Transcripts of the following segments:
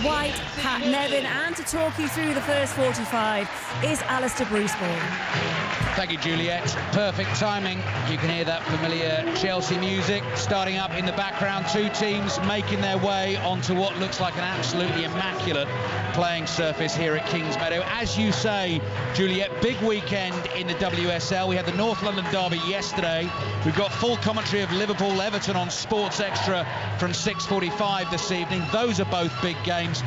White, Pat Nevin, and to talk you through the first 45 is Alistair Bruceball. Thank you, Juliet. Perfect timing. You can hear that familiar Chelsea music starting up in the background. Two teams making their way onto what looks like an absolutely immaculate playing surface here at Kings Meadow. As you say, Juliet, big weekend in the WSL. We had the North London derby yesterday. We've got full commentary of Liverpool-Everton on Sports Extra from 6:45 this evening. Those are both big games.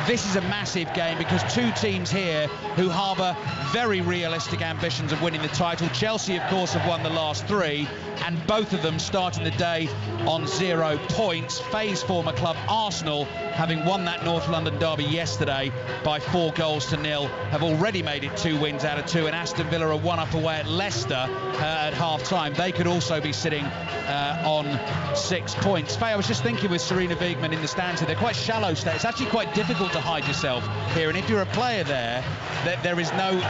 This is a massive game because two teams here who harbour very realistic ambitions of winning the title. Chelsea, of course, have won the last three, and both of them starting the day on 0 points. Faye's former club Arsenal, having won that North London derby yesterday by 4-0, have already made it 2 wins out of 2, and Aston Villa are 1 up away at Leicester at half-time. They could also be sitting on 6 points. Faye, I was just thinking with Serena Wiegmann in the stands here, they're quite shallow stands. It's actually quite difficult to hide yourself here, and if you're a player there, there is no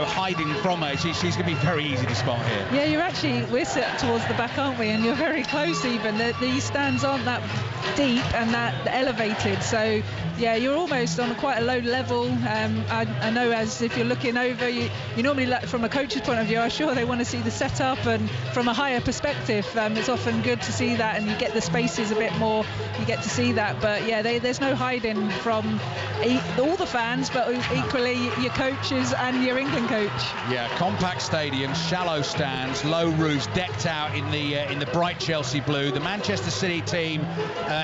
hiding from her. She's going to be very easy to spot here. Yeah, we're set towards the back, aren't we? And you're very close even. These stands aren't that deep and that elevated. So, yeah, you're almost on quite a low level. I know as if you're looking over, you normally, from a coach's point of view, I'm sure they want to see the setup, and from a higher perspective, it's often good to see that, and you get the spaces a bit more, you get to see that. But, yeah, there's no hiding from all the fans, but equally your coaches and your England coach. Yeah, compact stadium, shallow stands, low roofs, decked out in the bright Chelsea blue. The Manchester City team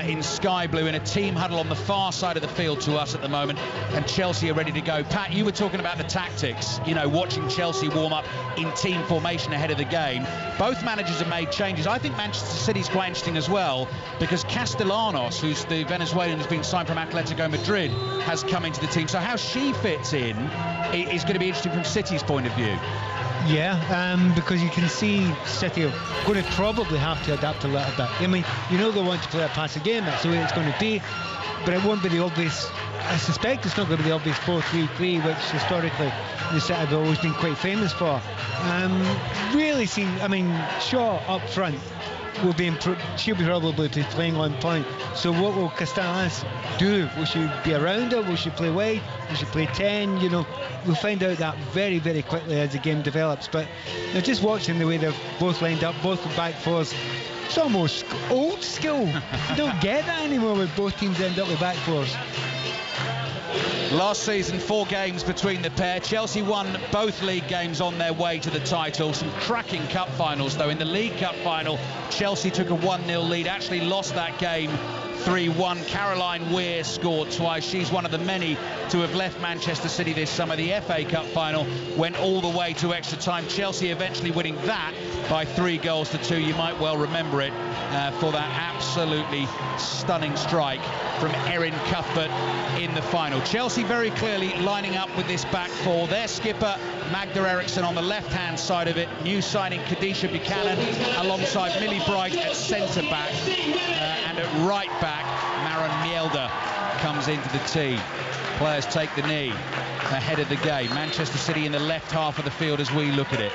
in sky blue in a team huddle on the far side of the field to us at the moment, and Chelsea are ready to go. Pat, you were talking about the tactics, watching Chelsea warm up in team formation ahead of the game. Both managers have made changes. I think Manchester City's quite interesting as well, because Castellanos, who's the Venezuelan who's been signed from Atletico Madrid, has come into the team. So how she fits in is going to be interesting from City's point of view. Yeah, because you can see City are going to probably have to adapt a little bit. I mean, they want to play a passing game, that's the way it's going to be, but it won't be the obvious. I suspect it's not going to be the obvious 4-3-3, which historically the City have always been quite famous for. Shaw up front will be she'll be probably playing on point. So what will Castellanos do? Will she be around her? Will she play wide? Will she play 10? We'll find out that very, very quickly as the game develops. But just watching the way they've both lined up, both the back fours, it's almost old school. You don't get that anymore with both teams end up with back fours. Last season, 4 games between the pair. Chelsea won both league games on their way to the title. Some cracking cup finals, though. In the League Cup final, Chelsea took a 1-0 lead, actually lost that game 3-1. Caroline Weir scored twice. She's one of the many to have left Manchester City this summer. The FA Cup final went all the way to extra time. Chelsea eventually winning that by 3-2. You might well remember it for that absolutely stunning strike from Erin Cuthbert in the final. Chelsea very clearly lining up with this back four. Their skipper, Magda Eriksson, on the left-hand side of it. New signing Kadisha Buchanan alongside Millie Bright at centre-back. And at right-back, Maren Mjelde comes into the tee. Players take the knee ahead of the game. Manchester City in the left half of the field as we look at it.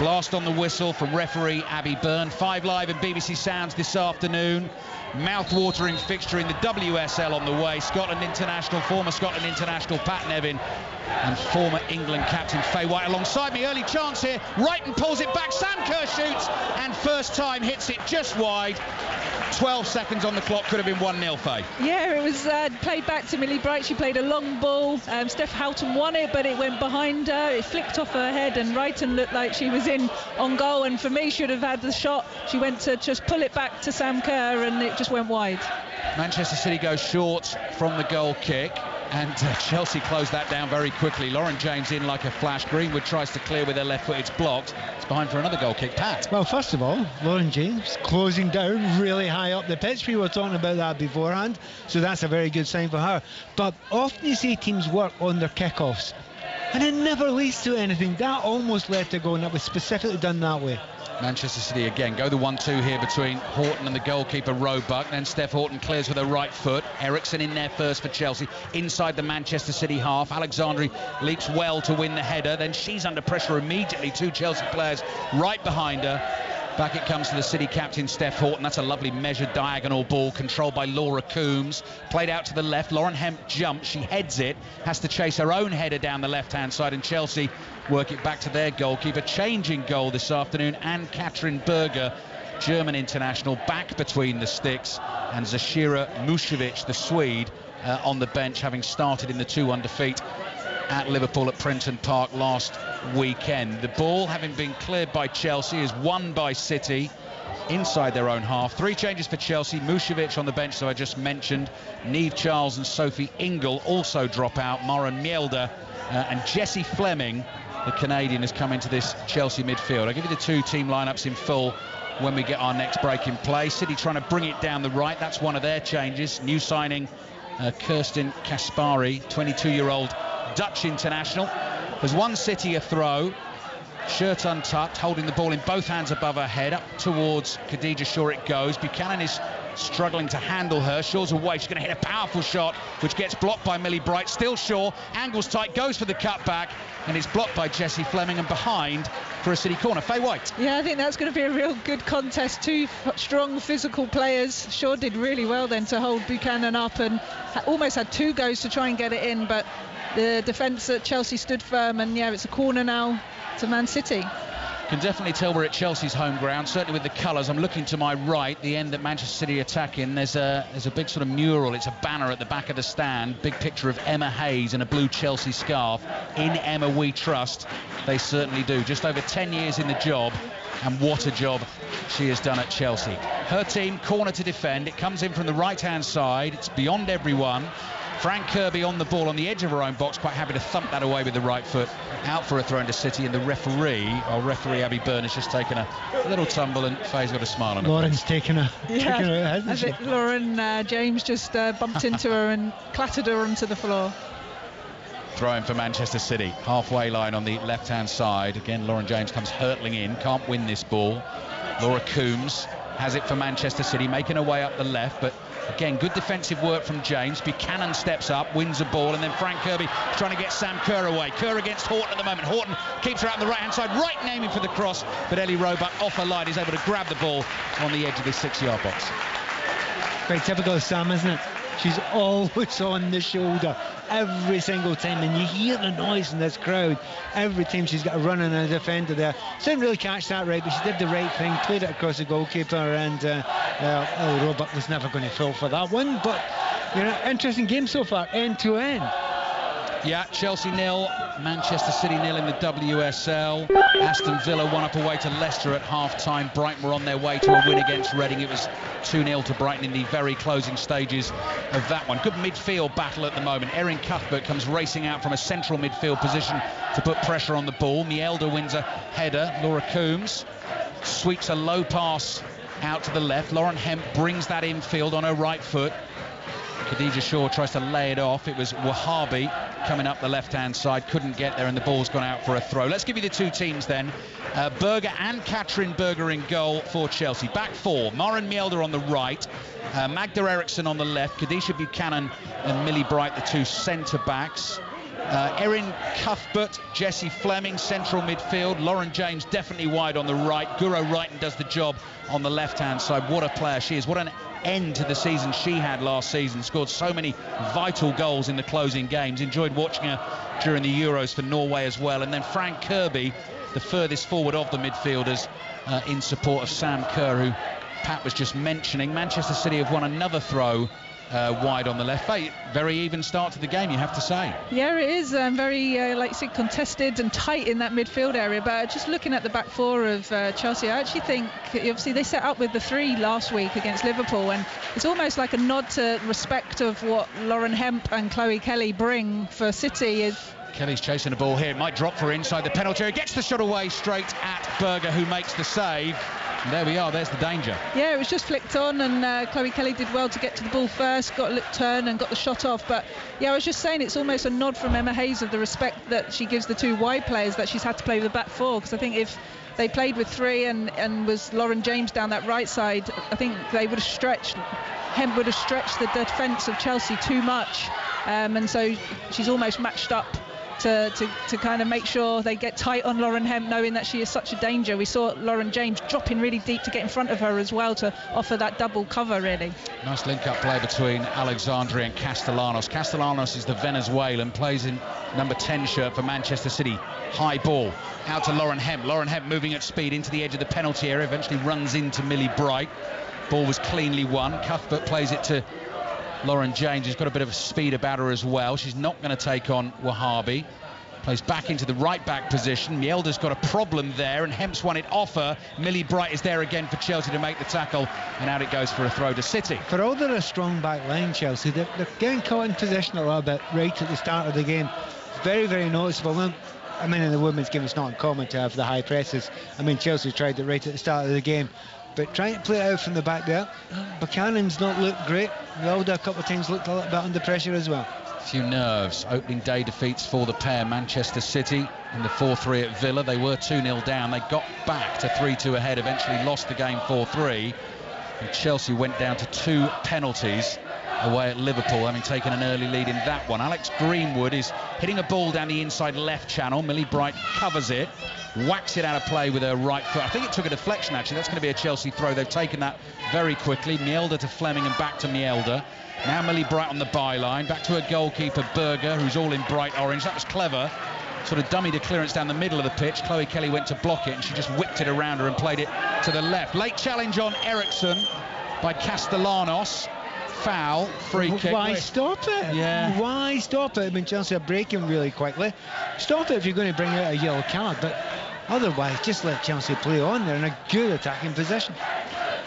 Blast on the whistle from referee Abby Byrne. 5 Live and BBC Sounds this afternoon. Mouth-watering fixture in the WSL on the way. Former Scotland international Pat Nevin and former England captain Faye White alongside me. Early chance here. Wrighton pulls it back. Sam Kerr shoots and first time hits it just wide. 12 seconds on the clock, could have been 1-0, Faye. Yeah, it was played back to Millie Bright. She played a long ball. Steph Houghton won it, but it went behind her. It flicked off her head, and Wrighton looked like she was in on goal, and for me, should have had the shot. She went to just pull it back to Sam Kerr, and it just went wide. Manchester City goes short from the goal kick, and Chelsea closed that down very quickly. Lauren James in like a flash. Greenwood tries to clear with her left foot. It's blocked. It's behind for another goal kick. Pat. Well, first of all, Lauren James closing down really high up the pitch. We were talking about that beforehand, so that's a very good sign for her. But often you see teams work on their kickoffs, and it never leads to anything. That almost led to goal, and that was specifically done that way. Manchester City again go the 1-2 here between Horton and the goalkeeper Roebuck. Then Steph Horton clears with her right foot. Eriksson in there first for Chelsea inside the Manchester City half. Alexandri leaps well to win the header. Then she's under pressure immediately. 2 Chelsea players right behind her. Back it comes to the City captain, Steph Horton. That's a lovely measured diagonal ball controlled by Laura Coombs. Played out to the left. Lauren Hemp jumps. She heads it. Has to chase her own header down the left-hand side. And Chelsea work it back to their goalkeeper. Changing goal this afternoon. Ann-Katrin Berger, German international, back between the sticks. And Zashira Mušević, the Swede, on the bench, having started in the 2-1 defeat at Liverpool at Prenton Park last weekend. The ball, having been cleared by Chelsea, is won by City inside their own half. 3 changes for Chelsea. Mušević on the bench, so I just mentioned. Niamh Charles and Sophie Ingle also drop out. Mara Mjelde and Jessie Fleming, the Canadian, has come into this Chelsea midfield. I'll give you the 2 team lineups in full when we get our next break in play. City trying to bring it down the right. That's one of their changes. New signing Kirsten Kaspari, 22-year-old Dutch international, has won City a throw. Shirt untucked, holding the ball in both hands above her head. Up towards Khadija Shaw it goes. Buchanan is struggling to handle her. Shaw's away. She's going to hit a powerful shot, which gets blocked by Millie Bright. Still Shaw, angles tight, goes for the cutback, and is blocked by Jessie Fleming and behind for a City corner. Faye White. Yeah, I think that's going to be a real good contest. 2 strong physical players. Shaw did really well then to hold Buchanan up and almost had 2 goes to try and get it in, but the defence at Chelsea stood firm, and yeah, it's a corner now to Man City. Can definitely tell we're at Chelsea's home ground, certainly with the colours. I'm looking to my right, the end that Manchester City attack in. There's a big sort of mural. It's a banner at the back of the stand. Big picture of Emma Hayes in a blue Chelsea scarf. In Emma we trust. They certainly do. Just over 10 years in the job, and what a job she has done at Chelsea. Her team, corner to defend. It comes in from the right-hand side. It's beyond everyone. Frank Kirby on the ball on the edge of her own box, quite happy to thump that away with the right foot. Out for a throw into City, and the referee Abby Byrne, has just taken a little tumble, and Faye's got a smile on her. Lauren's taken her, hasn't she? I think Lauren James just bumped into her and clattered her onto the floor. Throwing for Manchester City, halfway line on the left-hand side. Again, Lauren James comes hurtling in, can't win this ball. Laura Coombs has it for Manchester City, making her way up the left, but again, good defensive work from James. Buchanan steps up, wins the ball, and then Frank Kirby trying to get Sam Kerr away. Kerr against Horton at the moment. Horton keeps her out on the right-hand side, right aiming for the cross, but Ellie Roebuck off her line is able to grab the ball on the edge of the 6-yard box. Very typical of Sam, isn't it? She's always on the shoulder every single time, and you hear the noise in this crowd every time she's got a run on a defender there. She didn't really catch that right, but she did the right thing, played it across the goalkeeper, and Ellie Roebuck was never going to fall for that one. But interesting game so far, end to end. Yeah, Chelsea 0, Manchester City 0 in the WSL. Aston Villa 1-up away to Leicester at half-time. Brighton were on their way to a win against Reading. It was 2-0 to Brighton in the very closing stages of that one. Good midfield battle at the moment. Erin Cuthbert comes racing out from a central midfield position to put pressure on the ball. Mjelde wins a header. Laura Coombs sweeps a low pass out to the left. Lauren Hemp brings that infield on her right foot. Khadija Shaw tries to lay it off. It was Wahabi coming up the left-hand side, couldn't get there, and the ball's gone out for a throw. Let's give you the 2 teams then. Berger and Katrin Berger in goal for Chelsea. Back 4, Maren Mjelde on the right, Magda Eriksson on the left, Khadija Buchanan and Millie Bright, the 2 centre-backs. Erin Cuthbert, Jessie Fleming, central midfield. Lauren James definitely wide on the right. Guro Wrighton does the job on the left-hand side. What a player she is. What an end to the season she had last season. Scored so many vital goals in the closing games. Enjoyed watching her during the Euros for Norway as well. And then Frank Kirby, the furthest forward of the midfielders, in support of Sam Kerr, who Pat was just mentioning. Manchester City have won another throw wide on the left. Very even start to the game, you have to say. Yeah, it is very, like you said, contested and tight in that midfield area. But just looking at the back 4 of Chelsea, I actually think, obviously, they set up with the 3 last week against Liverpool, and it's almost like a nod to respect of what Lauren Hemp and Chloe Kelly bring for City. Kelly's chasing the ball here. It might drop for inside the penalty area. Gets the shot away straight at Berger, who makes the save. And there we are, there's the danger. Yeah, it was just flicked on, and Chloe Kelly did well to get to the ball first, got a little turn and got the shot off. But yeah, I was just saying, it's almost a nod from Emma Hayes of the respect that she gives the 2 wide players that she's had to play with the back 4, because I think if they played with 3 and was Lauren James down that right side, I think they would have stretched, Hemp would have stretched the defence of Chelsea too much, and so she's almost matched up to kind of make sure they get tight on Lauren Hemp, knowing that she is such a danger. We saw Lauren James dropping really deep to get in front of her as well, to offer that double cover, really. Nice link-up play between Alexandri and Castellanos. Castellanos is the Venezuelan, plays in number 10 shirt for Manchester City. High ball out to Lauren Hemp. Lauren Hemp moving at speed into the edge of the penalty area, eventually runs into Millie Bright. Ball was cleanly won. Cuthbert plays it to Lauren James, who's got a bit of speed about her as well. She's not going to take on Wahabi. Plays back into the right-back position. Mielda's got a problem there, and Hemp's won it off her. Millie Bright is there again for Chelsea to make the tackle, and out it goes for a throw to City. For all they're a strong back line, Chelsea, they're getting caught in position a little bit right at the start of the game. It's very, very noticeable. I mean, in the women's game, it's not uncommon to have the high presses. I mean, Chelsea tried it right at the start of the game. But trying to play it out from the back there, Buchanan's not looked great. Wilder a couple of times looked a little bit under pressure as well. A few nerves. Opening day defeats for the pair. Manchester City in the 4-3 at Villa. They were 2-0 down. They got back to 3-2 ahead, eventually lost the game 4-3. And Chelsea went down to 2 penalties away at Liverpool, having taken an early lead in that one. Alex Greenwood is hitting a ball down the inside left channel. Millie Bright covers it, whacks it out of play with her right foot. I think it took a deflection, actually. That's going to be a Chelsea throw. They've taken that very quickly. Mielda to Fleming and back to Mielda. Now Millie Bright on the byline, back to her goalkeeper Berger, who's all in bright orange. That was clever. Sort of dummied a clearance down the middle of the pitch. Chloe Kelly went to block it, and she just whipped it around her and played it to the left. Late challenge on Eriksson by Castellanos. Foul, free kick. Why stop it? Yeah. Why stop it? I mean, Chelsea are breaking really quickly. Stop it if you're going to bring out a yellow card, but otherwise just let Chelsea play on. They're in a good attacking position.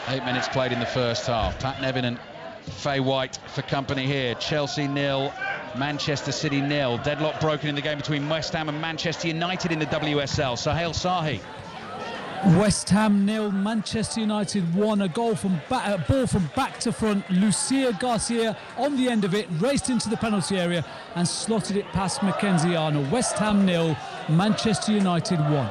8 minutes played in the first half. Pat Nevin and Faye White for company here. Chelsea 0, Manchester City 0. Deadlock broken in the game between West Ham and Manchester United in the WSL. Sohail Sahi. West Ham 0, Manchester United 1. A goal from ball from back to front. Lucia Garcia on the end of it, raced into the penalty area and slotted it past Mackenzie Arnold. West Ham 0, Manchester United 1.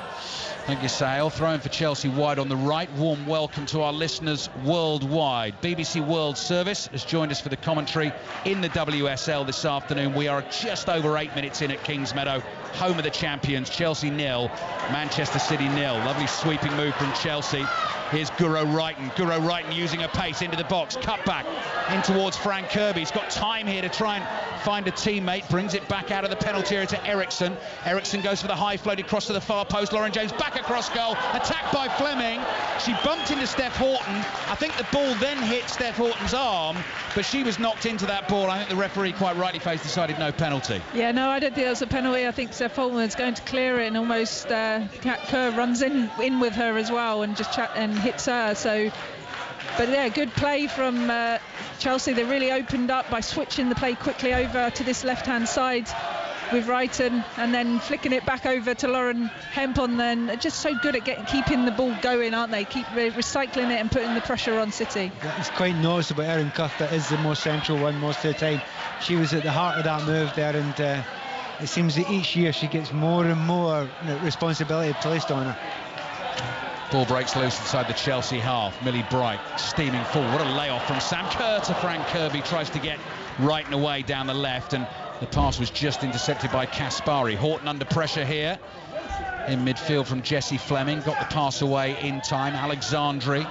Thank you, Sale. Throwing for Chelsea wide on the right. Warm welcome to our listeners worldwide. BBC World Service has joined us for the commentary in the WSL this afternoon. We are just over 8 minutes in at Kingsmeadow, home of the champions. Chelsea 0, Manchester City 0. Lovely sweeping move from Chelsea. Here's Guro Wrighton. Guro Wrighton using a pace into the box. Cut back in towards Frank Kirby. He's got time here to try and find a teammate. Brings it back out of the penalty area to Eriksson. Eriksson goes for the high floated cross to the far post. Lauren James back across goal. Attacked by Fleming. She bumped into Steph Horton. I think the ball then hit Steph Horton's arm, but she was knocked into that ball. I think the referee quite rightly faced decided no penalty. Yeah, no, I don't think that was a penalty. I think Steph Horton is going to clear it, and almost Kat Kerr runs in with her as well and just hits her. So, but yeah, good play from Chelsea. They really opened up by switching the play quickly over to this left-hand side with Wrighton, and then flicking it back over to Lauren Hemp on. Then just so good at keeping the ball going, aren't they? Keep recycling it and putting the pressure on City. It's quite noticeable. Erin Cuthbert is the most central one most of the time. She was at the heart of that move there, and it seems that each year she gets more and more responsibility placed on her. Ball breaks loose inside the Chelsea half. Millie Bright steaming forward. What a layoff from Sam Kerr to Frank Kirby. Tries to get Wrighton away down the left, and the pass was just intercepted by Kaspari. Horton under pressure here in midfield from Jessie Fleming. Got the pass away in time. Alexandri,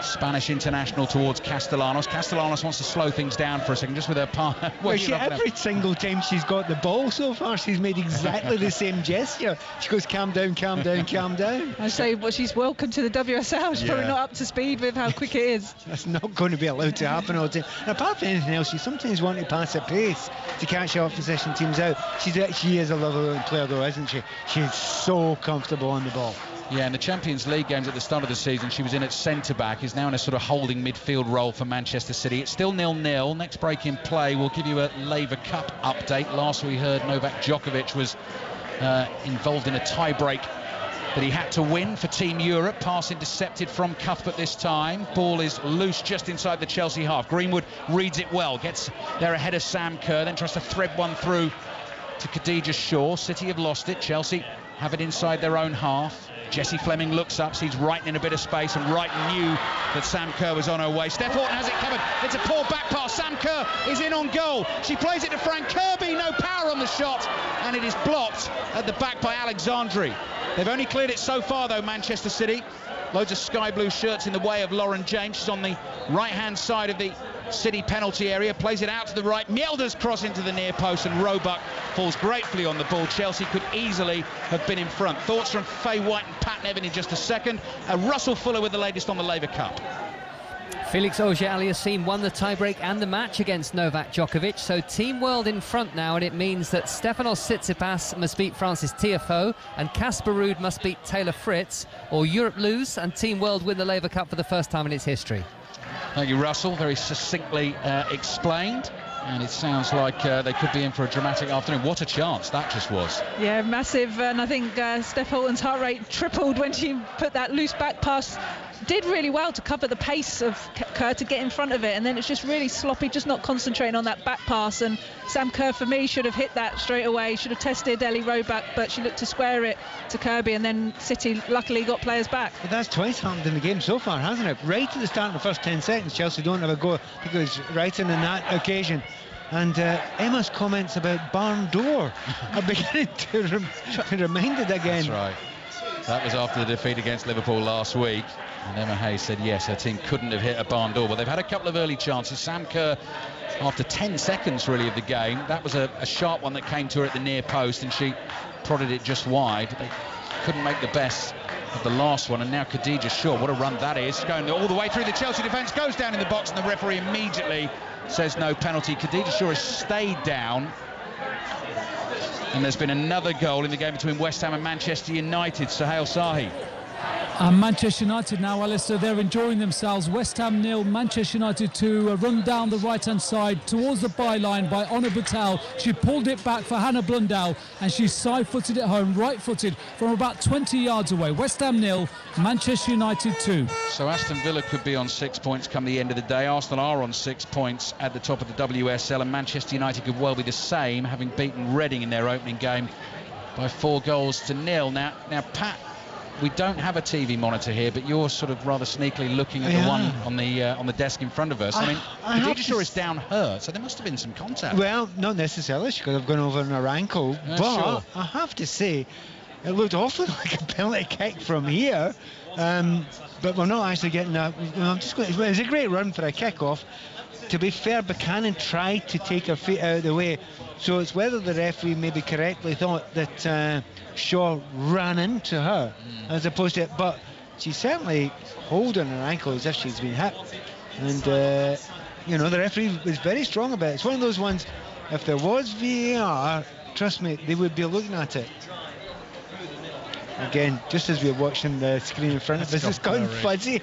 Spanish international, towards Castellanos. Castellanos wants to slow things down for a second, just with her partner. Every single time she's got the ball so far, she's made exactly the same gesture. She goes, calm down, calm down, calm down. I say, well, she's welcome to the WSL. She's probably not up to speed with how quick it is. That's not going to be allowed to happen all the time. And apart from anything else, she sometimes wants to pass at pace to catch opposition teams out. She is a lovely player, though, isn't she? She's so comfortable on the ball. Yeah, in the Champions League games at the start of the season, she was in at centre-back, is now in a sort of holding midfield role for Manchester City. It's still 0-0. Next break in play, we'll give you a Laver Cup update. Last we heard, Novak Djokovic was involved in a tie-break that he had to win for Team Europe. Pass intercepted from Cuthbert this time. Ball is loose just inside the Chelsea half. Greenwood reads it well, gets there ahead of Sam Kerr, then tries to thread one through to Khadija Shaw. City have lost it. Chelsea have it inside their own half. Jessie Fleming looks up, sees Wrighton in a bit of space, and Wrighton knew that Sam Kerr was on her way. Steph Houghton has it covered. It's a poor back pass. Sam Kerr is in on goal. She plays it to Frank Kirby. No power on the shot, and it is blocked at the back by Alexandri. They've only cleared it so far, though, Manchester City. Loads of sky blue shirts in the way of Lauren James. She's on the right-hand side of the City penalty area, plays it out to the right. Mjelder's cross into the near post, and Roebuck falls gratefully on the ball. Chelsea could easily have been in front. Thoughts from Faye White and Pat Nevin in just a second. Russell Fuller with the latest on the Laver Cup. Felix Auger-Aliassime won the tiebreak and the match against Novak Djokovic, so Team World in front now, and it means that Stefanos Tsitsipas must beat Francis Tiafoe and Casper Ruud must beat Taylor Fritz, or Europe lose and Team World win the Laver Cup for the first time in its history. Thank you, Russell. Very succinctly explained. And it sounds like they could be in for a dramatic afternoon. What a chance that just was. Yeah, massive. And I think Steph Houghton's heart rate tripled when she put that loose back pass. Did really well to cover the pace of Kerr to get in front of it, and then it's just really sloppy, just not concentrating on that back pass. And Sam Kerr, for me, should have hit that straight away, should have tested Ellie Roebuck, but she looked to square it to Kirby, and then City luckily got players back. But that's twice happened in the game so far, hasn't it? Right at the start of the first 10 seconds, Chelsea don't have a go. I think it was Wrighton on that occasion. And Emma's comments about barn door are beginning to be reminded again. That's right. That was after the defeat against Liverpool last week. And Emma Hayes said, yes, her team couldn't have hit a barn door. But they've had a couple of early chances. Sam Kerr, after 10 seconds, really, of the game, that was a sharp one that came to her at the near post, and she prodded it just wide. They couldn't make the best of the last one. And now Khadija Shaw, what a run that is. Going all the way through the Chelsea defence, goes down in the box, and the referee immediately says no penalty. Khadija Shaw has stayed down. And there's been another goal in the game between West Ham and Manchester United. Sohail Sahi. And Manchester United now, Alistair, they're enjoying themselves. West Ham 0, Manchester United 2. A run down the right-hand side towards the byline by Honor Batal. She pulled it back for Hannah Blundell, and she side-footed it home, right-footed, from about 20 yards away. West Ham 0, Manchester United 2. So Aston Villa could be on 6 points come the end of the day. Arsenal are on 6 points at the top of the WSL, and Manchester United could well be the same, having beaten Reading in their opening game by 4-0. Now, Pat, we don't have a TV monitor here, but you're sort of rather sneakily looking at the one on the desk in front of us. I mean, Khadija Shaw is down hurt, so there must have been some contact. Well, not necessarily. She could have gone over on her ankle, but sure. I have to say, it looked awfully like a penalty kick from here. But we're not actually getting that. It was a great run for a kick-off. To be fair, Buchanan tried to take her feet out of the way, so it's whether the referee maybe correctly thought that Shaw ran into her as opposed to it, but she's certainly holding her ankle as if she's been hit. And the referee was very strong about it. It's one of those ones, if there was VAR, trust me, they would be looking at it. Again, just as we're watching the screen in front of us, it's gone fuzzy.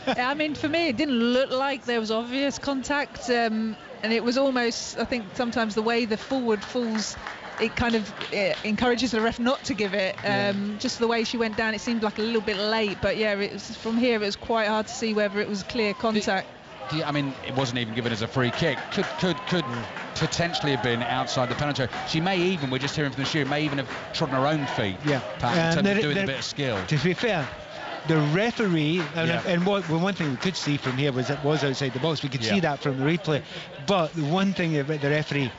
I mean, for me, it didn't look like there was obvious contact, and it was almost, I think, sometimes the way the forward falls, it kind of encourages the ref not to give it. Just the way she went down, it seemed like a little bit late, but yeah, it was, from here it was quite hard to see whether it was clear contact. I mean, it wasn't even given as a free kick. Could potentially have been outside the penalty. She may even, we're just hearing from the shoe, may even have trodden her own feet. Yeah, Pat, in terms of doing a bit of skill. To be fair, the referee, and one thing we could see from here was it was outside the box. We could see that from the replay. But the one thing about the referee,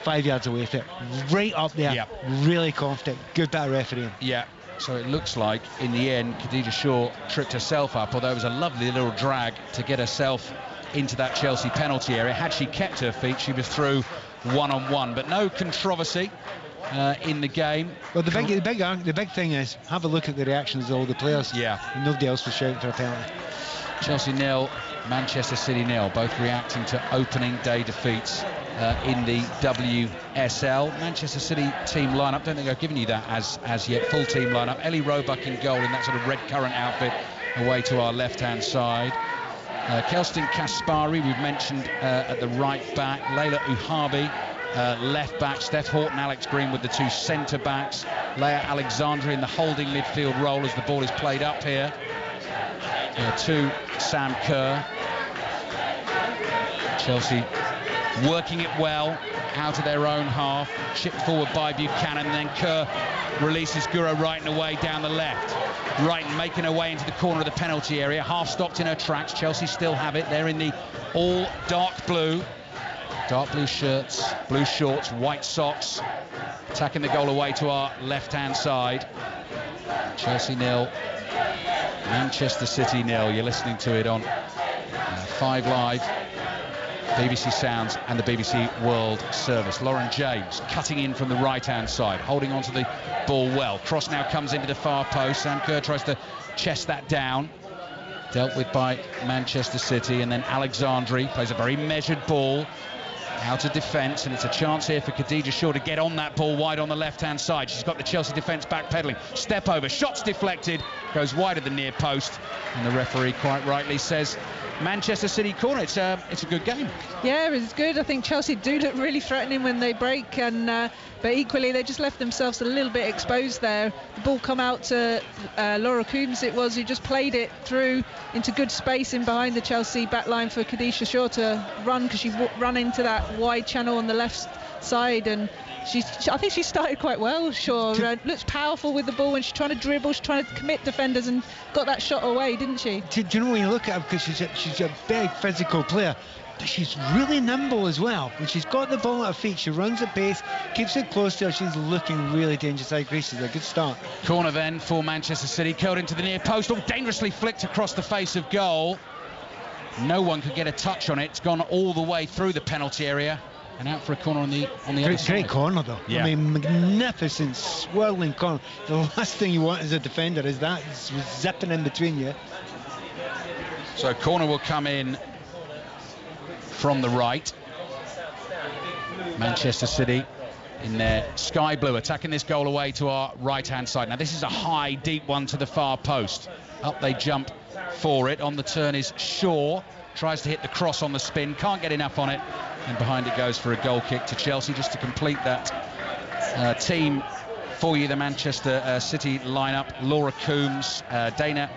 5 yards away from it, right up there, really confident. Good bit of refereeing. Yeah. So it looks like, in the end, Khadija Shaw tripped herself up, although it was a lovely little drag to get herself into that Chelsea penalty area. Had she kept her feet, she was through one-on-one. But no controversy in the game. Well, the big thing is, have a look at the reactions of all the players. Yeah. And nobody else was shouting for a penalty. Chelsea 0, Manchester City 0, both reacting to opening day defeats in the WSL. Manchester City team lineup, don't think I've given you that as yet. Full team lineup. Ellie Roebuck in goal in that sort of red currant outfit away to our left-hand side. Kelston Kaspari, we've mentioned at the right back. Layla Uhabi, left back. Steph Houghton, Alex Green with the two centre backs. Leah Alexandra in the holding midfield role as the ball is played up here. To Sam Kerr. Chelsea working it well, out of their own half, chipped forward by Buchanan, and then Kerr releases Guro Wrighton away down the left. Wrighton making her way into the corner of the penalty area, half stopped in her tracks. Chelsea still have it. They're in the all dark blue shirts, blue shorts, white socks, attacking the goal away to our left-hand side. Chelsea 0, Manchester City 0. You're listening to it on 5 Live, BBC Sounds and the BBC World Service. Lauren James cutting in from the right-hand side, holding onto the ball well. Cross now comes into the far post. Sam Kerr tries to chest that down. Dealt with by Manchester City, and then Alexandri plays a very measured ball out of defence, and it's a chance here for Khadija Shaw to get on that ball wide on the left-hand side. She's got the Chelsea defence backpedaling. Step over, shots deflected, goes wide of the near post, and the referee quite rightly says Manchester City corner. It's a good game. Yeah, it's good. I think Chelsea do look really threatening when they break, and but equally they just left themselves a little bit exposed there. The ball come out to Laura Coombs, it was, who just played it through into good space in behind the Chelsea back line for Khadija Shaw to run, because she run into that wide channel on the left side, and I think she started quite well. Shaw looks powerful with the ball when she's trying to dribble, she's trying to commit defenders, and got that shot away, didn't she? Do you know, when you look at her, because she's a big physical player, but she's really nimble as well. When she's got the ball at her feet, she runs at pace, keeps it close to her. She's looking really dangerous. I agree, she's a good start. Corner then for Manchester City, curled into the near post, all dangerously flicked across the face of goal. No one could get a touch on it. It's gone all the way through the penalty area and out for a corner on the other side. Great corner though. Yeah. I mean, magnificent swirling corner. The last thing you want as a defender is that zipping in between you. So corner will come in from the right. Manchester City in their sky blue, attacking this goal away to our right-hand side. Now this is a high, deep one to the far post. Up they jump for it. On the turn is Shaw. Tries to hit the cross on the spin, can't get enough on it, and behind it goes for a goal kick to Chelsea. Just to complete that team for you, the Manchester City lineup: Laura Coombs, Dana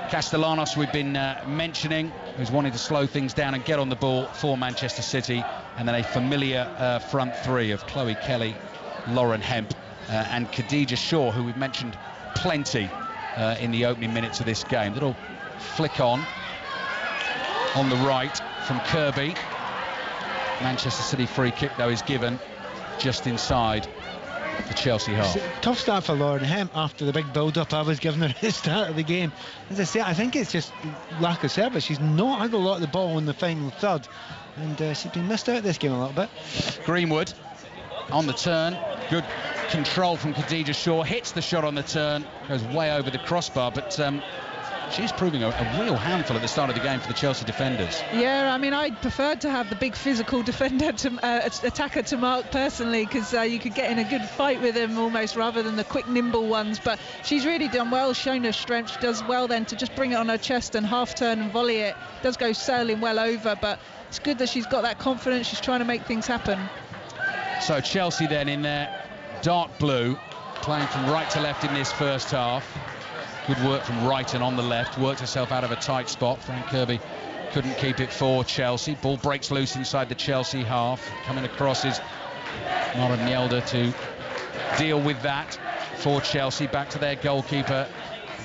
Castellanos, we've been mentioning, who's wanting to slow things down and get on the ball for Manchester City, and then a familiar front three of Chloe Kelly, Lauren Hemp, and Khadija Shaw, who we've mentioned plenty in the opening minutes of this game. Little flick on the right from Kirby. Manchester City free kick though is given just inside the Chelsea half. Tough start for Lauren Hemp after the big build-up I was giving her at the start of the game. As I say, I think it's just lack of service. She's not had a lot of the ball in the final third, and she's been missed out this game a little bit. Greenwood on the turn, good control from Khadija Shaw, hits the shot on the turn, goes way over the crossbar, but she's proving a real handful at the start of the game for the Chelsea defenders. Yeah, I mean, I'd preferred to have the big physical defender, attacker to mark personally, because you could get in a good fight with him almost, rather than the quick, nimble ones. But she's really done well, shown her strength. She does well then to just bring it on her chest and half turn and volley it. Does go sailing well over, but it's good that she's got that confidence. She's trying to make things happen. So Chelsea then in their dark blue, playing from right to left in this first half. Good work from Wrighton on the left, worked herself out of a tight spot. Frank Kirby couldn't keep it for Chelsea. Ball breaks loose inside the Chelsea half. Coming across is Mara Mjelder to deal with that for Chelsea. Back to their goalkeeper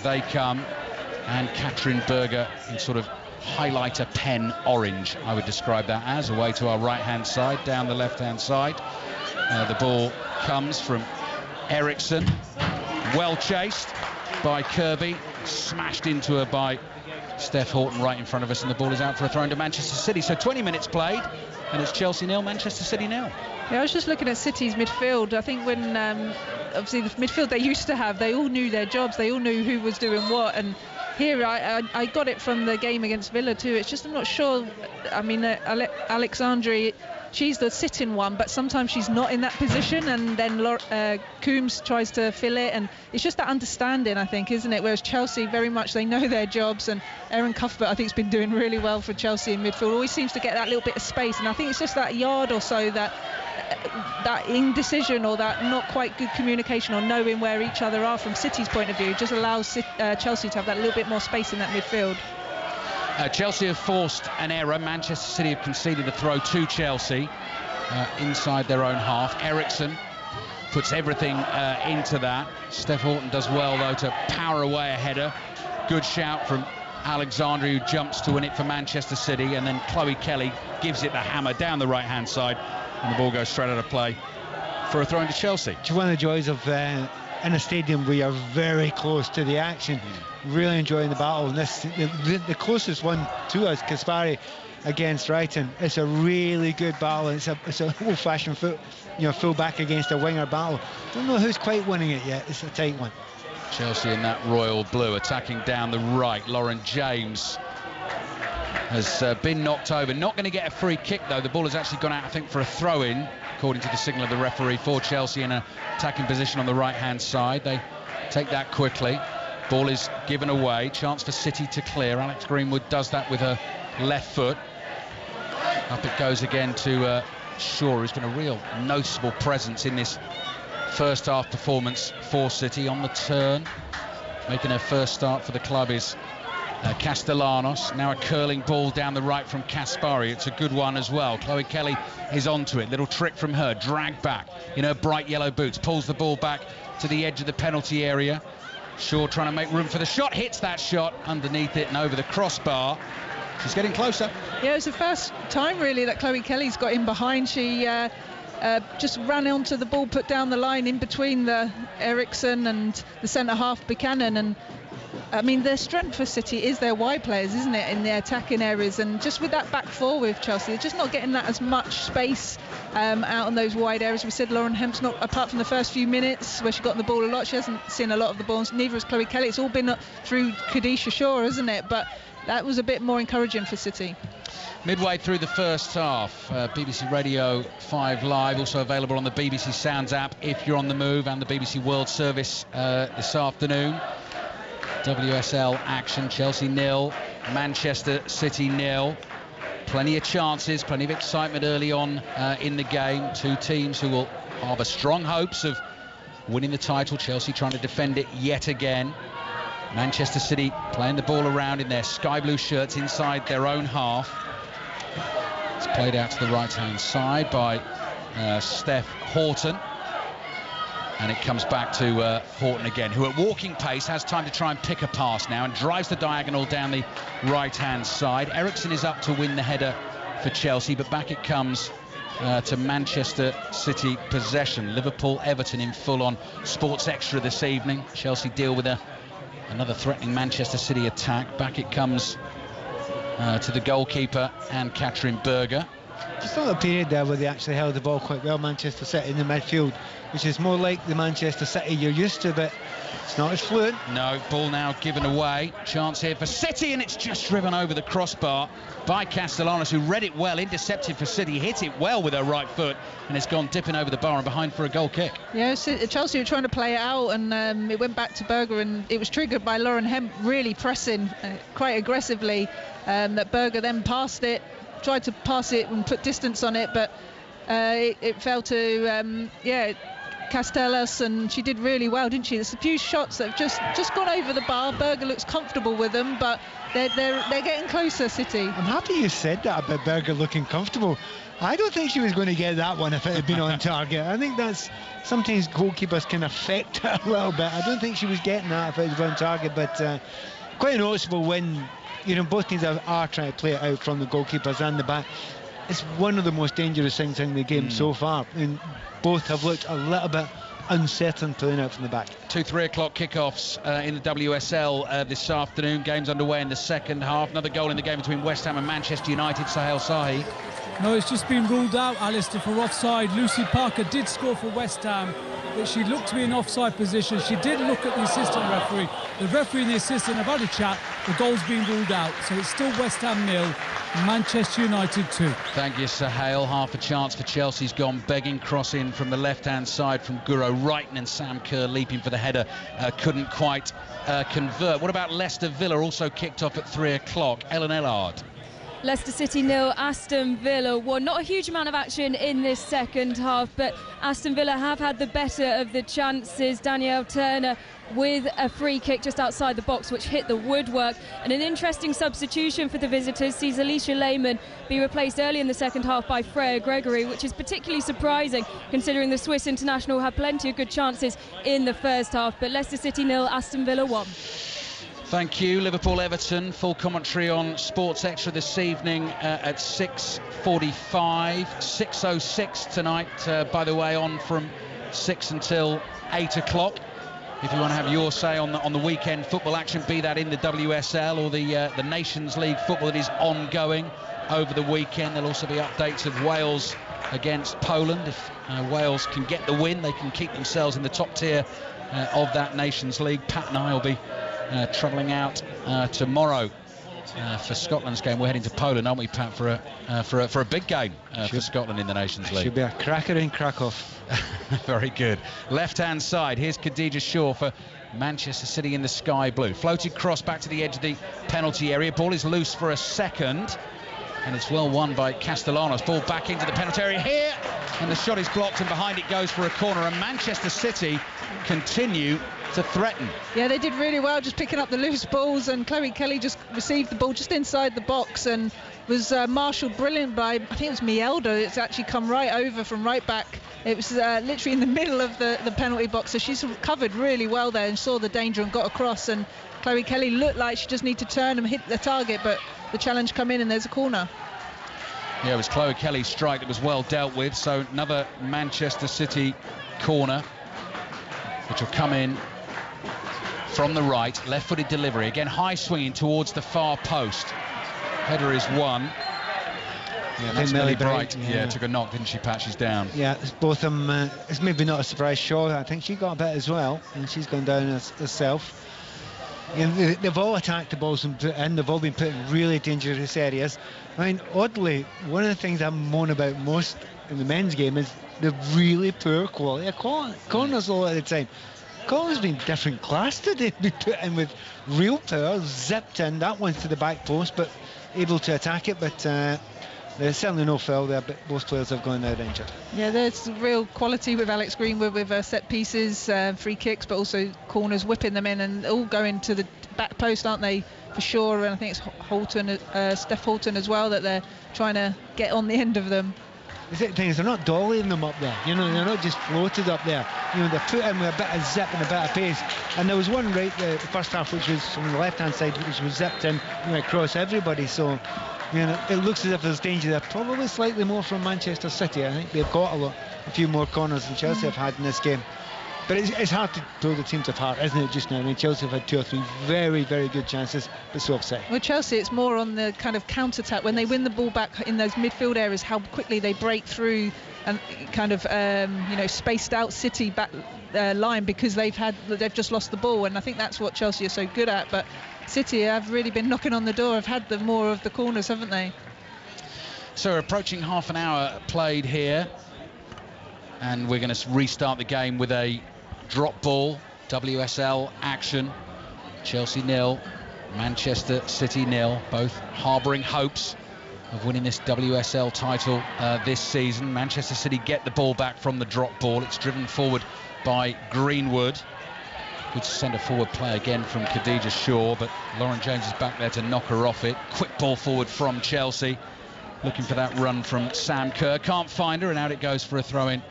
they come, and Katrin Berger in sort of highlighter pen orange, I would describe that as, away to our right-hand side, down the left-hand side. The ball comes from Eriksson, well chased by Kirby, smashed into her by Steph Horton right in front of us, and the ball is out for a throw into Manchester City. So 20 minutes played, and it's Chelsea 0, Manchester City 0. Yeah, I was just looking at City's midfield. I think when obviously the midfield they used to have, they all knew their jobs, they all knew who was doing what, and here I got it from the game against Villa too. It's just I'm not sure. I mean, Alexandri, she's the sitting one, but sometimes she's not in that position, and then Coombs tries to fill it, and it's just that understanding, I think, isn't it? Whereas Chelsea, very much they know their jobs, and Erin Cuthbert, I think, has been doing really well for Chelsea in midfield. Always seems to get that little bit of space, and I think it's just that yard or so that indecision or that not quite good communication or knowing where each other are from City's point of view just allows Chelsea to have that little bit more space in that midfield. Chelsea have forced an error. Manchester City have conceded a throw to Chelsea. inside their own half. Eriksson puts everything into that. Steph Horton does well, though, to power away a header. Good shout from Alexandra, who jumps to win it for Manchester City, and then Chloe Kelly gives it the hammer down the right-hand side, and the ball goes straight out of play for a throw into Chelsea. It's one of the joys of in a stadium where you're very close to the action. Really enjoying the battle. And this, the closest one to us, Kaspari against Wrighton. It's a really good battle. It's a old-fashioned full back against a winger battle. Don't know who's quite winning it yet. It's a tight one. Chelsea in that royal blue, attacking down the right. Lauren James has been knocked over. Not going to get a free kick, though. The ball has actually gone out, I think, for a throw-in, according to the signal of the referee, for Chelsea in an attacking position on the right-hand side. They take that quickly. Ball is given away. Chance for City to clear. Alex Greenwood does that with her left foot. Up it goes again to Shaw, who's been a real noticeable presence in this first half performance for City. On the turn, making her first start for the club is Castellanos. Now a curling ball down the right from Kaspari. It's a good one as well. Chloe Kelly is onto it. Little trick from her. Drag back in her bright yellow boots. Pulls the ball back to the edge of the penalty area. Shaw trying to make room for the shot. Hits that shot underneath it and over the crossbar. She's getting closer. Yeah, it's the first time really that Chloe Kelly's got in behind. She just ran onto the ball, put down the line in between the Eriksson and the centre half Buchanan. And I mean, their strength for City is their wide players, isn't it, in the attacking areas. And just with that back four with Chelsea, they're just not getting that as much space out on those wide areas. We said Lauren Hemp's not, apart from the first few minutes where she got the ball a lot, she hasn't seen a lot of the balls. Neither has Chloe Kelly. It's all been through Khadisha Shaw, isn't it? But that was a bit more encouraging for City. Midway through the first half, BBC Radio 5 Live, also available on the BBC Sounds app if you're on the move, and the BBC World Service this afternoon. WSL action, Chelsea 0, Manchester City 0. Plenty of chances, plenty of excitement early on in the game. Two teams who will harbour strong hopes of winning the title. Chelsea trying to defend it yet again. Manchester City playing the ball around in their sky blue shirts inside their own half. It's played out to the right-hand side by Steph Horton. And it comes back to Horton again, who at walking pace has time to try and pick a pass now and drives the diagonal down the right-hand side. Eriksson is up to win the header for Chelsea, but back it comes to Manchester City possession. Liverpool-Everton in full on Sports Extra this evening. Chelsea deal with another threatening Manchester City attack. Back it comes to the goalkeeper and Katrin Berger. Just not a period there where they actually held the ball quite well, Manchester City in the midfield, which is more like the Manchester City you're used to, but it's not as fluent. No, ball now given away. Chance here for City, and it's just driven over the crossbar by Castellanos, who read it well, intercepted for City, hit it well with her right foot, and it's gone dipping over the bar and behind for a goal kick. Yeah, Chelsea were trying to play it out, and it went back to Berger, and it was triggered by Lauren Hemp really pressing quite aggressively. That Berger then passed it, tried to pass it and put distance on it, but it fell to Castellas, and she did really well, didn't she? There's a few shots that have just gone over the bar. Berger looks comfortable with them, but they're getting closer, City. I'm happy you said that about Berger looking comfortable. I don't think she was going to get that one if it had been on target. I think that's sometimes goalkeepers can affect her a little bit. I don't think she was getting that if it was on target, but quite noticeable when both teams are trying to play it out from the goalkeepers and the back. It's one of the most dangerous things in the game so far, and both have looked a little bit uncertain playing out from the back. 2 3 o'clock kickoffs in the WSL this afternoon. Games underway in the second half. Another goal in the game between West Ham and Manchester United. Sahel Sahi. No, it's just been ruled out, Alistair, for offside. Lucy Parker did score for West Ham, but she looked to be in offside position. She did look at the assistant referee. The referee and the assistant have had a chat. The goal's been ruled out, so it's still West Ham 0, Manchester United 2. Thank you, Sahel. Half a chance for Chelsea's gone begging. Cross in from the left-hand side from Guro Wrighton, and Sam Kerr leaping for the header. Couldn't quite convert. What about Leicester Villa? Also kicked off at 3 o'clock. Ellen Ellard. Leicester City 0, Aston Villa 1. Not a huge amount of action in this second half, but Aston Villa have had the better of the chances. Danielle Turner with a free kick just outside the box which hit the woodwork, and an interesting substitution for the visitors sees Alicia Lehmann be replaced early in the second half by Freya Gregory, which is particularly surprising considering the Swiss international had plenty of good chances in the first half. But Leicester City 0, Aston Villa 1. Thank you. Liverpool-Everton, full commentary on Sports Extra this evening at 6:45. 6:06 tonight, by the way, on from 6 until 8 o'clock. If you want to have your say on the weekend football action, be that in the WSL or the Nations League football that is ongoing over the weekend. There'll also be updates of Wales against Poland. If Wales can get the win, they can keep themselves in the top tier of that Nations League. Pat and I will be travelling out tomorrow for Scotland's game. We're heading to Poland, aren't we, Pat, for a big game for Scotland in the Nations League. Should be a cracker in Krakow. Very good. Left-hand side, here's Khadija Shaw for Manchester City in the sky blue. Floated cross back to the edge of the penalty area. Ball is loose for a second, and it's well won by Castellanos. Ball back into the penalty area here, and the shot is blocked, and behind it goes for a corner, and Manchester City continue to threaten. Yeah, they did really well just picking up the loose balls, and Chloe Kelly just received the ball just inside the box and was marshalled brilliant by, I think it was Mielda. It's actually come right over from right back. It was literally in the middle of the penalty box, so she's covered really well there and saw the danger and got across, and Chloe Kelly looked like she just need to turn and hit the target, but the challenge come in and there's a corner. Yeah, it was Chloe Kelly's strike that was well dealt with, so another Manchester City corner, which will come in from the right. Left-footed delivery, again high swinging towards the far post. Header is one. Yeah, that's Millie Bright. Yeah, took a knock, didn't she, Pat? She's down. Yeah, it's both of them. It's maybe not a surprise. Shaw, I think she got a bit as well, and she's gone down herself. You know, they've all attacked the balls and they've all been put in really dangerous areas. I mean, oddly, one of the things I moan about most in the men's game is the really poor quality of corners a lot of the time. Corner's been different class today. Been put in with real power, zipped in. That one's to the back post, but able to attack it. But there's certainly no foul there, but both players have gone out injured. Yeah, there's real quality with Alex Greenwood with set pieces, free kicks, but also corners, whipping them in, and all going to the back post, aren't they, for sure? And I think it's Holton, Steph Holton as well, that they're trying to get on the end of them. The thing is, they're not dollying them up there, you know, they're not just floated up there, you know, they're put in with a bit of zip and a bit of pace. And there was one right the first half which was on the left hand side, which was zipped in, you know, across everybody. So, you know, it looks as if there's danger there, probably slightly more from Manchester City. I think they've got a few more corners than Chelsea have had in this game. But it's hard to pull the teams apart, isn't it, just now? I mean, Chelsea have had 2 or 3 very, very good chances, but so have City. Well, Chelsea, it's more on the kind of counter-attack. When they win the ball back in those midfield areas, how quickly they break through and kind of, you know, spaced out City back line, because they've just lost the ball. And I think that's what Chelsea are so good at. But City have really been knocking on the door, have had more of the corners, haven't they? So we're approaching half an hour played here. And we're going to restart the game with a drop ball, WSL action. Chelsea 0, Manchester City 0, both harbouring hopes of winning this WSL title this season. Manchester City get the ball back from the drop ball. It's driven forward by Greenwood. Good centre forward play again from Khadija Shaw, but Lauren Jones is back there to knock her off it. Quick ball forward from Chelsea, looking for that run from Sam Kerr. Can't find her, and out it goes for a throw-in.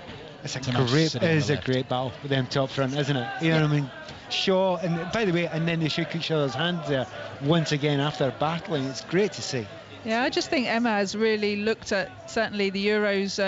It's a great battle with them top front, isn't it? You know what I mean? Shaw, and by the way, and then they shook each other's hands there once again after battling. It's great to see. Yeah, I just think Emma has really looked at certainly the Euros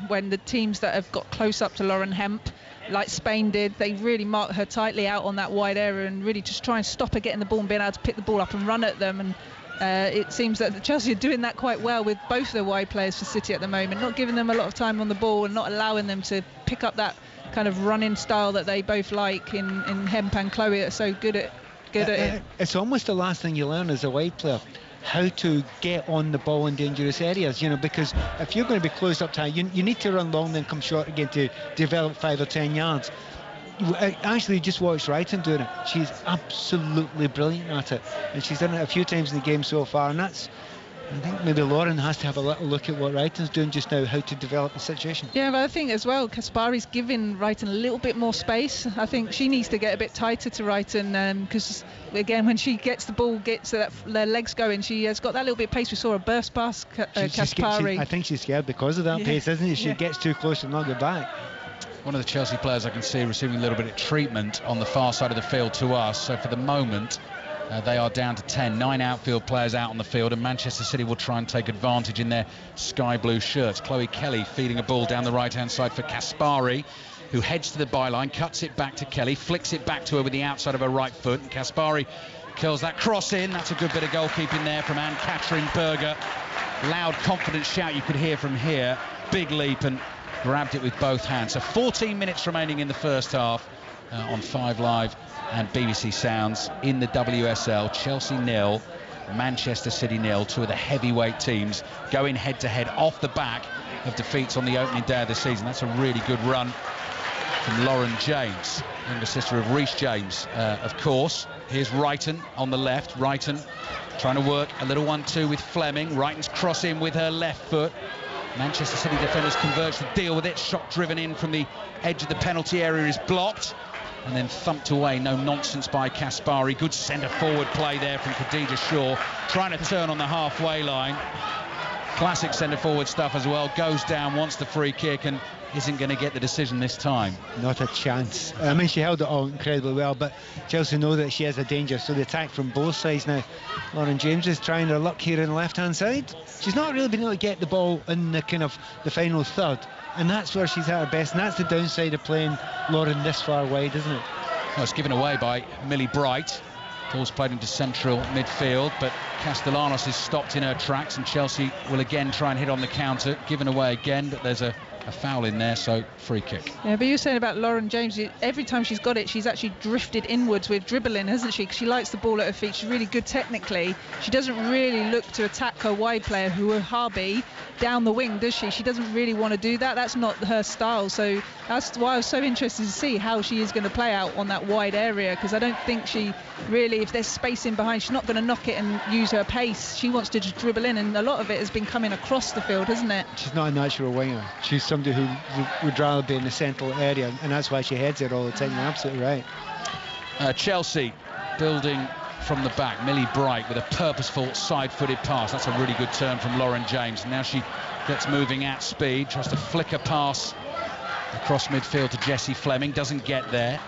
when the teams that have got close up to Lauren Hemp, like Spain did, they really marked her tightly out on that wide area and really just try and stop her getting the ball and being able to pick the ball up and run at them. And it seems that Chelsea are doing that quite well with both the wide players for City at the moment, not giving them a lot of time on the ball and not allowing them to pick up that kind of running style that they both like in Hemp and Chloe are so good at it. It's almost the last thing you learn as a wide player, how to get on the ball in dangerous areas, you know, because if you're going to be closed up tight, you need to run long, then come short again to develop 5 or 10 yards. I actually just watched Wrighton doing it. She's absolutely brilliant at it, and she's done it a few times in the game so far, and that's I think maybe Lauren has to have a little look at what Wrighton's doing just now, how to develop the situation. Yeah, but I think as well, Kaspari's giving Wrighton a little bit more space. I think she needs to get a bit tighter to Wrighton, because again, when she gets the ball, gets their legs going, she has got that little bit of pace. We saw a burst past Kaspari. I think she's scared because of that pace, isn't she? She gets too close and not get back. One of the Chelsea players I can see receiving a little bit of treatment on the far side of the field to us. So for the moment, they are down to 10. 9 outfield players out on the field, and Manchester City will try and take advantage in their sky blue shirts. Chloe Kelly feeding a ball down the right-hand side for Kaspari, who heads to the byline, cuts it back to Kelly, flicks it back to her with the outside of her right foot, and Kaspari curls that cross in. That's a good bit of goalkeeping there from Anne-Catherine Berger. Loud, confident shout you could hear from here. Big leap and grabbed it with both hands. So 14 minutes remaining in the first half on 5 Live and BBC Sounds in the WSL. Chelsea 0, Manchester City 0. Two of the heavyweight teams going head-to-head off the back of defeats on the opening day of the season. That's a really good run from Lauren James, younger sister of Reece James, of course. Here's Wrighton on the left. Wrighton trying to work a little 1-2 with Fleming. Wrighton's cross in with her left foot. Manchester City defenders converge to deal with it. Shot driven in from the edge of the penalty area is blocked and then thumped away. No nonsense by Kaspari. Good centre forward play there from Khadija Shaw, trying to turn on the halfway line. Classic centre forward stuff as well. Goes down, wants the free kick, and isn't going to get the decision this time. Not a chance. I mean, she held it all incredibly well, but Chelsea know that she has a danger, so the attack from both sides now. Lauren James is trying her luck here on the left-hand side. She's not really been able to get the ball in the kind of the final third, and that's where she's at her best, and that's the downside of playing Lauren this far wide, isn't it? Well, it's given away by Millie Bright. Ball's played into central midfield, but Castellanos is stopped in her tracks, and Chelsea will again try and hit on the counter. Given away again, but there's a foul in there, so free kick. Yeah, but you're saying about Lauren James, every time she's got it, she's actually drifted inwards with dribbling, hasn't she? 'Cause she likes the ball at her feet. She's really good technically. She doesn't really look to attack her wide player, who are Harby, down the wing, does she? She doesn't really want to do that. That's not her style. So that's why I was so interested to see how she is going to play out on that wide area, because I don't think she really, if there's space in behind, she's not going to knock it and use her pace. She wants to just dribble in, and a lot of it has been coming across the field, hasn't it? She's not a natural winger. She's somebody who would rather be in the central area, and that's why she heads it all the time. You're absolutely right. Chelsea building from the back. Millie Bright with a purposeful side-footed pass. That's a really good turn from Lauren James. Now she gets moving at speed, tries to flick a pass across midfield to Jessie Fleming, doesn't get there.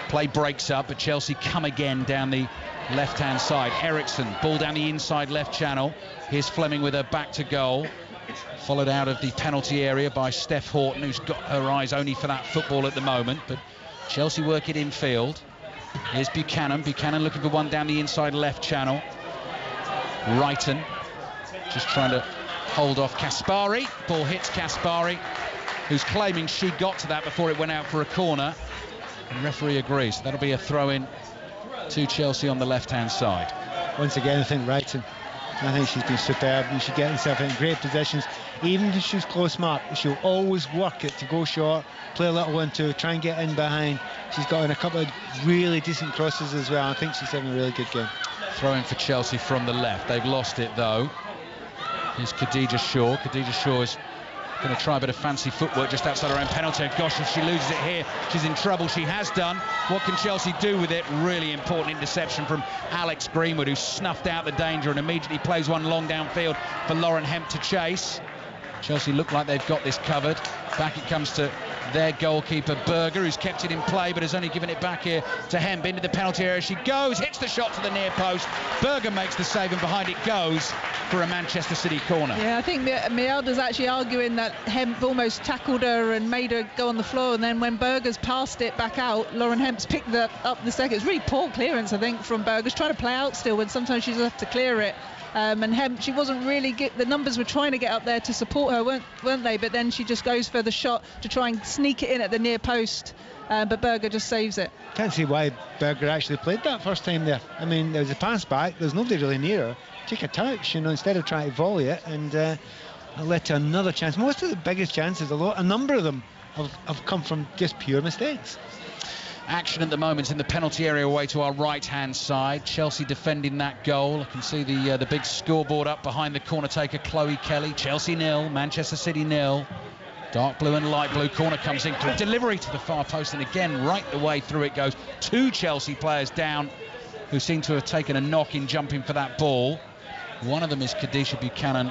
Play breaks up, but Chelsea come again down the left-hand side. Eriksson, ball down the inside left channel. Here's Fleming with her back to goal. Followed out of the penalty area by Steph Horton, who's got her eyes only for that football at the moment. But Chelsea work it infield. Here's Buchanan. Buchanan looking for one down the inside left channel. Wrighton just trying to hold off Kaspari. Ball hits Kaspari, who's claiming she got to that before it went out for a corner. And referee agrees. That'll be a throw-in to Chelsea on the left-hand side. Once again, I think Wrighton, I think she's been superb, and she gets herself in great positions. Even if she's close mark, she'll always work it to go short, play a little 1-2, try and get in behind. She's got in a couple of really decent crosses as well. I think she's having a really good game. Throwing for Chelsea from the left. They've lost it though. Here's Khadija Shaw. Khadija Shaw is going to try a bit of fancy footwork just outside her own penalty. Gosh, if she loses it here, she's in trouble. She has done. What can Chelsea do with it? Really important interception from Alex Greenwood, who snuffed out the danger and immediately plays one long downfield for Lauren Hemp to chase. Chelsea look like they've got this covered. Back it comes to their goalkeeper Berger, who's kept it in play but has only given it back here to Hemp. Into the penalty area she goes, hits the shot to the near post. Berger makes the save, and behind it goes for a Manchester City corner. Yeah, I think Mielda's actually arguing that Hemp almost tackled her and made her go on the floor, and then when Berger's passed it back out, Lauren Hemp's picked up the second. It's really poor clearance, I think, from Berger's trying to play out still when sometimes she's have to clear it. And Hemp, she wasn't really the numbers were trying to get up there to support her, weren't they? But then she just goes for the shot to try and sneak it in at the near post, but Berger just saves it. Can't see why Berger actually played that first time there. I mean, there was a pass back, there's nobody really near her. Take a touch, instead of trying to volley it, and led to another chance. Most of the biggest chances, a number of them have come from just pure mistakes. action at the moment in the penalty area away to our right-hand side. Chelsea defending that goal. I can see the big scoreboard up behind the corner taker, Chloe Kelly. Chelsea 0, Manchester City 0. Dark blue and light blue. Corner comes in. Delivery to the far post, and again, right the way through it goes. 2 Chelsea players down who seem to have taken a knock in jumping for that ball. One of them is Kadisha Buchanan,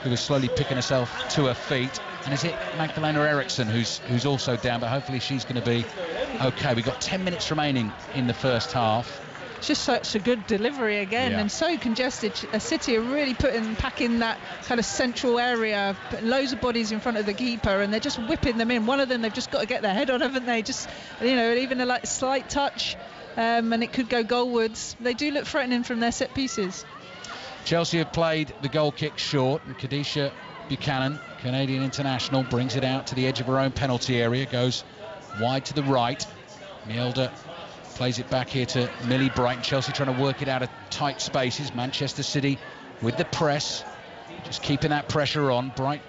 who is slowly picking herself to her feet. And is it Magdalena Eriksson who's also down, but hopefully she's going to be okay. We've got 10 minutes remaining in the first half. It's just such a good delivery again, and so congested. City are really packing that kind of central area, loads of bodies in front of the keeper, and they're just whipping them in. One of them they've just got to get their head on, haven't they? Just, even a slight touch, and it could go goalwards. They do look threatening from their set pieces. Chelsea have played the goal kick short, and Kadisha Buchanan, Canadian international, brings it out to the edge of her own penalty area, goes wide to the right. Mielder plays it back here to Millie Bright. Chelsea trying to work it out of tight spaces. Manchester City with the press, just keeping that pressure on. Bright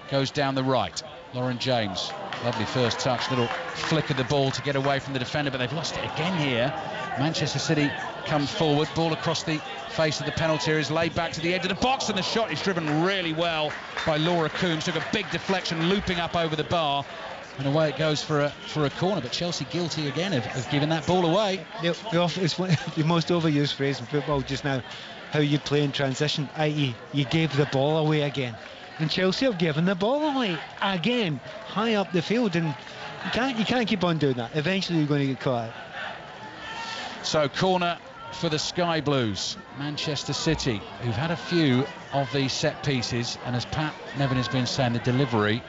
goes down the right. Lauren James, lovely first touch, little flick of the ball to get away from the defender, but they've lost it again here. Manchester City come forward, ball across the face of the penalty area, is laid back to the edge of the box, and the shot is driven really well by Laura Coombs. Took a big deflection, looping up over the bar, and away it goes for a corner. But Chelsea guilty again of giving that ball away. It's one of the most overused phrase in football just now, how you play in transition, i.e. you gave the ball away again. And Chelsea have given the ball away again, high up the field, and you can't keep on doing that. Eventually you're going to get caught out. So corner for the Sky Blues. Manchester City, who've had a few of these set pieces, and as Pat Nevin has been saying, the delivery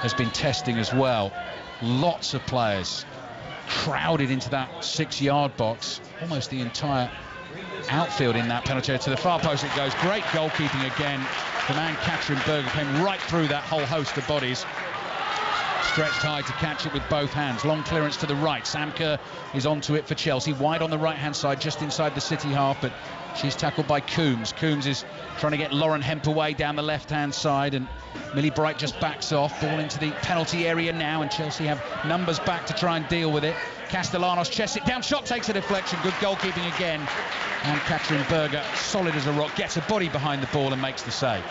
has been testing as well. Lots of players crowded into that 6-yard box, almost the entire outfield in that penalty area. To the far post it goes. Great goalkeeping again. The man Katrin Berger came right through that whole host of bodies, stretched high to catch it with both hands. Long clearance to the right. Sam Kerr is onto it for Chelsea, wide on the right hand side, just inside the City half, but she's tackled by Coombs. Coombs is trying to get Lauren Hemp away down the left hand side, and Millie Bright just backs off. Ball into the penalty area now, and Chelsea have numbers back to try and deal with it. Castellanos chests it down, shot takes a deflection. Good goalkeeping again, and Katrin Berger, solid as a rock, gets a body behind the ball and makes the save.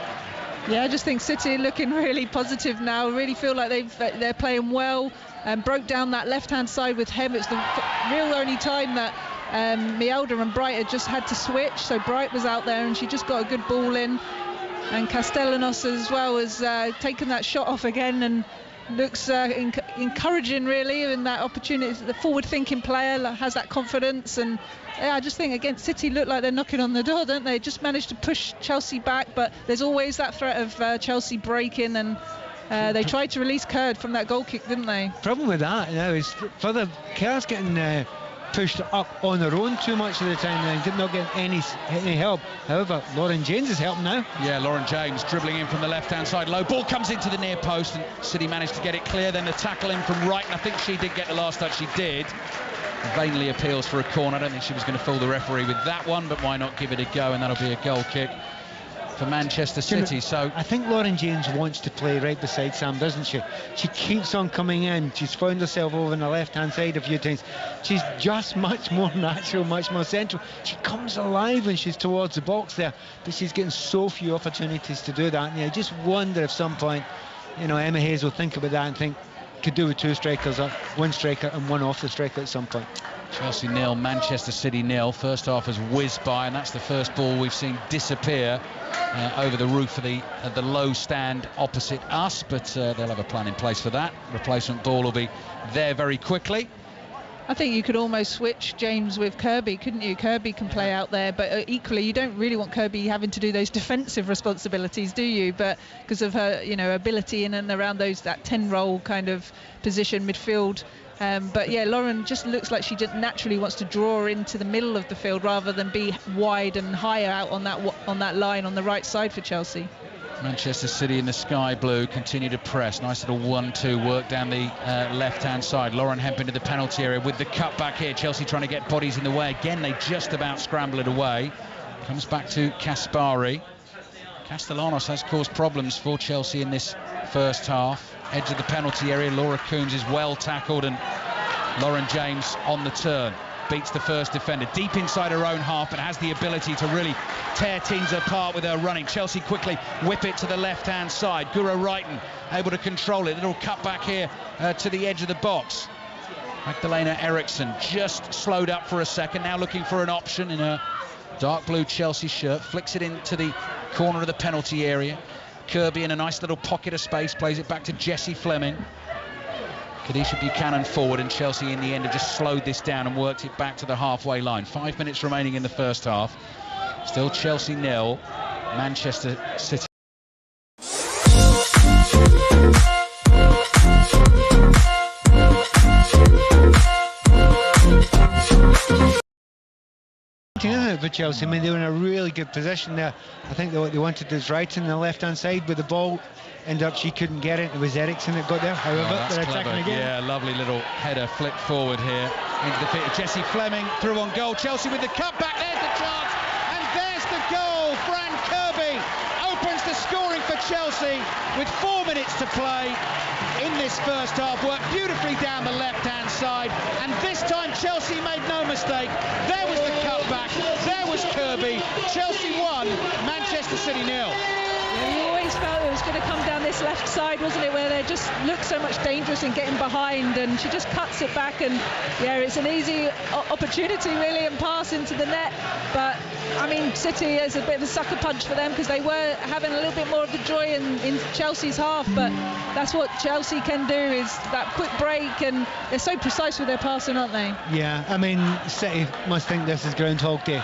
Yeah, I just think City are looking really positive now. Really feel like they're playing well, and broke down that left-hand side with Hem. It's the real only time that Mielder and Bright had just had to switch. So Bright was out there and she just got a good ball in. And Castellanos as well has taken that shot off again and looks encouraging really in that opportunity. The forward-thinking player has that confidence, and yeah, I just think against City look like they're knocking on the door, don't they? Just managed to push Chelsea back, but there's always that threat of Chelsea breaking, and they tried to release Kurd from that goal kick, didn't they? Problem with that now is further Kerr's getting pushed up on her own too much of the time and did not get any help. However, Lauren James is helping now. Yeah, Lauren James dribbling in from the left-hand side. Low ball comes into the near post, and City managed to get it clear. Then the tackle in from right, and I think she did get the last touch. She did. Vainly appeals for a corner. I don't think she was going to fool the referee with that one, but why not give it a go, and that'll be a goal kick for Manchester City. So I think Lauren James wants to play right beside Sam, doesn't she? She keeps on coming in. She's found herself over on the left-hand side a few times. She's just much more natural, much more central. She comes alive when she's towards the box there, but she's getting so few opportunities to do that. And I just wonder if some point, Emma Hayes will think about that and think could do with 2 strikers, one striker and one off the striker at some point. Chelsea 0, Manchester City 0. First half has whizzed by, and that's the first ball we've seen disappear over the roof of the low stand opposite us, but they'll have a plan in place for that. Replacement ball will be there very quickly. I think you could almost switch James with Kirby, couldn't you? Kirby can play out there, but equally you don't really want Kirby having to do those defensive responsibilities, do you? But because of her, ability in and around that 10 role kind of position midfield. But yeah, Lauren just looks like she just naturally wants to draw into the middle of the field rather than be wide and higher out on that line on the right side for Chelsea. Manchester City in the sky blue continue to press. Nice little 1-2 work down the left-hand side. Lauren Hemp into the penalty area with the cut back here. Chelsea trying to get bodies in the way. Again, they just about scramble it away. Comes back to Kaspari. Castellanos has caused problems for Chelsea in this first half. Edge of the penalty area. Laura Coombs is well tackled, and Lauren James on the turn, beats the first defender deep inside her own half, but has the ability to really tear teams apart with her running. Chelsea quickly whip it to the left-hand side. Guro Reiten able to control it. Little cut back here to the edge of the box. Magdalena Eriksson just slowed up for a second, now looking for an option in her dark blue Chelsea shirt, flicks it into the corner of the penalty area. Kirby in a nice little pocket of space, plays it back to Jessie Fleming. Kadisha Buchanan forward, and Chelsea in the end have just slowed this down and worked it back to the halfway line. 5 minutes remaining in the first half. Still Chelsea 0, Manchester City. For Chelsea, I mean, they were in a really good position there. I think what they wanted was right in the left-hand side with the ball. Ended up she couldn't get it. It was Eriksson that got there. However, they're attacking again. Yeah, lovely little header flick forward here into the feet of Jessie Fleming. Through on goal. Chelsea with the cutback. There's the chance, and there's the goal. Fran Kirby opens the scoring for Chelsea with 4 minutes to play in this first half. Worked beautifully down the left-hand side, and this time Chelsea made no mistake. There was the cutback. There was Kirby. Chelsea 1, Manchester City 0. Yeah, you always felt it was going to come down this left side, wasn't it, where they just looked so much dangerous in getting behind, and she just cuts it back, and yeah, it's an easy opportunity really and pass into the net. But I mean, City is a bit of a sucker punch for them because they were having a little bit more of the joy in Chelsea's half, but that's what Chelsea can do, is that quick break, and they're so precise with their passing, aren't they? Yeah, I mean, City must think this is Groundhog Day.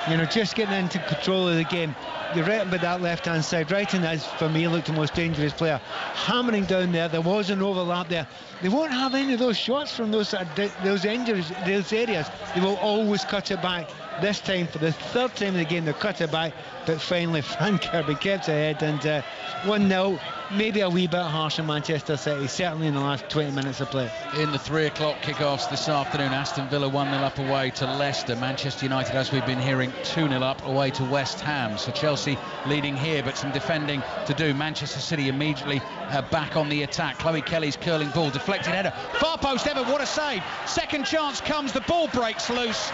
You know, just getting into control of the game. You're right about that left-hand side. Reiten has, for me, looked the most dangerous player. Hammering down there. There was an overlap there. They won't have any of those shots from those injuries, those areas. They will always cut it back. This time, for the third time in the game, they cut it back. But finally, Fran Kirby kept ahead, and 1-0. Maybe a wee bit harsh on Manchester City, certainly in the last 20 minutes of play. In the 3 o'clock kickoffs this afternoon, Aston Villa 1-0 up away to Leicester. Manchester United, as we've been hearing, 2-0 up away to West Ham. So Chelsea leading here, but some defending to do. Manchester City immediately back on the attack. Chloe Kelly's curling ball, deflected header. Far post ever, what a save. Second chance comes, the ball breaks loose.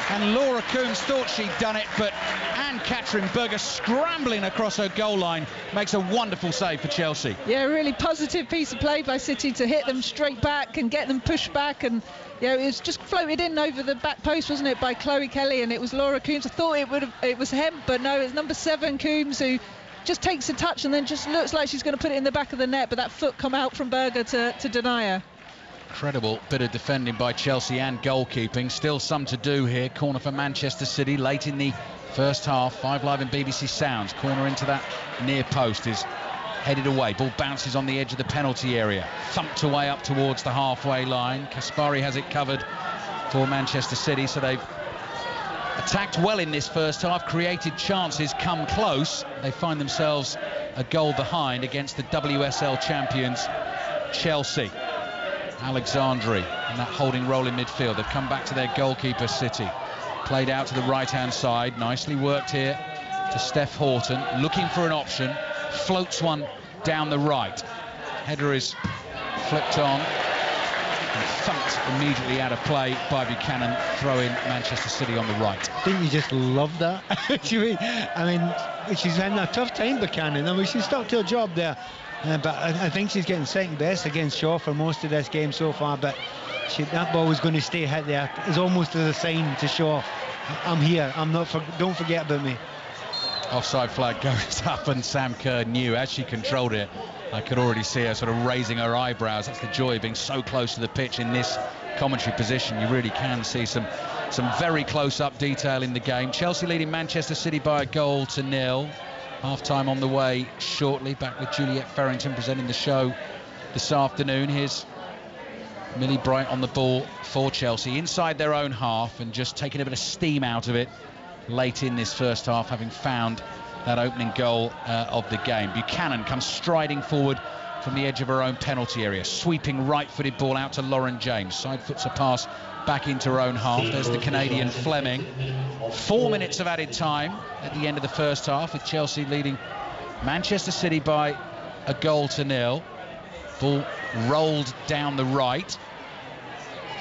And Laura Coombs thought she'd done it, but Anne-Katrin Berger, scrambling across her goal line, makes a wonderful save for Chelsea. Yeah, really positive piece of play by City to hit them straight back and get them pushed back, and yeah, it was just floated in over the back post, wasn't it, by Chloe Kelly, and it was Laura Coombs. I thought it was Hemp, but no, it's number 7 Coombs who just takes a touch and then just looks like she's going to put it in the back of the net, but that foot come out from Berger to deny her. Incredible bit of defending by Chelsea and goalkeeping. Still some to do here. Corner for Manchester City late in the first half. 5 Live and BBC Sounds. Corner into that near post is headed away. Ball bounces on the edge of the penalty area. Thumped away up towards the halfway line. Kaspari has it covered for Manchester City. So they've attacked well in this first half. Created chances, come close. They find themselves a goal behind against the WSL champions Chelsea. Alexandri and that holding role in midfield. They've come back to their goalkeeper, City. Played out to the right-hand side. Nicely worked here to Steph Horton. Looking for an option. Floats one down the right. Header is flipped on and thumped immediately out of play by Buchanan. Throw in Manchester City on the right. Didn't you just love that? I mean, she's having a tough time, Buchanan. I mean, she's stuck to her job there. But I think she's getting second best against Shaw for most of this game so far, but that ball was going to stay hit there. It's almost as a sign to Shaw, I'm here, don't forget about me. Offside flag goes up, and Sam Kerr knew as she controlled it. I could already see her sort of raising her eyebrows. That's the joy of being so close to the pitch in this commentary position. You really can see some very close-up detail in the game. Chelsea leading Manchester City by a goal to 0. Half-time on the way shortly. Back with Juliet Farrington presenting the show this afternoon. Here's Millie Bright on the ball for Chelsea inside their own half, and just taking a bit of steam out of it late in this first half, having found that opening goal of the game. Buchanan comes striding forward from the edge of her own penalty area, sweeping right-footed ball out to Lauren James. Side foots a pass back into her own half. There's the Canadian Fleming. 4 minutes of added time at the end of the first half, with Chelsea leading Manchester City by a goal to 0. Ball rolled down the right.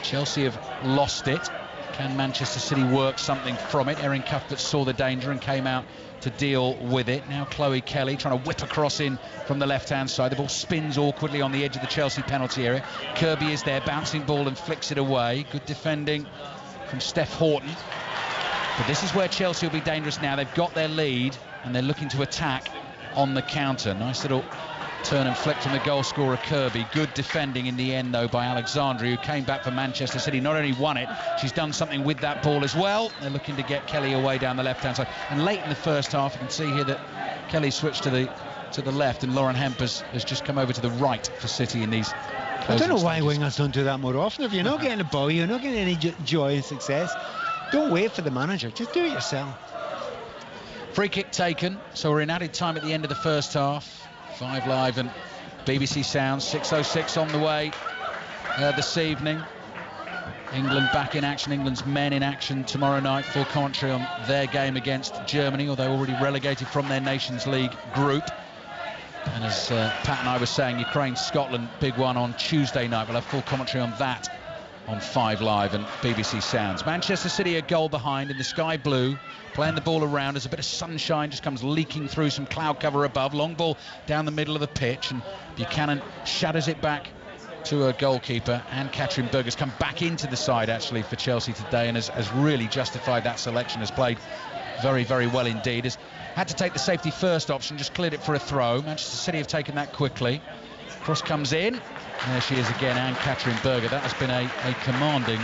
Chelsea have lost it. Can Manchester City work something from it? Erin Cuthbert saw the danger and came out to deal with it. Now Chloe Kelly trying to whip across in from the left-hand side. The ball spins awkwardly on the edge of the Chelsea penalty area. Kirby is there, bouncing ball and flicks it away. Good defending from Steph Horton. But this is where Chelsea will be dangerous now. They've got their lead and they're looking to attack on the counter. Nice little turn and flick from the goal scorer Kirby. Good defending in the end though by Alexandria, who came back for Manchester City. Not only won it, she's done something with that ball as well. They're looking to get Kelly away down the left-hand side. And late in the first half, you can see here that Kelly switched to the left, and Lauren Hemp has just come over to the right for City in these. I don't know why wingers don't do that more often. If you're not getting the ball, you're not getting any joy and success. Don't wait for the manager. Just do it yourself. Free kick taken. So we're in added time at the end of the first half. 5 Live and BBC Sounds. 6:06 on the way this evening. England back in action. England's men in action tomorrow night. Full commentary on their game against Germany, although already relegated from their Nations League group. And as Pat and I were saying, Ukraine-Scotland, big one on Tuesday night. We'll have full commentary on that on 5 Live and BBC Sounds. Manchester City a goal behind in the sky blue, playing the ball around as a bit of sunshine just comes leaking through some cloud cover above. Long ball down the middle of the pitch, and Buchanan shatters it back to a goalkeeper. And Katrin Berg has come back into the side actually for Chelsea today and has really justified that selection. Has played very, very well indeed. Has had to take the safety first option, just cleared it for a throw. Manchester City have taken that quickly. Cross comes in. There she is again, Anne Katrin Berger. That has been a commanding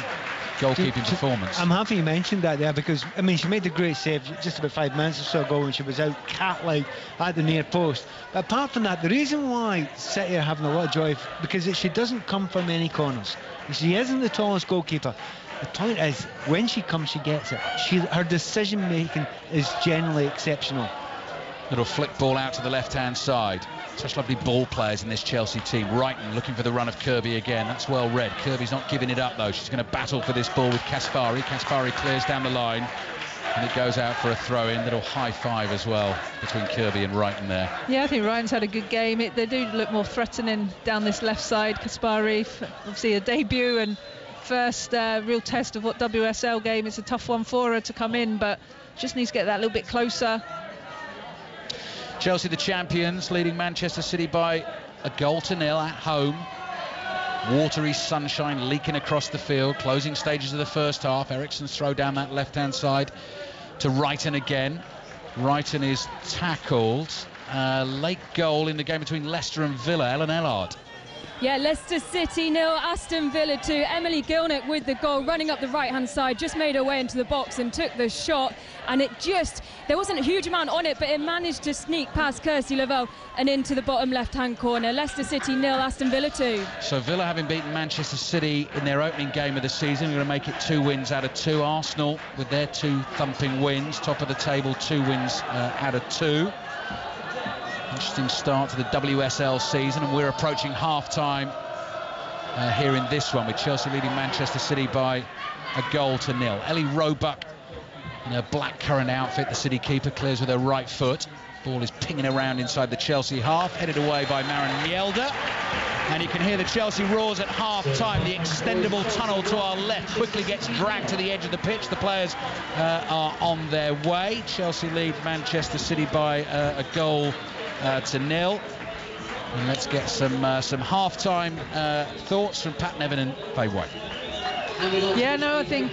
goalkeeping performance. I'm happy you mentioned that there, because I mean she made the great save just about 5 minutes or so ago when she was out cat-like at the near post. But apart from that, the reason why City are having a lot of joy, because she doesn't come from any corners. She isn't the tallest goalkeeper. The point is, when she comes, she gets it. Her decision making is generally exceptional. Little flick ball out to the left-hand side. Such lovely ball players in this Chelsea team. Wrighton looking for the run of Kirby again. That's well read. Kirby's not giving it up though. She's going to battle for this ball with Kaspari. Kaspari clears down the line and it goes out for a throw-in. Little high five as well between Kirby and Wrighton there. Yeah, I think Ryan's had a good game. They do look more threatening down this left side. Kaspari, obviously a debut and first real test of what WSL game. It's a tough one for her to come in, but just needs to get that a little bit closer. Chelsea the champions, leading Manchester City by 1-0 at home. Watery sunshine leaking across the field. Closing stages of the first half. Eriksson's throw down that left-hand side to Wrighton again. Wrighton is tackled. Late goal in the game between Leicester and Villa. Ellen Ellard. Yeah, Leicester City 0, Aston Villa 2. Emily Gilnick with the goal, running up the right-hand side, just made her way into the box and took the shot. And there wasn't a huge amount on it, but it managed to sneak past Kirsty Lavelle and into the bottom left-hand corner. Leicester City 0, Aston Villa 2. So Villa, having beaten Manchester City in their opening game of the season, are going to make it 2 wins out of 2. Arsenal, with their 2 thumping wins, top of the table, 2 wins out of 2. Interesting start to the WSL season, and we're approaching half-time here in this one, with Chelsea leading Manchester City by 1-0. Ellie Roebuck in her blackcurrant outfit, the City keeper, clears with her right foot. Ball is pinging around inside the Chelsea half, headed away by Maren Mjelde. And you can hear the Chelsea roars at half-time. The extendable tunnel to our left quickly gets dragged to the edge of the pitch. The players are on their way. Chelsea lead Manchester City by 1-0. To 0. And let's get some half-time thoughts from Pat Nevin and Faye White. Yeah, no, I think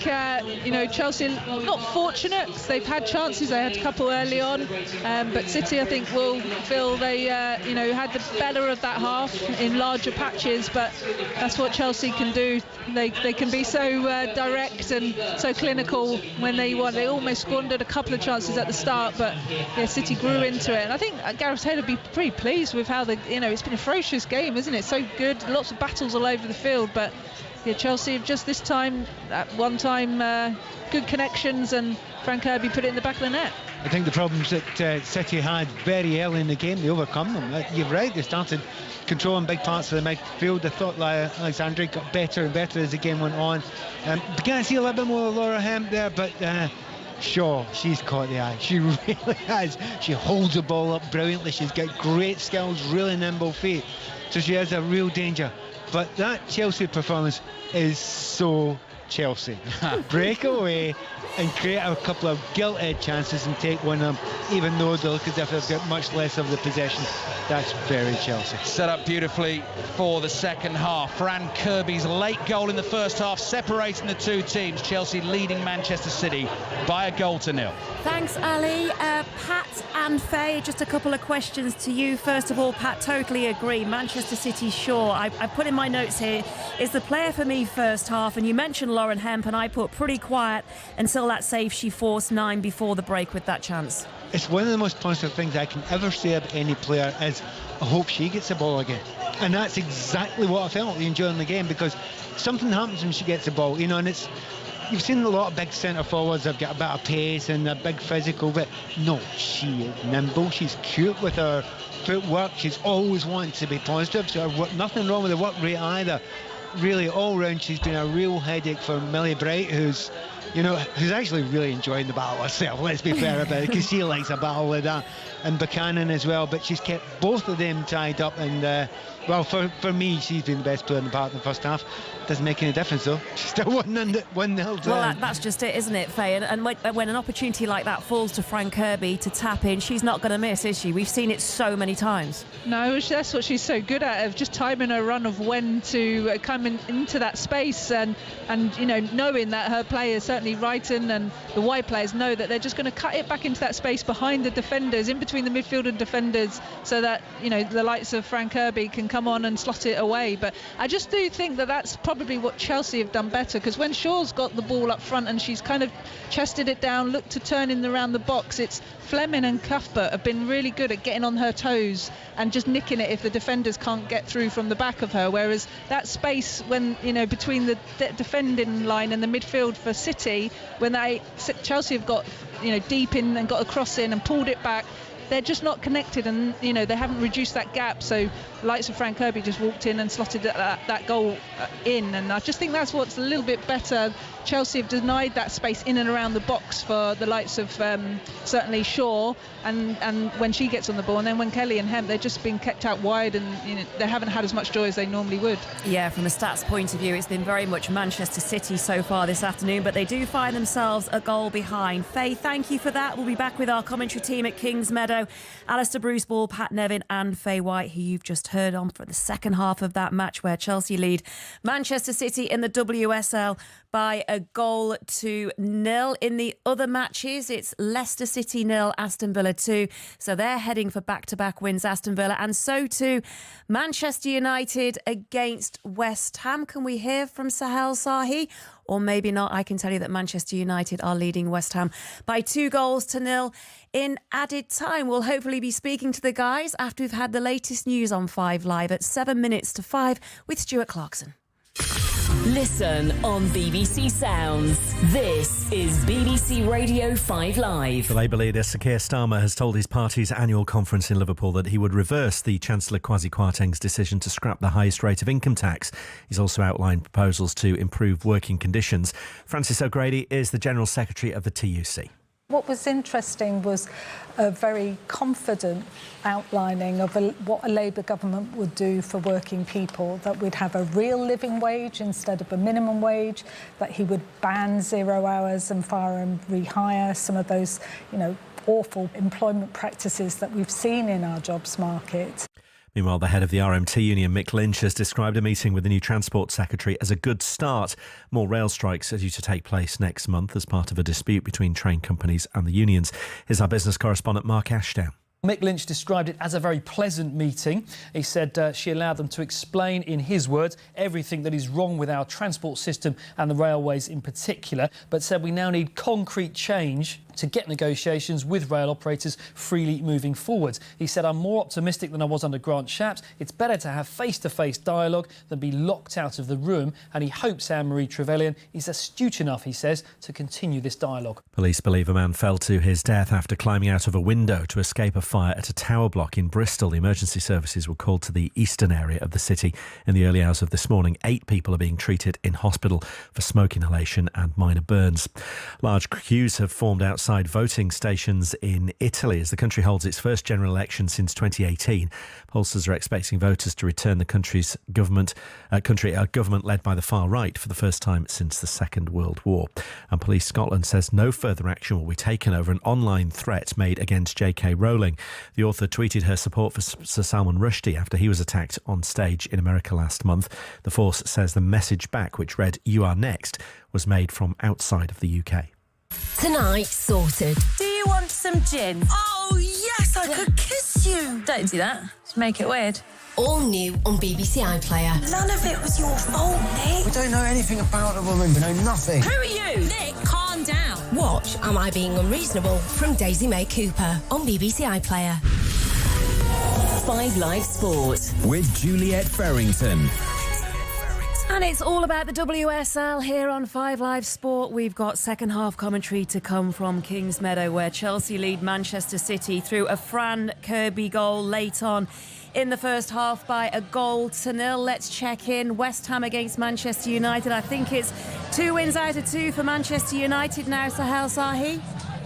Chelsea not fortunate because they've had chances. They had a couple early on, but City I think will feel they had the better of that half in larger patches. But that's what Chelsea can do. They can be so direct and so clinical when they want. They almost squandered a couple of chances at the start, but yeah, City grew into it. And I think Gareth Head would be pretty pleased with how it's been a ferocious game, isn't it? So good, lots of battles all over the field, but. Yeah, Chelsea have just this time, at one time, good connections, and Frank Kirby put it in the back of the net. I think the problems that City had very early in the game, they overcome them. You're right, they started controlling big parts of the midfield. I thought Alexandria got better and better as the game went on. Began to see a little bit more of Laura Hemp there, but Shaw, she's caught the eye. She really has. She holds the ball up brilliantly. She's got great skills, really nimble feet. So she has a real danger But that Chelsea performance is so Chelsea. Break away and create a couple of gilt-edged chances and take one of them, even though they look as if they've got much less of the possession. That's very Chelsea. Set up beautifully for the second half. Fran Kirby's late goal in the first half separating the two teams. Chelsea leading Manchester City by 1-0. Thanks, Ali. Pat and Faye, just a couple of questions to you. First of all, Pat, totally agree. Manchester City, sure. I put in my notes here, is the player for me first half. And you mentioned Lauren Hemp, and I put pretty quiet until that save she forced 9 before the break with that chance. It's one of the most positive things I can ever say about any player is I hope she gets the ball again. And that's exactly what I felt during the game, because something happens when she gets the ball, and it's, you've seen a lot of big centre forwards have got a bit of pace and a big physical, but no, she is nimble, she's cute with her footwork, she's always wanting to be positive, so nothing wrong with the work rate either. Really, all round, she's been a real headache for Millie Bright, who's actually really enjoying the battle herself, let's be fair about it, because she likes a battle with that, and Buchanan as well, but she's kept both of them tied up, and well, for me, she's been the best player in the park in the first half. Doesn't make any difference though. She's still 1-0 down. Well, that's just it, isn't it, Faye? And when an opportunity like that falls to Fran Kirby to tap in, she's not going to miss, is she? We've seen it so many times. No, that's what she's so good at, of just timing her run of when to come into that space, and knowing that her players, certainly Wrighton and the wide players, know that they're just going to cut it back into that space behind the defenders, in between the midfield and defenders, so that the likes of Fran Kirby can come on and slot it away. But I just do think that that's probably what Chelsea have done better, because when Shaw's got the ball up front and she's kind of chested it down, looked to turn in around the box, it's Fleming and Cuthbert have been really good at getting on her toes and just nicking it if the defenders can't get through from the back of her, whereas that space when between the defending line and the midfield for City, when Chelsea have got deep in and got a cross in and pulled it back, they're just not connected, and they haven't reduced that gap, so the likes of Fran Kirby just walked in and slotted that goal in, and I just think that's what's a little bit better. Chelsea have denied that space in and around the box for the likes of certainly Shaw, and when she gets on the ball, and then when Kelly and Hemp, they've just been kept out wide, and they haven't had as much joy as they normally would. Yeah, from a stats point of view, it's been very much Manchester City so far this afternoon, but they do find themselves a goal behind. Faye, thank you for that. We'll be back with our commentary team at Kings Meadow. Alistair Bruce-Ball, Pat Nevin and Faye White, who you've just heard on for the second half of that match where Chelsea lead Manchester City in the WSL by 1-0. In the other matches, it's Leicester City 0, Aston Villa 2. So they're heading for back-to-back wins, Aston Villa. And so too, Manchester United against West Ham. Can we hear from Sahel Sahi? Or maybe not. I can tell you that Manchester United are leading West Ham by 2-0 in added time. We'll hopefully be speaking to the guys after we've had the latest news on 5 Live at 7 minutes to 5 with Stuart Clarkson. Listen on BBC Sounds. This is BBC Radio 5 Live. The Labour leader Sir Keir Starmer has told his party's annual conference in Liverpool that he would reverse the Chancellor Kwasi Kwarteng's decision to scrap the highest rate of income tax. He's also outlined proposals to improve working conditions. Francis O'Grady is the General Secretary of the TUC. What was interesting was a very confident outlining of what a Labour government would do for working people, that we'd have a real living wage instead of a minimum wage, that he would ban 0 hours and fire and rehire, some of those, awful employment practices that we've seen in our jobs market. Meanwhile, the head of the RMT union, Mick Lynch, has described a meeting with the new Transport Secretary as a good start. More rail strikes are due to take place next month as part of a dispute between train companies and the unions. Here's our business correspondent, Mark Ashdown. Mick Lynch described it as a very pleasant meeting. He said she allowed them to explain, in his words, everything that is wrong with our transport system and the railways in particular, but said we now need concrete change to get negotiations with rail operators freely moving forward. He said, I'm more optimistic than I was under Grant Shapps. It's better to have face-to-face dialogue than be locked out of the room, and he hopes Anne-Marie Trevelyan is astute enough, he says, to continue this dialogue. Police believe a man fell to his death after climbing out of a window to escape a fire at a tower block in Bristol. The emergency services were called to the eastern area of the city in the early hours of this morning. 8 people are being treated in hospital for smoke inhalation and minor burns. Large queues have formed outside outside voting stations in Italy as the country holds its first general election since 2018. Pollsters are expecting voters to return the country's government, a government led by the far right for the first time since the Second World War. And Police Scotland says no further action will be taken over an online threat made against J.K. Rowling. The author tweeted her support for Sir Salman Rushdie after he was attacked on stage in America last month. The force says the message back, which read "You are next," was made from outside of the UK. Tonight sorted. Do you want some gin? Oh, yes, I could kiss you. Don't do that. Just make it weird. All new on BBC iPlayer. None of it was your fault, Nick. We don't know anything about the woman. We know nothing. Who are you? Nick, calm down. Watch Am I Being Unreasonable from Daisy May Cooper on BBC iPlayer. 5 Live Sport with Juliet Farrington. And it's all about the WSL here on 5 Live Sport. We've got second half commentary to come from Kingsmeadow, where Chelsea lead Manchester City through a Fran Kirby goal late on in the first half by 1-0. Let's check in. West Ham against Manchester United. I think it's 2 wins out of 2 for Manchester United now, Sahel Sahi.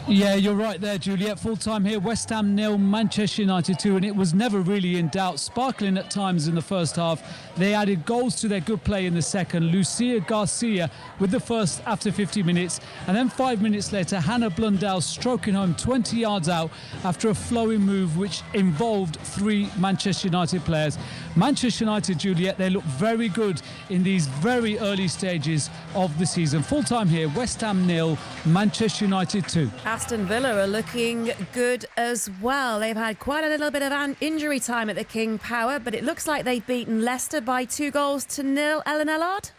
Yeah, you're right there, Juliet. Full time here. West Ham 0, Manchester United 2, and it was never really in doubt. Sparkling at times in the first half. They added goals to their good play in the second. Lucia Garcia with the first after 50 minutes, and then 5 minutes later, Hannah Blundell stroking home 20 yards out after a flowing move which involved 3 Manchester United players. Manchester United, Juliet, they look very good in these very early stages of the season. Full time here. West Ham 0, Manchester United 2. Aston Villa are looking good as well. They've had quite a little bit of injury time at the King Power, but it looks like they've beaten Leicester by 2-0. Ellen Ellard?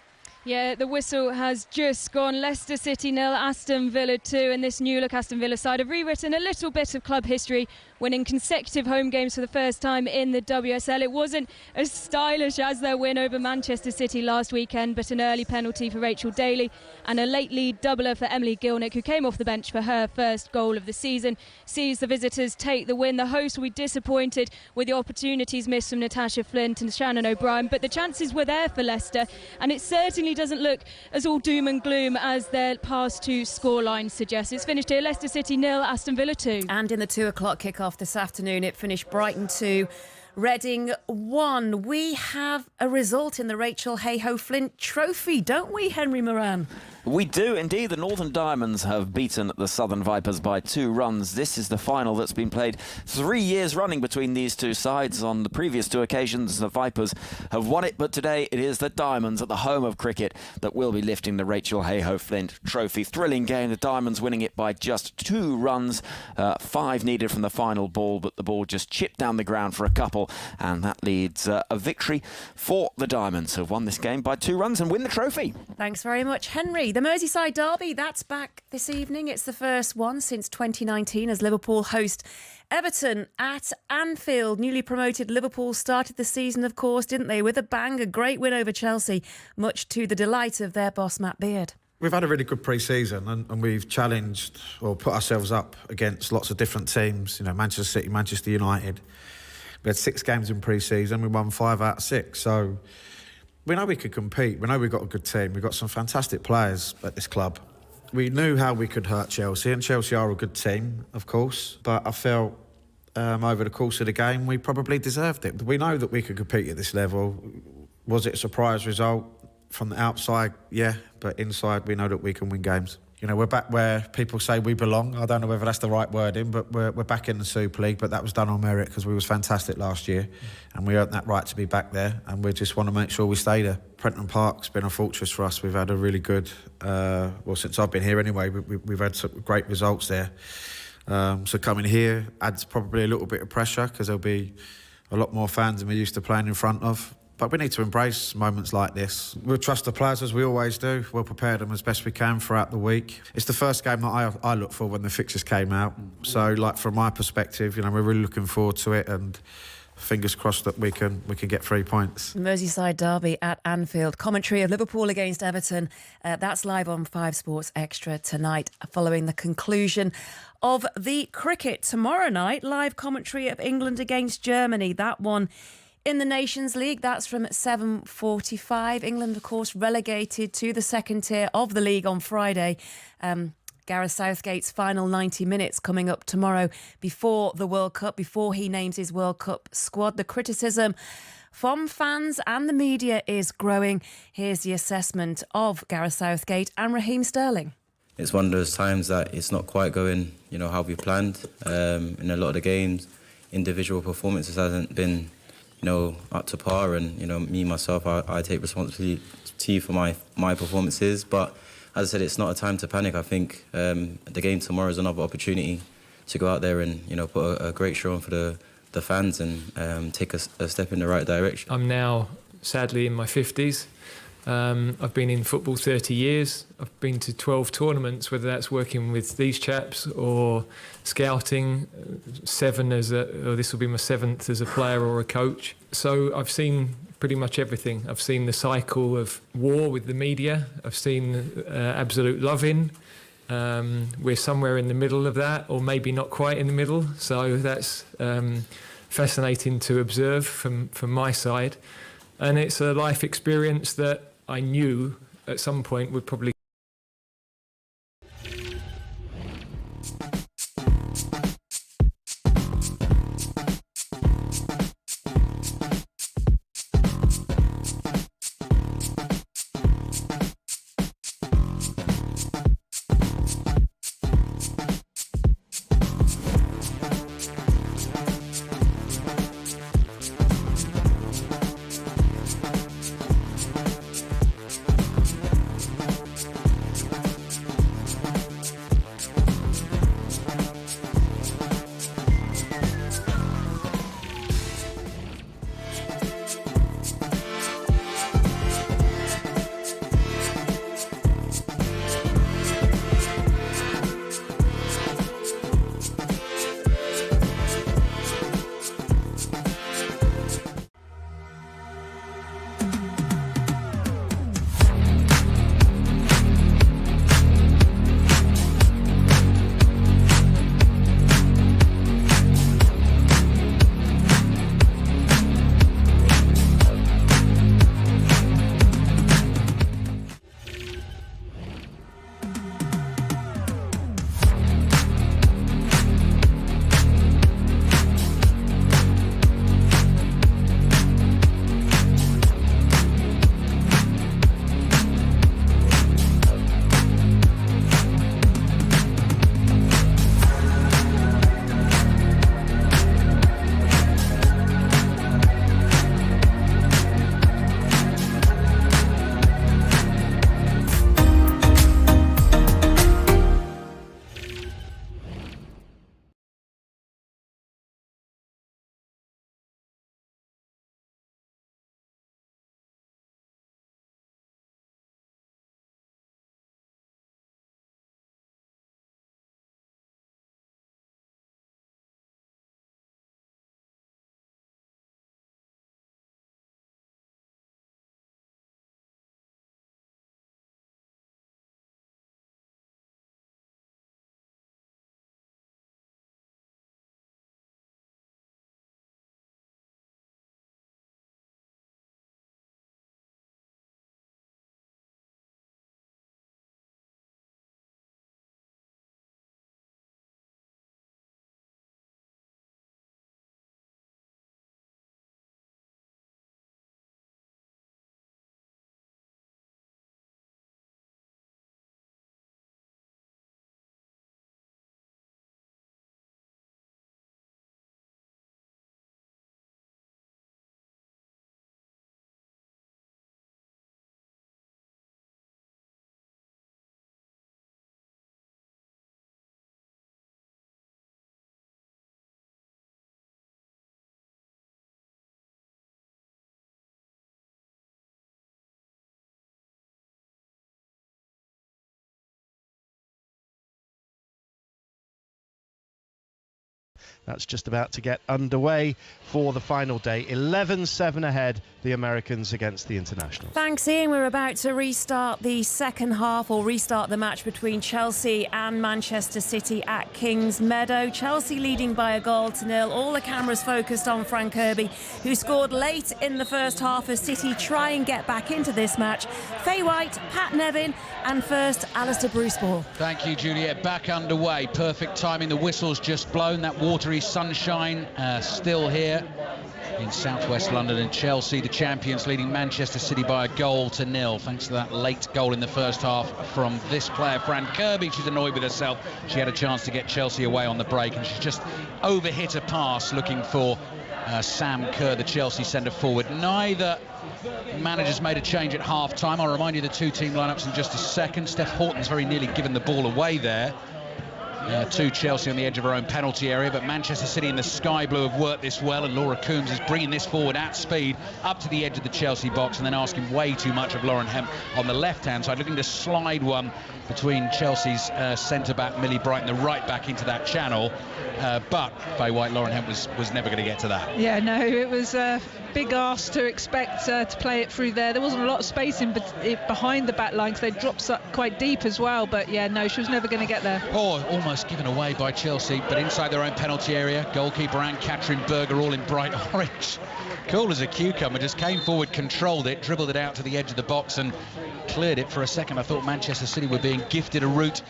Yeah, the whistle has just gone. Leicester City 0, Aston Villa 2, and this new look Aston Villa side have rewritten a little bit of club history, winning consecutive home games for the first time in the WSL. It wasn't as stylish as their win over Manchester City last weekend, but an early penalty for Rachel Daly and a late lead doubler for Emily Gilnick, who came off the bench for her first goal of the season, sees the visitors take the win. The hosts will be disappointed with the opportunities missed from Natasha Flint and Shannon O'Brien, but the chances were there for Leicester, and it certainly doesn't look as all doom and gloom as their past 2 scorelines suggest. It's finished here, Leicester City 0, Aston Villa 2. And in the 2 o'clock kick-off this afternoon, it finished Brighton 2, Reading 1. We have a result in the Rachel Hayhoe Flint Trophy, don't we, Henry Moran? We do indeed. The Northern Diamonds have beaten the Southern Vipers by 2 runs. This is the final that's been played 3 years running between these 2 sides. On the previous 2 occasions, the Vipers have won it, but today it is the Diamonds at the home of cricket that will be lifting the Rachel Hayhoe Flint Trophy. Thrilling game. The Diamonds winning it by just 2 runs. 5 needed from the final ball, but the ball just chipped down the ground for a couple, and that leads a victory for the Diamonds, who have won this game by 2 runs and win the trophy. Thanks very much, Henry. The Merseyside derby, that's back this evening. It's the first one since 2019 as Liverpool host Everton at Anfield. Newly promoted Liverpool started the season, of course, didn't they? With a bang, a great win over Chelsea, much to the delight of their boss, Matt Beard. We've had a really good pre-season and we've challenged or put ourselves up against lots of different teams. You know, Manchester City, Manchester United. We had 6 games in pre-season. We won 5 out of 6. So we know we could compete. We know we've got a good team. We've got some fantastic players at this club. We knew how we could hurt Chelsea, and Chelsea are a good team, of course. But I felt over the course of the game, we probably deserved it. We know that we could compete at this level. Was it a surprise result? From the outside, yeah. But inside, we know that we can win games. You know, we're back where people say we belong. I don't know whether that's the right wording, but we're back in the Super League. But that was done on merit because we was fantastic last year, and we earned that right to be back there. And we just want to make sure we stay there. Prenton Park's been a fortress for us. We've had a really good, well, since I've been here anyway, we've had some great results there. So coming here adds probably a little bit of pressure because there'll be a lot more fans than we're used to playing in front of. But we need to embrace moments like this. We'll trust the players as we always do. We'll prepare them as best we can throughout the week. It's the first game that I look for when the fixtures came out. So, like, from my perspective, you know, we're really looking forward to it, and fingers crossed that we can get 3 points. Merseyside derby at Anfield. Commentary of Liverpool against Everton. That's live on 5 Sports Extra tonight, following the conclusion of the cricket. Tomorrow night, live commentary of England against Germany. That one in the Nations League, that's from 7:45. England, of course, relegated to the second tier of the league on Friday. Gareth Southgate's final 90 minutes coming up tomorrow before the World Cup, before he names his World Cup squad. The criticism from fans and the media is growing. Here's the assessment of Gareth Southgate and Raheem Sterling. It's one of those times that it's not quite going, how we planned. In a lot of the games, individual performances hasn't been, up to par. And me myself, I take responsibility for my performances. But as I said, it's not a time to panic. I think the game tomorrow is another opportunity to go out there and put a great show on for the fans and take a step in the right direction. I'm now sadly in my 50s. I've been in football 30 years. I've been to 12 tournaments, whether that's working with these chaps or scouting, 7 or this will be my 7th as a player or a coach. So I've seen pretty much everything. I've seen the cycle of war with the media. I've seen absolute loving. We're somewhere in the middle of that, or maybe not quite in the middle. So that's fascinating to observe from my side. And it's a life experience that I knew at some point would probably That's just about to get underway for the final day. 11-7 ahead, the Americans against the Internationals. Thanks, Ian. We're about to restart the second half, or restart the match between Chelsea and Manchester City at Kings Meadow. Chelsea leading by 1-0. All the cameras focused on Frank Kirby, who scored late in the first half as City try and get back into this match. Faye White, Pat Nevin, and first, Alistair Bruce-Ball. Thank you, Juliet. Back underway. Perfect timing. The whistle's just blown. That watery sunshine still here in southwest London, and Chelsea, the champions, leading Manchester City by 1-0 thanks to that late goal in the first half from this player, Fran Kirby. She's annoyed with herself. She had a chance to get Chelsea away on the break, and she's just overhit a pass looking for Sam Kerr, the Chelsea centre forward. Neither managers made a change at half-time. I'll remind you the two-team lineups in just a second. Steph Horton's very nearly given the ball away there to Chelsea on the edge of her own penalty area, but Manchester City in the sky blue have worked this well, and Laura Coombs is bringing this forward at speed up to the edge of the Chelsea box, and then asking way too much of Lauren Hemp on the left-hand side, looking to slide one between Chelsea's centre-back Millie Bright and the right-back into that channel, but Faye White, Lauren Hemp was never going to get to that. Yeah, no, it was a big ask to expect to play it through there. There wasn't a lot of space behind the back line because they dropped quite deep as well, but yeah, no, she was never going to get there. Oh, almost given away by Chelsea, but inside their own penalty area, goalkeeper Anne-Catherine Berger, all in bright orange, cool as a cucumber, just came forward, controlled it, dribbled it out to the edge of the box and cleared it. For a second I thought Manchester City were being gifted a route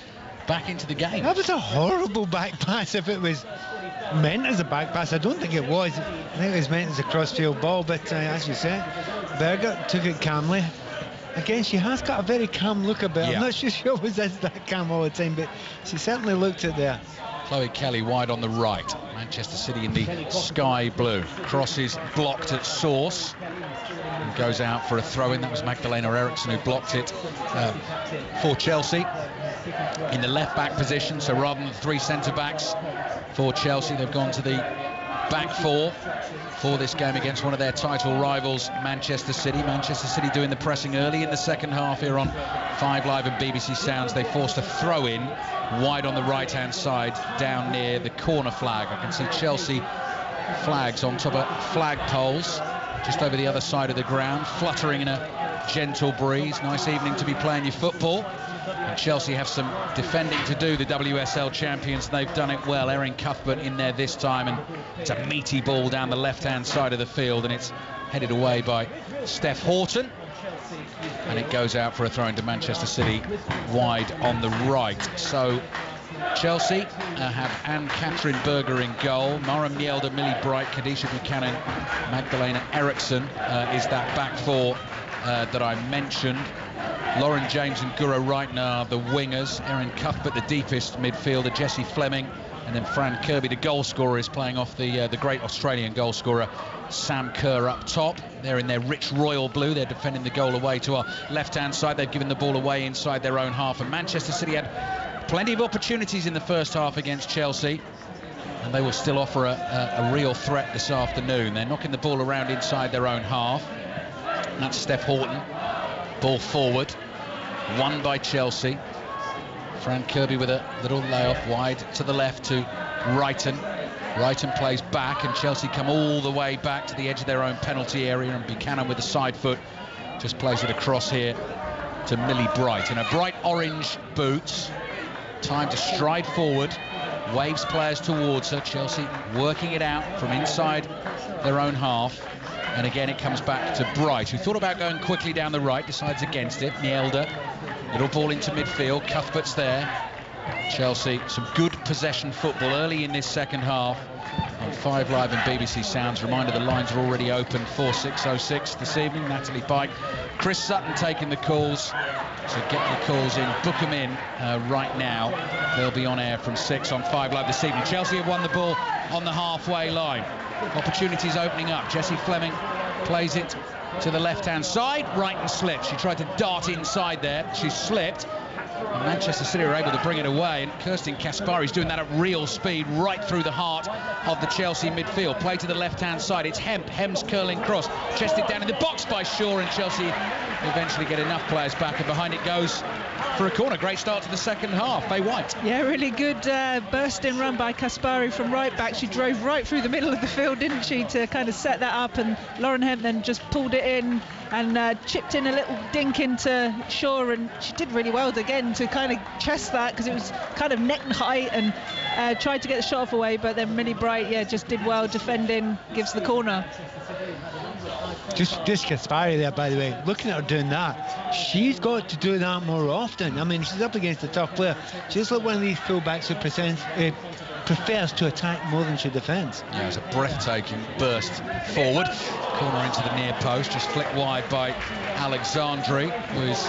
back into the game. That was a horrible back pass. If it was meant as a back pass, I don't think it was. I think it was meant as a cross-field ball, but as you said, Berger took it calmly. Again, she has got a very calm look about her. I'm not sure she always is that calm all the time, but she certainly looked it there. Chloe Kelly wide on the right. Manchester City in the sky blue. Crosses blocked at source. And goes out for a throw-in. That was Magdalena Eriksson who blocked it for Chelsea. In the left-back position, so rather than the three centre-backs for Chelsea, they've gone to the back four for this game against one of their title rivals, Manchester City. Manchester City doing the pressing early in the second half here on 5 Live and BBC Sounds. They forced a throw-in wide on the right-hand side down near the corner flag. I can see Chelsea flags on top of flag poles just over the other side of the ground, fluttering in a gentle breeze. Nice evening to be playing your football. And Chelsea have some defending to do, the WSL champions. They've done it well. Erin Cuthbert in there this time, and it's a meaty ball down the left-hand side of the field, and it's headed away by Steph Horton, and it goes out for a throw into Manchester City wide on the right. So Chelsea have Anne-Catherine Berger in goal. Mara Mjelde, Millie Bright, Kadisha Buchanan, Magdalena Eriksson is that back four that I mentioned. Lauren James and Guro Reitner, the wingers. Erin Cuthbert, the deepest midfielder. Jessie Fleming, and then Fran Kirby, the goal scorer, is playing off the great Australian goal scorer Sam Kerr up top. They're in their rich royal blue. They're defending the goal away to our left-hand side. They've given the ball away inside their own half, and Manchester City had plenty of opportunities in the first half against Chelsea, and they will still offer a real threat this afternoon. They're knocking the ball around inside their own half. And that's Steph Horton. Ball forward, won by Chelsea. Fran Kirby with a little layoff wide to the left to Wrighton. Wrighton plays back, and Chelsea come all the way back to the edge of their own penalty area, and Buchanan with the side foot just plays it across here to Millie Bright in her bright orange boots. Time to stride forward, waves players towards her. Chelsea working it out from inside their own half. And again, it comes back to Bright, who thought about going quickly down the right, decides against it. Mjelde, little ball into midfield. Cuthbert's there. Chelsea, some good possession football early in this second half. On 5 Live and BBC Sounds. Reminder, the lines are already open. 4606 this evening. Natalie Pike, Chris Sutton taking the calls. So get your calls in, book them in right now. They'll be on air from 6 on 5 Live this evening. Chelsea have won the ball on the halfway line. Opportunities opening up. Jessie Fleming plays it to the left-hand side. Wrighton slips. She tried to dart inside there. She slipped. And Manchester City are able to bring it away, and Kirsten Kaspari's doing that at real speed right through the heart of the Chelsea midfield. Play to the left-hand side, it's Hemm's curling cross, chested down in the box by Shaw, and Chelsea eventually get enough players back, and behind it goes for a corner. Great start to the second half. Faye White. Yeah, really good burst-in run by Kaspari from right back. She drove right through the middle of the field, didn't she, to kind of set that up, and Lauren Hemm then just pulled it in and chipped in a little dink into Shaw, and she did really well again to kind of chest that, because it was kind of neck and height, and tried to get the shot off away, but then Millie Bright, just did well defending, gives the corner. Just Kaspari there, by the way, looking at her doing that, she's got to do that more often. I mean, she's up against a tough player. She's like one of these fullbacks who prefers to attack more than she defends. Yeah, it's a breathtaking burst forward. Corner into the near post, just flicked wide by Alexandri, who is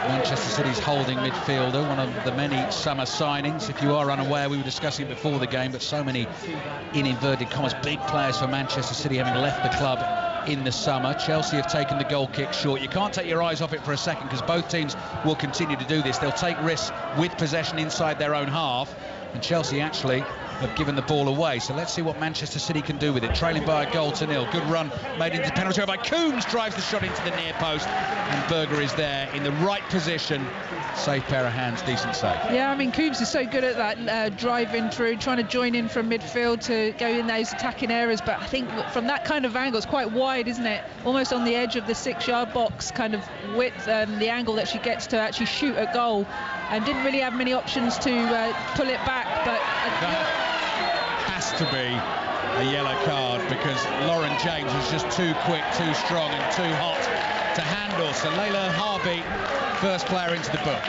Manchester City's holding midfielder, one of the many summer signings. If you are unaware, we were discussing it before the game, but so many, in inverted commas, big players for Manchester City having left the club in the summer. Chelsea have taken the goal kick short. You can't take your eyes off it for a second, because both teams will continue to do this. They'll take risks with possession inside their own half, and Chelsea actually have given the ball away. So let's see what Manchester City can do with it. Trailing by a goal to nil. Good run made into the penalty area by Coombs, drives the shot into the near post, and Berger is there in the right position. Safe pair of hands, decent save. Yeah, I mean, Coombs is so good at that driving through, trying to join in from midfield to go in those attacking areas, but I think from that kind of angle, it's quite wide, isn't it? Almost on the edge of the 6-yard box kind of width, the angle that she gets to actually shoot a goal, and didn't really have many options to pull it back, but that has to be a yellow card, because Lauren James was just too quick, too strong and too hot to handle. So Layla Harvey, first player into the book.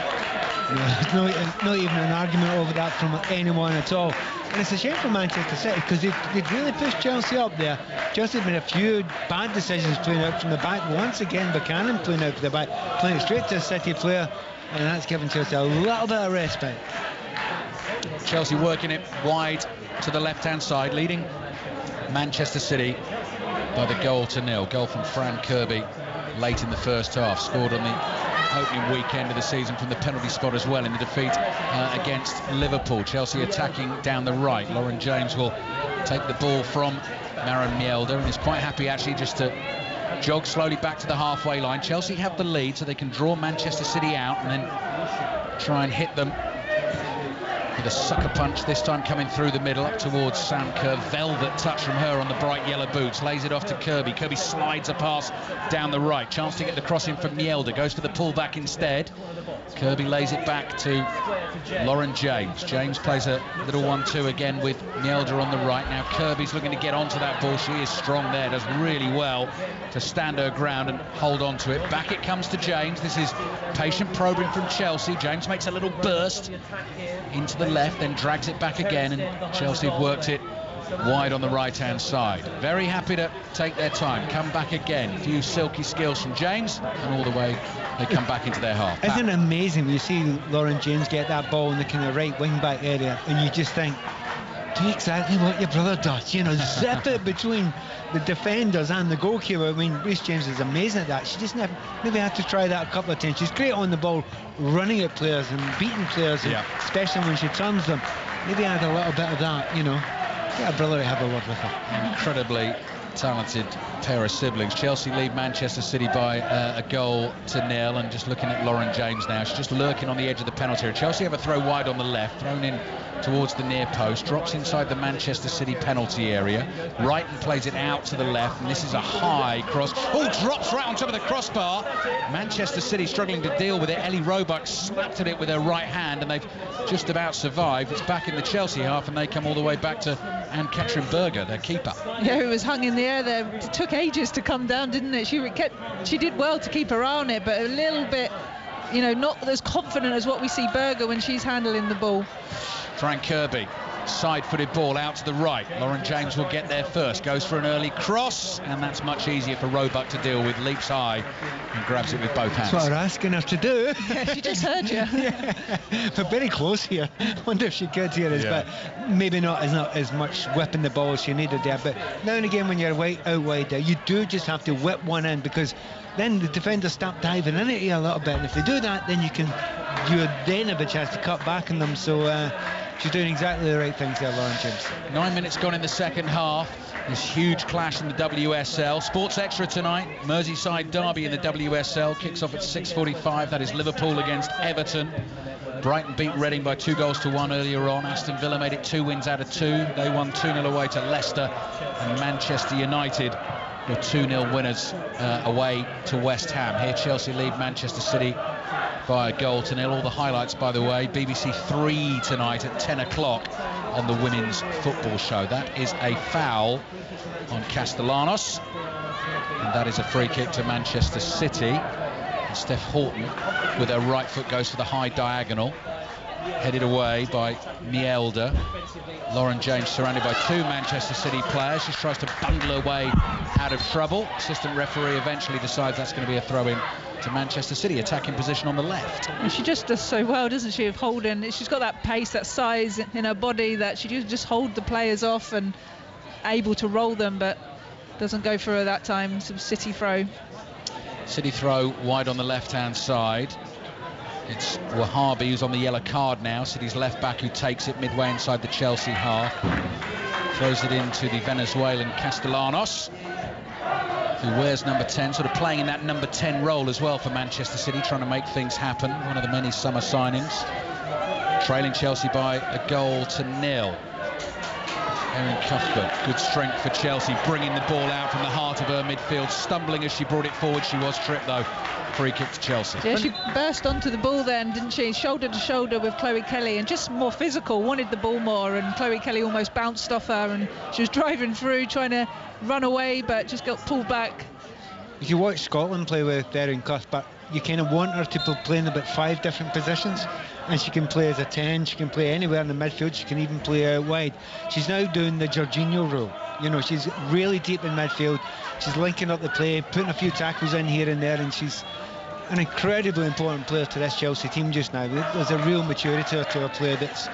Yeah, there's not even an argument over that from anyone at all. And it's a shame for Manchester City, because they'd really pushed Chelsea up there. Chelsea made a few bad decisions playing out from the back. Once again, Buchanan playing out from the back, playing it straight to a City player, and that's given Chelsea a little bit of respite. Chelsea working it wide to the left-hand side, leading Manchester City by the goal to nil. Goal from Fran Kirby late in the first half, scored on the opening weekend of the season from the penalty spot as well in the defeat against Liverpool. Chelsea attacking down the right. Lauren James will take the ball from Maren Mjelde, and is quite happy actually just to jog slowly back to the halfway line. Chelsea have the lead, so they can draw Manchester City out and then try and hit them with a sucker punch, this time coming through the middle up towards Sam Kerr. Velvet touch from her on the bright yellow boots, lays it off to Kirby. Kirby slides a pass down the right, chance to get the cross in from Mjelde, goes for the pullback instead. Kirby lays it back to Lauren James. James plays a little 1-2 again with Mjelde on the right. Now Kirby's looking to get onto that ball. She is strong there, does really well to stand her ground and hold on to it. Back it comes to James. This is patient probing from Chelsea. James makes a little burst into the left, then drags it back again, and Chelsea have worked it wide on the right-hand side. Very happy to take their time, come back again. A few silky skills from James, and all the way they come back into their half. Isn't it amazing when you see Lauren James get that ball in the kind of right wing-back area, and you just think, do exactly what your brother does, zip it between the defenders and the goalkeeper. I mean, Reece James is amazing at that. She just maybe had to try that a couple of times. She's great on the ball, running at players and beating players, and especially when she turns them. Maybe add a little bit of that, Get a brother to have a word with her. Incredibly talented pair of siblings. Chelsea lead Manchester City by a goal to nil, and just looking at Lauren James now, she's just lurking on the edge of the penalty area. Chelsea have a throw wide on the left, thrown in towards the near post, drops inside the Manchester City penalty area. Wrighton plays it out to the left, and this is a high cross. Oh, drops right on top of the crossbar. Manchester City struggling to deal with it. Ellie Roebuck slapped at it with her right hand, and they've just about survived. It's back in the Chelsea half, and they come all the way back to Ann-Katrin Berger, their keeper. Yeah, it was hung in the air there. It took ages to come down, didn't it? She did well to keep her eye on it, but a little bit, not as confident as what we see Berger when she's handling the ball. Frank Kirby, side-footed ball out to the right. Lauren James will get there first, goes for an early cross, and that's much easier for Roebuck to deal with. Leaps high and grabs it with both hands. That's what I'm asking her to do. Yeah, she just heard you. Yeah. But very close here. Wonder if she could hear us, but maybe not as much whipping the ball as she needed there. But now and again when you're out wide there, you do just have to whip one in, because then the defenders start diving in at you a little bit, and if they do that, then you then have a chance to cut back on them. So she's doing exactly the right things there, Lauren James. 9 minutes gone in the second half. This huge clash in the WSL. Sports Extra tonight, Merseyside derby in the WSL kicks off at 6:45. That is Liverpool against Everton. Brighton beat Reading by 2-1 earlier on. Aston Villa made it 2 wins out of 2. They won 2-0 away to Leicester. And Manchester United were 2-0 winners away to West Ham. Here Chelsea lead Manchester City by 1-0. All the highlights, by the way, BBC 3 tonight at 10 o'clock on the Women's Football Show. That is a foul on Castellanos, and that is a free kick to Manchester City. And Steph Horton with her right foot goes for the high diagonal, headed away by Mielda. Lauren James surrounded by 2 Manchester City players. She tries to bundle her way out of trouble. Assistant referee eventually decides that's going to be a throw-in to Manchester City, attacking position on the left. And she just does so well, doesn't she, of holding. She's got that pace, that size in her body that she just hold the players off and able to roll them, but doesn't go for her that time. Some City throw. City throw wide on the left-hand side. It's Wahhabi who's on the yellow card now. City's left back who takes it midway inside the Chelsea half. Throws it into the Venezuelan Castellanos, who wears number 10, sort of playing in that number 10 role as well for Manchester City, trying to make things happen. One of the many summer signings. Trailing Chelsea by 1-0. Erin Cuthbert, good strength for Chelsea, bringing the ball out from the heart of her midfield, stumbling as she brought it forward. She was tripped though. Free kick to Chelsea. Yeah, she burst onto the ball then, didn't she? Shoulder to shoulder with Chloe Kelly, and just more physical, wanted the ball more, and Chloe Kelly almost bounced off her, and she was driving through, trying to run away, but just got pulled back. If you watch Scotland play with Erin Cuthbert, you kind of want her to play in about 5 different positions, and she can play as a 10, she can play anywhere in the midfield, she can even play out wide. She's now doing the Jorginho role. You know, she's really deep in midfield, she's linking up the play, putting a few tackles in here and there, and she's an incredibly important player to this Chelsea team just now. There's a real maturity to a player that's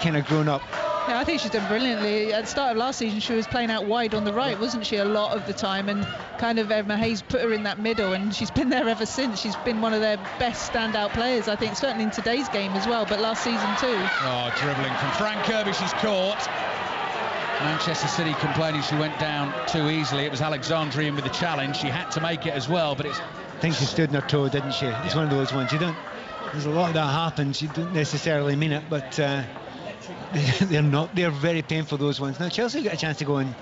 kind of grown up. Yeah, I think she's done brilliantly. At the start of last season, she was playing out wide on the right, wasn't she, a lot of the time, and kind of Emma Hayes put her in that middle, and she's been there ever since. She's been one of their best standout players, I think, certainly in today's game as well, but last season too. Oh, dribbling from Fran Kirby, she's caught. Manchester City complaining she went down too easily. It was Alexandrian with the challenge. She had to make it as well, but it's... I think she stood on her toe, didn't she? It's one of those ones. There's a lot of that happens. You don't necessarily mean it, but they're very painful, those ones. Now Chelsea got a chance to go and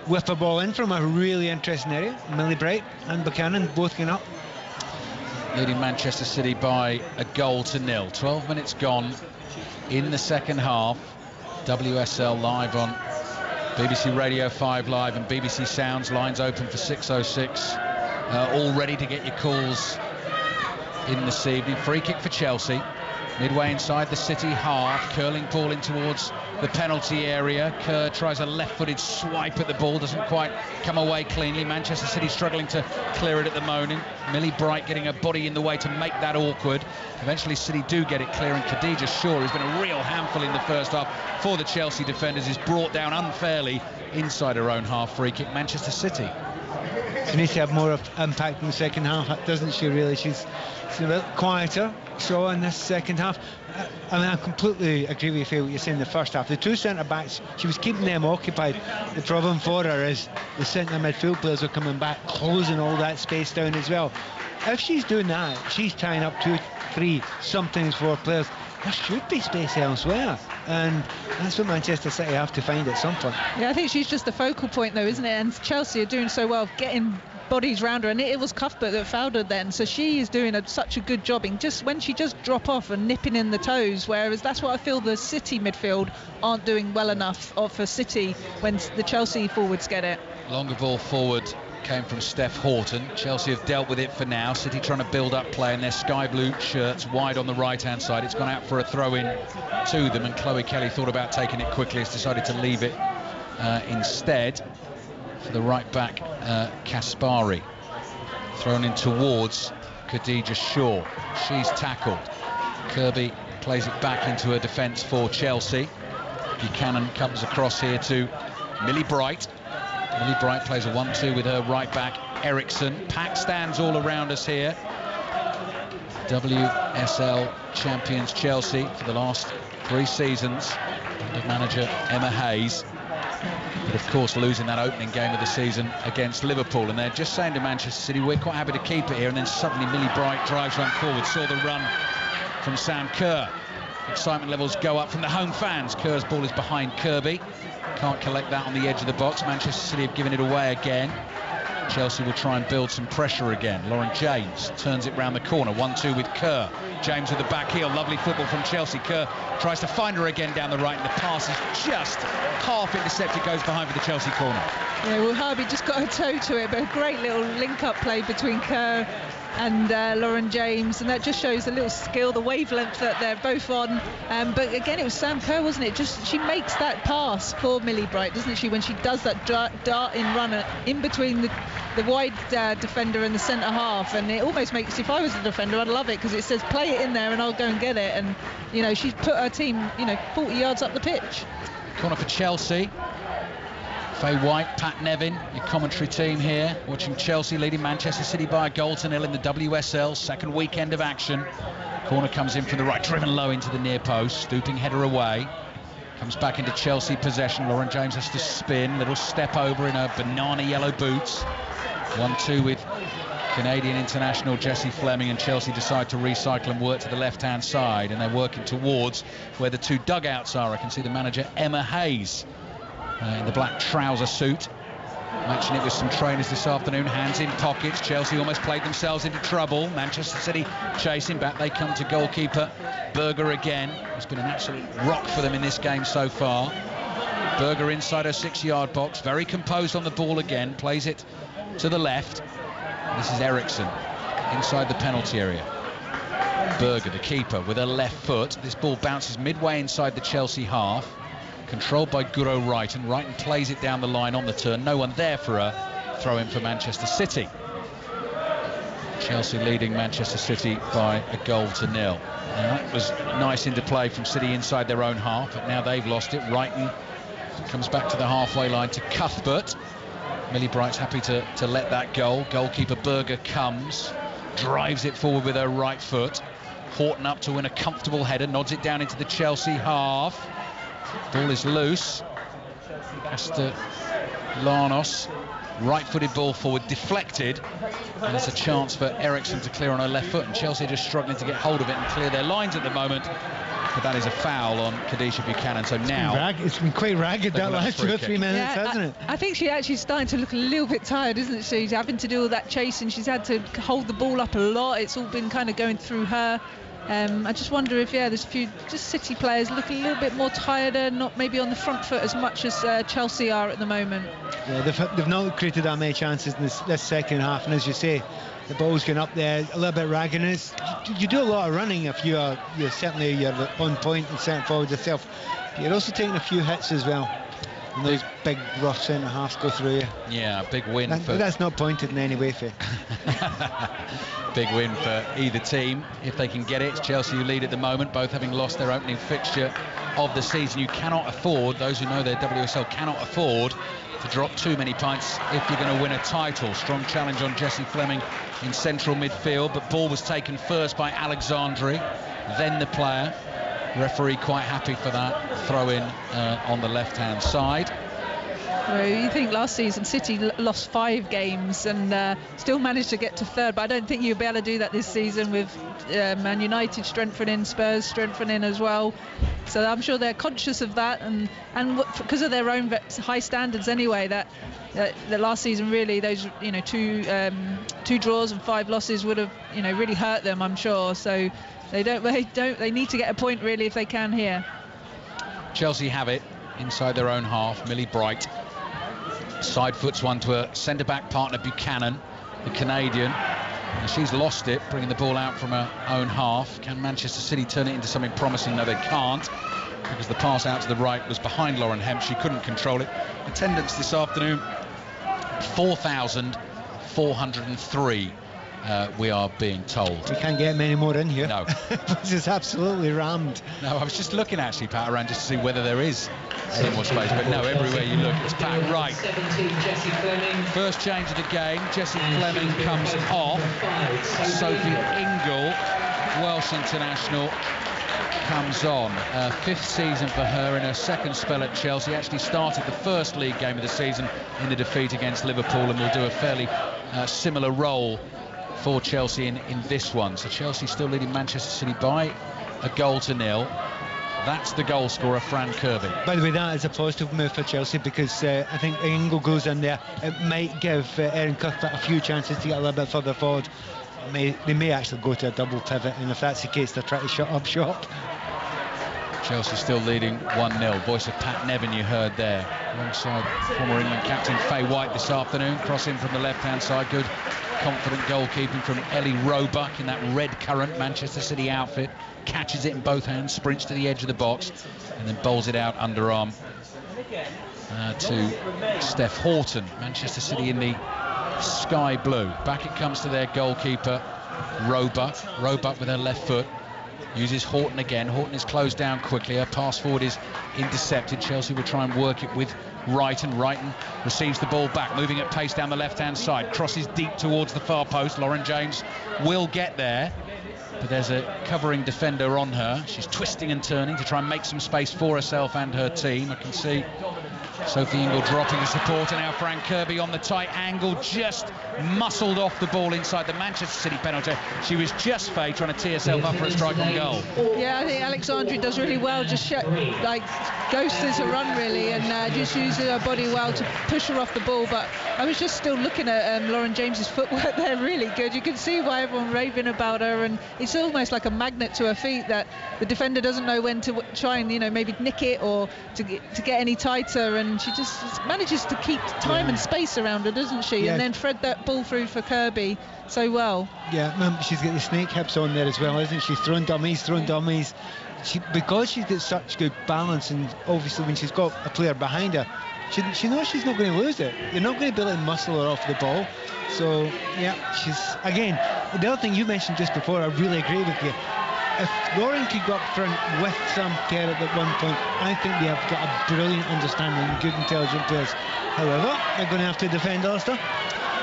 whip a ball in from a really interesting area. Millie Bright and Buchanan both going up. Leading Manchester City by 1-0. 12 minutes gone in the second half. WSL live on BBC Radio 5 Live and BBC Sounds. Lines open for 606. All ready to get your calls in this evening. Free kick for Chelsea. Midway inside the City half. Curling ball in towards the penalty area. Kerr tries a left-footed swipe at the ball. Doesn't quite come away cleanly. Manchester City struggling to clear it at the moment. Millie Bright getting her body in the way to make that awkward. Eventually City do get it clear, and Khadija Shaw, who's been a real handful in the first half for the Chelsea defenders, is brought down unfairly inside her own half. Free kick Manchester City. She needs to have more impact in the second half, doesn't she, really? She's a bit quieter, Shaw, in this second half. I mean, I completely agree with you what you're saying in the first half. The 2 centre-backs, she was keeping them occupied. The problem for her is the centre midfield players are coming back, closing all that space down as well. If she's doing that, she's tying up 2, 3 somethings for players. There should be space elsewhere, and that's what Manchester City have to find at some point. Yeah, I think she's just the focal point though, isn't it? And Chelsea are doing so well getting bodies round her, and it was Cuthbert that fouled her then, so she is doing such a good job in just when she just drop off and nipping in the toes, whereas that's what I feel the City midfield aren't doing well enough for City when the Chelsea forwards get it. Longer ball forward came from Steph Horton. Chelsea have dealt with it for now. City trying to build up play in their sky blue shirts wide on the right hand sside. It's gone out for a throw in to them, and Chloe Kelly thought about taking it quickly, has decided to leave it instead for the right back Kaspari. Thrown in towards Khadija Shaw. She's tackled. Kirby plays it back into her defence for Chelsea. Buchanan comes across here to Millie Bright. Millie Bright plays a 1-2 with her right back Ericsson. Packed stands all around us here. WSL champions Chelsea for the last 3 seasons under manager Emma Hayes. But of course losing that opening game of the season against Liverpool, and they're just saying to Manchester City, we're quite happy to keep it here. And then suddenly Millie Bright drives one forward, saw the run from Sam Kerr. Excitement levels go up from the home fans. Kerr's ball is behind Kirby, can't collect that on the edge of the box. Manchester City have given it away again. Chelsea will try and build some pressure again. Lauren James turns it round the corner, 1-2 with Kerr. James with the back heel, lovely football from Chelsea. Kerr tries to find her again down the right, and the pass is just half intercepted, goes behind for the Chelsea corner. Yeah, well, Harvey just got a toe to it, but a great little link-up play between Kerr and Lauren James, and that just shows the little skill, the wavelength that they're both on. But again, it was Sam Kerr, wasn't it? She makes that pass for Millie Bright, doesn't she, when she does that dart-in runner in between the wide defender and the centre half, and it almost makes, if I was the defender, I'd love it, because it says play it in there and I'll go and get it. And you know, she's put her team 40 yards up the pitch. Corner for Chelsea. Faye White, Pat Nevin, your commentary team here, watching Chelsea leading Manchester City by a goal to nil in the WSL, second weekend of action. Corner comes in from the right, driven low into the near post, stooping header away. Comes back into Chelsea possession. Lauren James has to spin, little step over in her banana yellow boots. 1-2 with Canadian international Jessie Fleming, and Chelsea decide to recycle and work to the left-hand side, and they're working towards where the 2 dugouts are. I can see the manager Emma Hayes in the black trouser suit, matching it with some trainers this afternoon. Hands in pockets. Chelsea almost played themselves into trouble. Manchester City chasing back. They come to goalkeeper Berger again. It's been an absolute rock for them in this game so far. Berger inside her 6-yard box, very composed on the ball again, plays it to the left. This is Ericsson inside the penalty area. Berger, the keeper, with her left foot. This ball bounces midway inside the Chelsea half, controlled by Guro Wrighton. Wrighton plays it down the line on the turn. No one there for a throw in for Manchester City. Chelsea leading Manchester City by a goal to nil. Now that was nice interplay from City inside their own half, but now they've lost it. Wrighton comes back to the halfway line to Cuthbert. Millie Bright's happy to let that go. Goalkeeper Berger comes, drives it forward with her right foot. Horton up to win a comfortable header, nods it down into the Chelsea half. Ball is loose. Castellanos, right-footed ball forward, deflected, and it's a chance for Ericsson to clear on her left foot, and Chelsea are just struggling to get hold of it and clear their lines at the moment. But that is a foul on Khadijah Buchanan. So now it's been quite ragged that last 2 or 3 minutes, hasn't it? I think she's actually starting to look a little bit tired, isn't she? She's having to do all that chasing. She's had to hold the ball up a lot. It's all been kind of going through her. I just wonder if, there's a few just City players look a little bit more tired, not maybe on the front foot as much as Chelsea are at the moment. Yeah, they've not created that many chances in this second half, and as you say, the ball's going up there, a little bit raggedness. You do a lot of running if you're on point and setting forward yourself. But you're also taking a few hits as well, and those big rough centre halves go through you. Yeah, big win. That's not pointed in any way, Faye. Big win for either team if they can get it. It's Chelsea who lead at the moment, both having lost their opening fixture of the season. You cannot afford, those who know their WSL cannot afford to drop too many points if you're going to win a title. Strong challenge on Jessie Fleming in central midfield, but ball was taken first by Alexandri, then the player. Referee quite happy for that throw in on the left-hand side. Well, you think last season City lost 5 games and still managed to get to third, but I don't think you'll be able to do that this season with Man United strengthening, Spurs strengthening as well. So I'm sure they're conscious of that, and because of their own high standards anyway, that last season really those 2 draws and 5 losses would have really hurt them, I'm sure. So they need to get a point really if they can here. Chelsea have it inside their own half. Millie Bright side foots one to her centre-back partner Buchanan, the Canadian, and she's lost it, bringing the ball out from her own half. Can Manchester City turn it into something promising? No, they can't, because the pass out to the right was behind Lauren Hemp. She couldn't control it. Attendance this afternoon, 4,403 we are being told. We can't get many more in here. No. This is absolutely rammed. No, I was just looking actually, Pat, around just to see whether there is any more space, but no, everywhere you look, it's packed. Right. First change of the game, Jessie Fleming comes off. Sophie Ingle, Welsh international, comes on. 5th season for her in her 2nd spell at Chelsea. Actually started the first league game of the season in the defeat against Liverpool, and will do a fairly similar role for Chelsea in this one. So Chelsea still leading Manchester City by a 1-0. That's the goal scorer, Fran Kirby. By the way, that is a positive move for Chelsea, because I think Ingle goes in there. It might give Erin Cuthbert a few chances to get a little bit further forward. They may actually go to a double pivot, and if that's the case, they're trying to shut up shop. Chelsea still leading 1-0. Voice of Pat Nevin you heard there, alongside former England captain Faye White this afternoon. Cross in from the left-hand side. Good, confident goalkeeping from Ellie Roebuck in that red currant Manchester City outfit. Catches it in both hands, sprints to the edge of the box, and then bowls it out underarm to Steph Horton. Manchester City in the sky blue. Back it comes to their goalkeeper, Roebuck. Roebuck with her left foot. Uses Horton again. Horton is closed down quickly. Her pass forward is intercepted. Chelsea will try and work it with Wrighton. Wrighton receives the ball back, moving at pace down the left-hand side. Crosses deep towards the far post. Lauren James will get there, but there's a covering defender on her. She's twisting and turning to try and make some space for herself and her team. I can see Sophie Ingle dropping the support, and now Fran Kirby on the tight angle, just muscled off the ball inside the Manchester City penalty. She was just Faye trying to tee herself up for a strike on goal. Yeah, I think Alexandra does really well, just ghosted her run really, and just uses her body well to push her off the ball. But I was just still looking at Lauren James's footwork there, really good. You can see why everyone raving about her, and it's almost like a magnet to her feet that the defender doesn't know when to try and maybe nick it or to get any tighter, and she just manages to keep time and space around her, doesn't she? Yeah. And then thread that ball through for Kirby so well. Yeah, she's got the snake hips on there as well, isn't she? Throwing dummies. Because she's got such good balance, and obviously when she's got a player behind her, she knows she's not going to lose it. You're not going to be able to muscle her off the ball. So, yeah, she's, again, the other thing you mentioned just before, I really agree with you. If Lauren could go up front with Sam Kerr at one point, I think they have got a brilliant understanding and good, intelligent players. However, they're going to have to defend Ulster.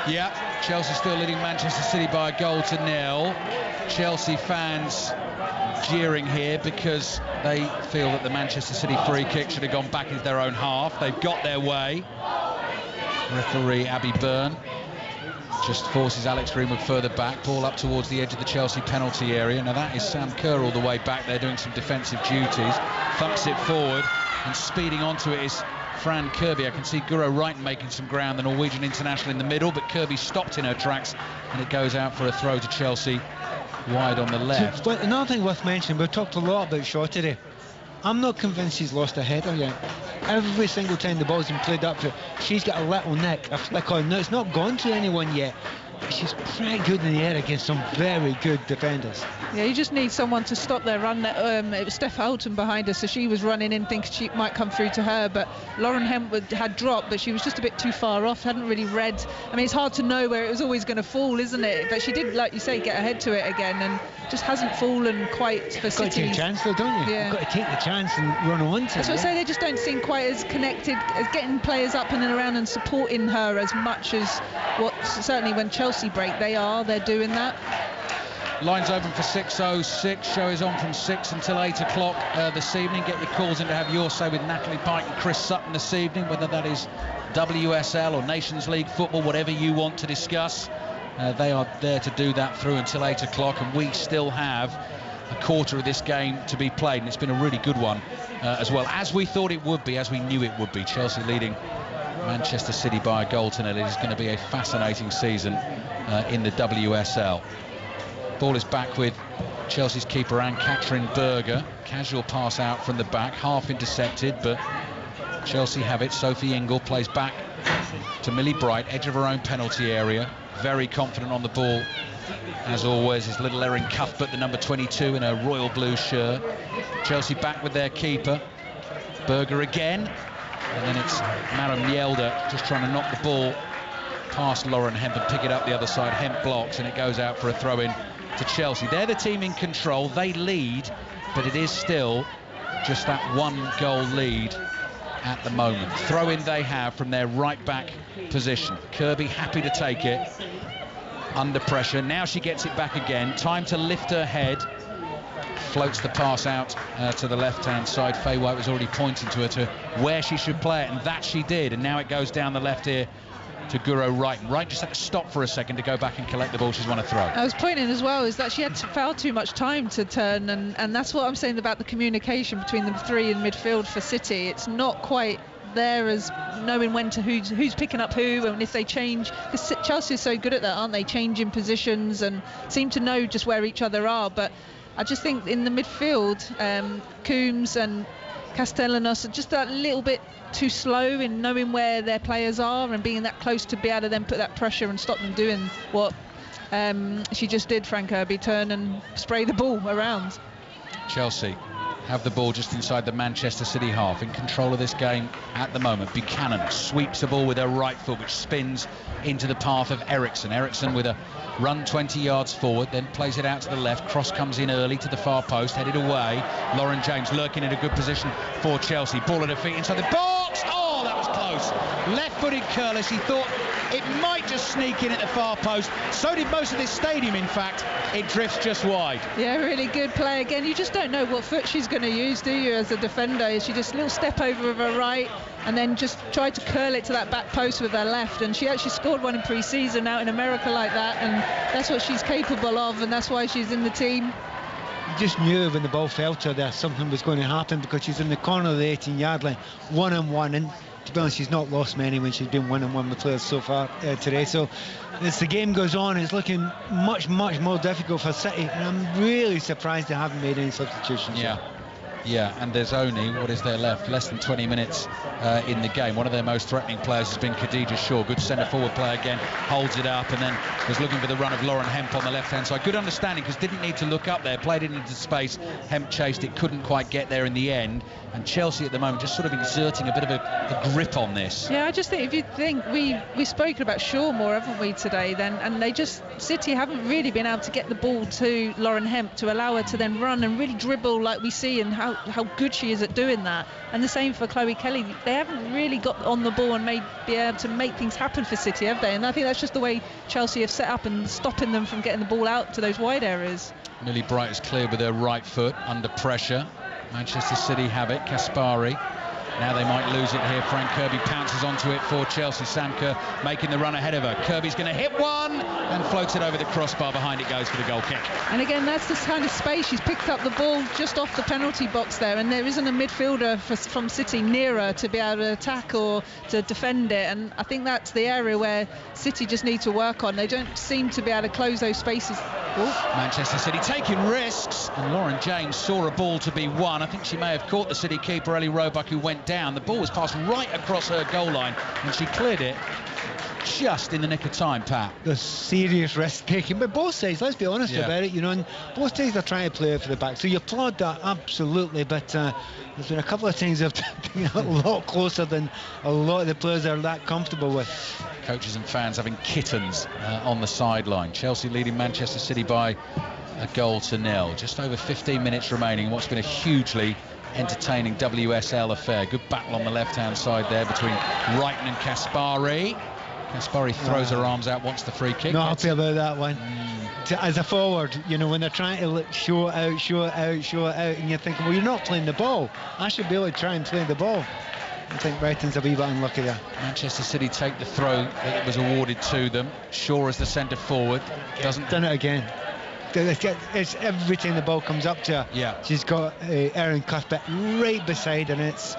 Yeah, Chelsea still leading Manchester City by 1-0. Chelsea fans jeering here because they feel that the Manchester City free kick should have gone back into their own half. They've got their way. Referee Abby Byrne just forces Alex Greenwood further back, ball up towards the edge of the Chelsea penalty area. Now that is Sam Kerr all the way back there doing some defensive duties, thumps it forward, and speeding onto it is Fran Kirby. I can see Guro Wrighton making some ground, the Norwegian international in the middle, but Kirby stopped in her tracks, and it goes out for a throw to Chelsea wide on the left. But another thing worth mentioning, we've talked a lot about Shaw today. I'm not convinced she's lost a header yet. Every single time the ball's been played up to her, she's got a little nick, a flick on. No, it's not gone to anyone yet. She's pretty good in the air against some very good defenders. Yeah, you just need someone to stop their run. It was Steph Houghton behind her, so she was running in thinking she might come through to her, but Lauren Hempwood had dropped, but she was just a bit too far off, hadn't really read. I mean, it's hard to know where it was always going to fall, isn't it? But she did, like you say, get ahead to it again, and just hasn't fallen quite for City. You've got to take a chance though, don't you? Yeah. You've got to take the chance and run on to it. That's what I say, they just don't seem quite as connected as getting players up and around and supporting her as much as what, certainly when Chelsea break, they're doing that. Lines open for 6:06. Show is on from 6 until 8 o'clock this evening. Get your calls in to have your say with Natalie Pike and Chris Sutton this evening, whether that is WSL or Nations League football, whatever you want to discuss. They are there to do that through until 8 o'clock, and we still have a quarter of this game to be played, and it's been a really good one as well, as we thought it would be, as we knew it would be. Chelsea leading Manchester City by a 1-0. It is going to be a fascinating season in the WSL. Ball is back with Chelsea's keeper Ann-Katrin Berger. Casual pass out from the back, half intercepted, but Chelsea have it. Sophie Ingle plays back to Millie Bright, edge of her own penalty area. Very confident on the ball, as always, is little Erin Cuthbert, the number 22 in her royal blue shirt. Chelsea back with their keeper. Berger again. And then it's Maren Mjelde just trying to knock the ball past Lauren Hemp and pick it up the other side. Hemp blocks and it goes out for a throw-in to Chelsea. They're the team in control. They lead, but it is still just that 1-goal lead at the moment. Throw-in they have from their right-back position. Kirby happy to take it. Under pressure. Now she gets it back again. Time to lift her head. Floats the pass out to the left-hand side. Faye White was already pointing to her to where she should play it, and that she did. And now it goes down the left here to Guro Wright. And Wright just had to stop for a second to go back and collect the ball she's won a throw. I was pointing as well is that she had far too much time to turn, and that's what I'm saying about the communication between the three in midfield for City. It's not quite there as knowing when to who's picking up who, and if they change, because Chelsea is so good at that, aren't they, changing positions and seem to know just where each other are. But I just think in the midfield, Coombs and Castellanos are just a little bit too slow in knowing where their players are and being that close to be able to then put that pressure and stop them doing what she just did, Fran Kirby, turn and spray the ball around. Chelsea have the ball just inside the Manchester City half, in control of this game at the moment. Buchanan sweeps the ball with her right foot, which spins into the path of Eriksson. Eriksson with a run 20 yards forward, then plays it out to the left. Cross comes in early to the far post, headed away. Lauren James lurking in a good position for Chelsea. Ball at her feet inside the box. Oh, that was close. Left-footed curler. She thought it might just sneak in at the far post. So did most of this stadium, in fact. It drifts just wide. Yeah, really good play again. You just don't know what foot she's going to use, do you, as a defender? She just a little step over with her right and then just tried to curl it to that back post with her left, and she actually scored one in pre-season out in America like that, and that's what she's capable of, and that's why she's in the team. You just knew when the ball fell to her that something was going to happen, because she's in the corner of the 18-yard line, one-on-one, and to be honest, she's not lost many when she's been one-on-one with players so far today. So as the game goes on, it's looking much more difficult for City, and I'm really surprised they haven't made any substitutions. Yeah, and there's only, what is there left? Less than 20 minutes in the game. One of their most threatening players has been Khadija Shaw. Good centre-forward player again, holds it up, and then was looking for the run of Lauren Hemp on the left-hand side. Good understanding, because didn't need to look up there. Played it into space. Hemp chased it, couldn't quite get there in the end. And Chelsea at the moment just sort of exerting a bit of a grip on this. Yeah, I just think, if you think, we've spoken about Shaw more, haven't we, today, then, and they just, City haven't really been able to get the ball to Lauren Hemp to allow her to then run and really dribble like we see, and how good she is at doing that. And the same for Chloe Kelly. They haven't really got on the ball and be able to make things happen for City, have they? And I think that's just the way Chelsea have set up and stopping them from getting the ball out to those wide areas. Millie Bright is clear with her right foot under pressure. Manchester City have it. Kaspari. Now they might lose it here. Fran Kirby pounces onto it for Chelsea. Sam Kerr making the run ahead of her. Kirby's going to hit one and floats it over the crossbar. Behind it goes for the goal kick. And again, that's the kind of space. She's picked up the ball just off the penalty box there, and there isn't a midfielder from City nearer to be able to attack or to defend it. And I think that's the area where City just need to work on. They don't seem to be able to close those spaces. Manchester City taking risks, and Lauren James saw a ball to be won. I think she may have caught the City keeper Ellie Roebuck, who went down. The ball was passed right across her goal line, and she cleared it just in the nick of time, Pat. There's serious risk taking, but both sides, let's be honest about it, you know, and both sides are trying to play it for the back, so you applaud that, absolutely, but there's been a couple of things that have been a lot closer than a lot of the players are that comfortable with. Coaches and fans having kittens on the sideline. Chelsea leading Manchester City by a goal to nil. Just over 15 minutes remaining. What's been a hugely entertaining WSL affair. Good battle on the left-hand side there between Wrighton and Kaspari. Kaspari throws her arms out, wants the free kick. Not happy about that one. As a forward, you know, when they're trying to show it out, and you're thinking, well, you're not playing the ball. I should be able to try and play the ball. I think Brighton's a wee bit unlucky there. Manchester City take the throw that was awarded to them. Shaw as the centre forward. Doesn't done it again. It's every time the ball comes up to her. Yeah. She's got Erin Cuthbert right beside, and it's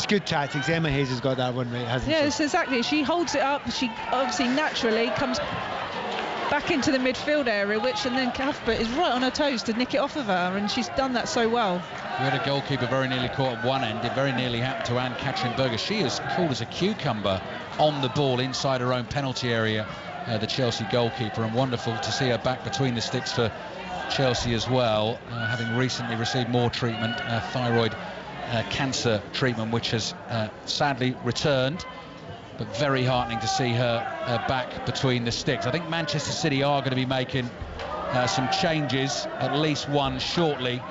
good tactics. Emma Hayes has got that one right, hasn't she? Yes, exactly. She holds it up. She obviously naturally comes back into the midfield area, and then Cuthbert is right on her toes to nick it off of her, and she's done that so well. We had a goalkeeper very nearly caught at one end. It very nearly happened to Anne-Katrin Berger. She is cool as a cucumber on the ball inside her own penalty area, the Chelsea goalkeeper, and wonderful to see her back between the sticks for Chelsea as well, having recently received more treatment, thyroid cancer treatment, which has sadly returned. but very heartening to see her back between the sticks. I think Manchester City are going to be making some changes, at least one shortly,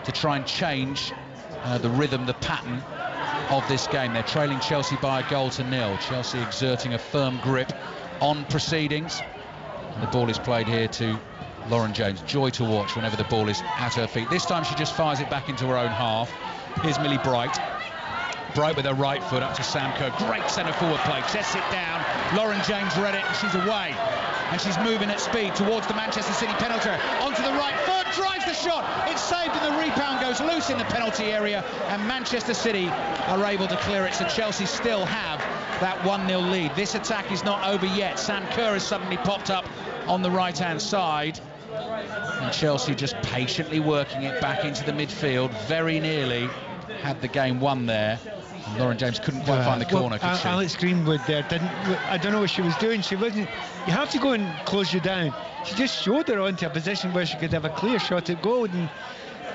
to try and change the rhythm, the pattern of this game. They're trailing Chelsea by a goal to nil. Chelsea exerting a firm grip on proceedings. And the ball is played here to Lauren James. Joy to watch whenever the ball is at her feet. This time she just fires it back into her own half. Here's Millie Bright. Bright with her right foot up to Sam Kerr. Great centre forward play. Chests it down. Lauren James read it and she's away. And she's moving at speed towards the Manchester City penalty. Onto the right foot. Drives the shot. It's saved and the rebound goes loose in the penalty area. And Manchester City are able to clear it. So Chelsea still have that 1-0 lead. This attack is not over yet. Sam Kerr has suddenly popped up on the right-hand side. And Chelsea just patiently working it back into the midfield. Very nearly had the game won there. And Lauren James couldn't quite find the corner, could she? Alex Greenwood there didn't. I don't know what she was doing. She wasn't. You have to go and close you down. She just showed her onto a position where she could have a clear shot at goal, and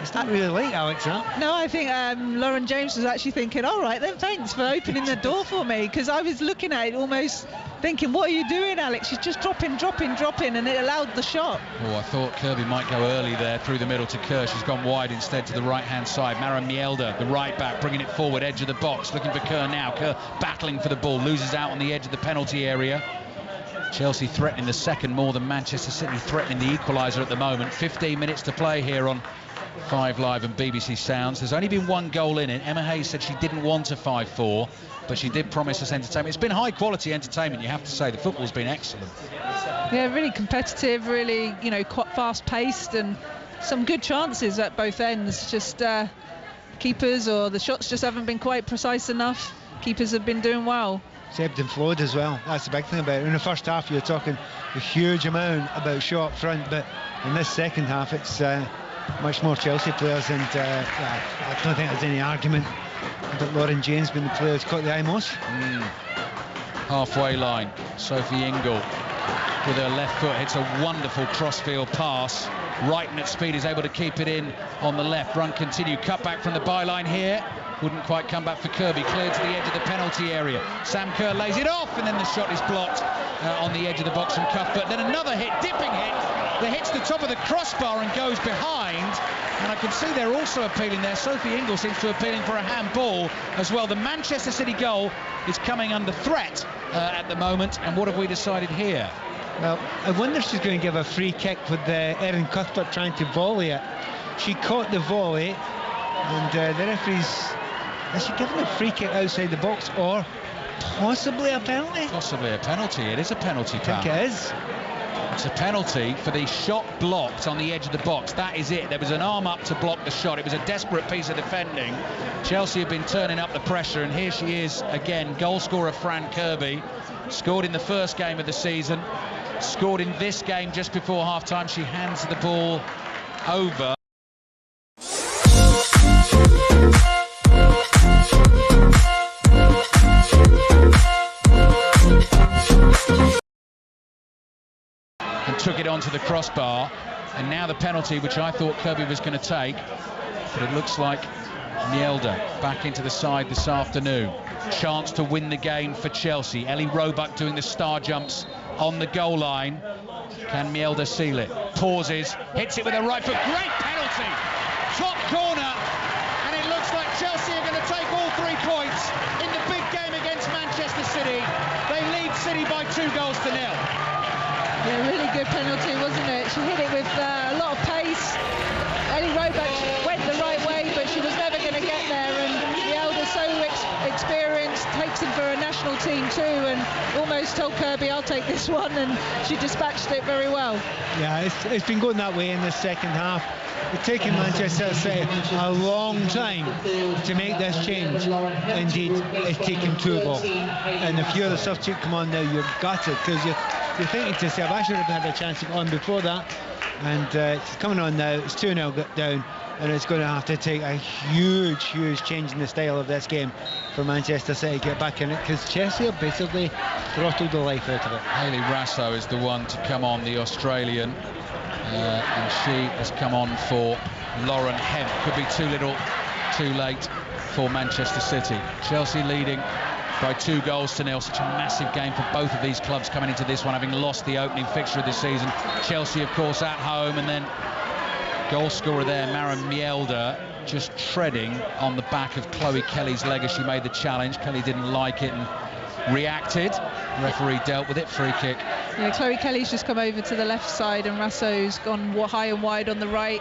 it's not really like Alex, huh? No, I think Lauren James was actually thinking, all right then, thanks for opening the door for me, because I was looking at it almost thinking, what are you doing, Alex? She's just dropping, and it allowed the shot. Oh, I thought Kirby might go early there through the middle to Kerr. She's gone wide instead to the right-hand side. Mara Mielder, the right back, bringing it forward, edge of the box, looking for Kerr now. Kerr battling for the ball, loses out on the edge of the penalty area. Chelsea threatening the second more than Manchester City threatening the equaliser at the moment. 15 minutes to play here on 5 Live and BBC Sounds. There's only been one goal in it. Emma Hayes said she didn't want a 5-4, but she did promise us entertainment. It's been high quality entertainment, you have to say. The football's been excellent. Yeah, really competitive, really, quite fast paced, and some good chances at both ends. Just keepers, or the shots just haven't been quite precise enough. Keepers have been doing well. It's ebbed and flowed as well. That's the big thing about it. In the first half you're talking a huge amount about shot front, but in this second half it's much more Chelsea players, and I don't think there's any argument that Lauren James being the player who's caught the eye most. Halfway line, Sophie Ingle with her left foot hits a wonderful crossfield pass. Wrighton at speed is able to keep it in on the left. Run continue, cut back from the byline here. Wouldn't quite come back for Kirby, cleared to the edge of the penalty area. Sam Kerr lays it off, and then the shot is blocked on the edge of the box from Cuthbert. Then another hit, dipping hit, that hits the top of the crossbar and goes behind. And I can see they're also appealing there. Sophie Ingle seems to be appealing for a handball as well. The Manchester City goal is coming under threat at the moment. And what have we decided here? Well, I wonder if she's going to give a free kick with Erin Cuthbert trying to volley it. She caught the volley, and the referee's... Is she giving a free kick outside the box, or possibly a penalty? Possibly a penalty. It is a penalty, I think it is. It's a penalty for the shot blocked on the edge of the box. That is it. There was an arm up to block the shot. It was a desperate piece of defending. Chelsea have been turning up the pressure, and here she is again. Goal scorer Fran Kirby. Scored in the first game of the season. Scored in this game just before half-time. She hands the ball over. And took it onto the crossbar, and now the penalty, which I thought Kirby was going to take, but it looks like Mielder back into the side this afternoon. Chance to win the game for Chelsea. Ellie Roebuck doing the star jumps on the goal line. Can Mielder seal it? Pauses, hits it with a right foot. Great penalty! Top corner, and it looks like Chelsea are going to take all 3 points in the big game against Manchester City. They lead City by 2 goals to nil. Yeah, really good penalty, wasn't it? She hit it with a lot of pace. Ellie Roebuck went the right way, but she was never going to get there, and Mielder's so experienced, takes him for a national team too, and almost told Kirby, I'll take this one, and she dispatched it very well. Yeah, it's been going that way in the second half. It's taken Manchester City a long time to make this change. Indeed, it's taken 2 ball. And if you're the substitute, come on now, you're gutted, because you're thinking to yourself, I should have had a chance to go on before that. And it's coming on now. It's 2-0 down, and it's going to have to take a huge change in the style of this game for Manchester City to get back in it, because Chelsea have basically throttled the life out of it. Hayley Rasso is the one to come on, the Australian, and she has come on for Lauren Hemp. Could be too little, too late for Manchester City. Chelsea leading by 2-0. Such a massive game for both of these clubs coming into this one, having lost the opening fixture of the season. Chelsea, of course, at home, and then goal scorer there, Mara Mjelde, just treading on the back of Chloe Kelly's leg as she made the challenge. Kelly didn't like it and reacted. The referee dealt with it. Free kick. Yeah, Chloe Kelly's just come over to the left side, and Rasso's gone high and wide on the right,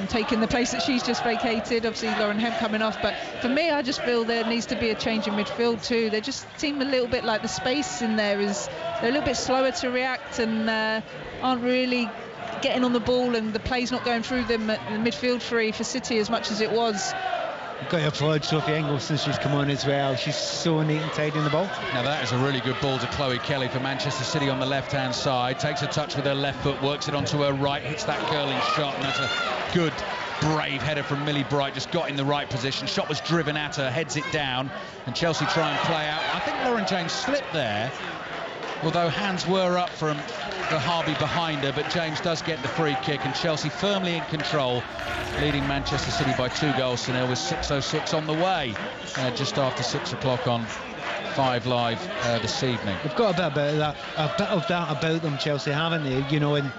taking the place that she's just vacated. Obviously Lauren Hemp coming off, but for me, I just feel there needs to be a change in midfield too. They just seem a little bit like the space in there is, they're a little bit slower to react and aren't really getting on the ball, and the play's not going through them at the midfield free for City as much as it was. You've got to applaud Sophie Ingles since she's come on as well. She's so neat and tidy in the ball. Now that is a really good ball to Chloe Kelly for Manchester City on the left-hand side. Takes a touch with her left foot, works it onto her right, hits that curling shot, and that's a good, brave header from Millie Bright. Just got in the right position. Shot was driven at her, heads it down, and Chelsea try and play out. I think Lauren James slipped there, although hands were up from the Harvey behind her, but James does get the free kick, and Chelsea firmly in control, leading Manchester City by 2-0 with 6:06 on the way, just after 6 o'clock on 5 Live this evening. They've got a bit of that about them, Chelsea, haven't they? You know, and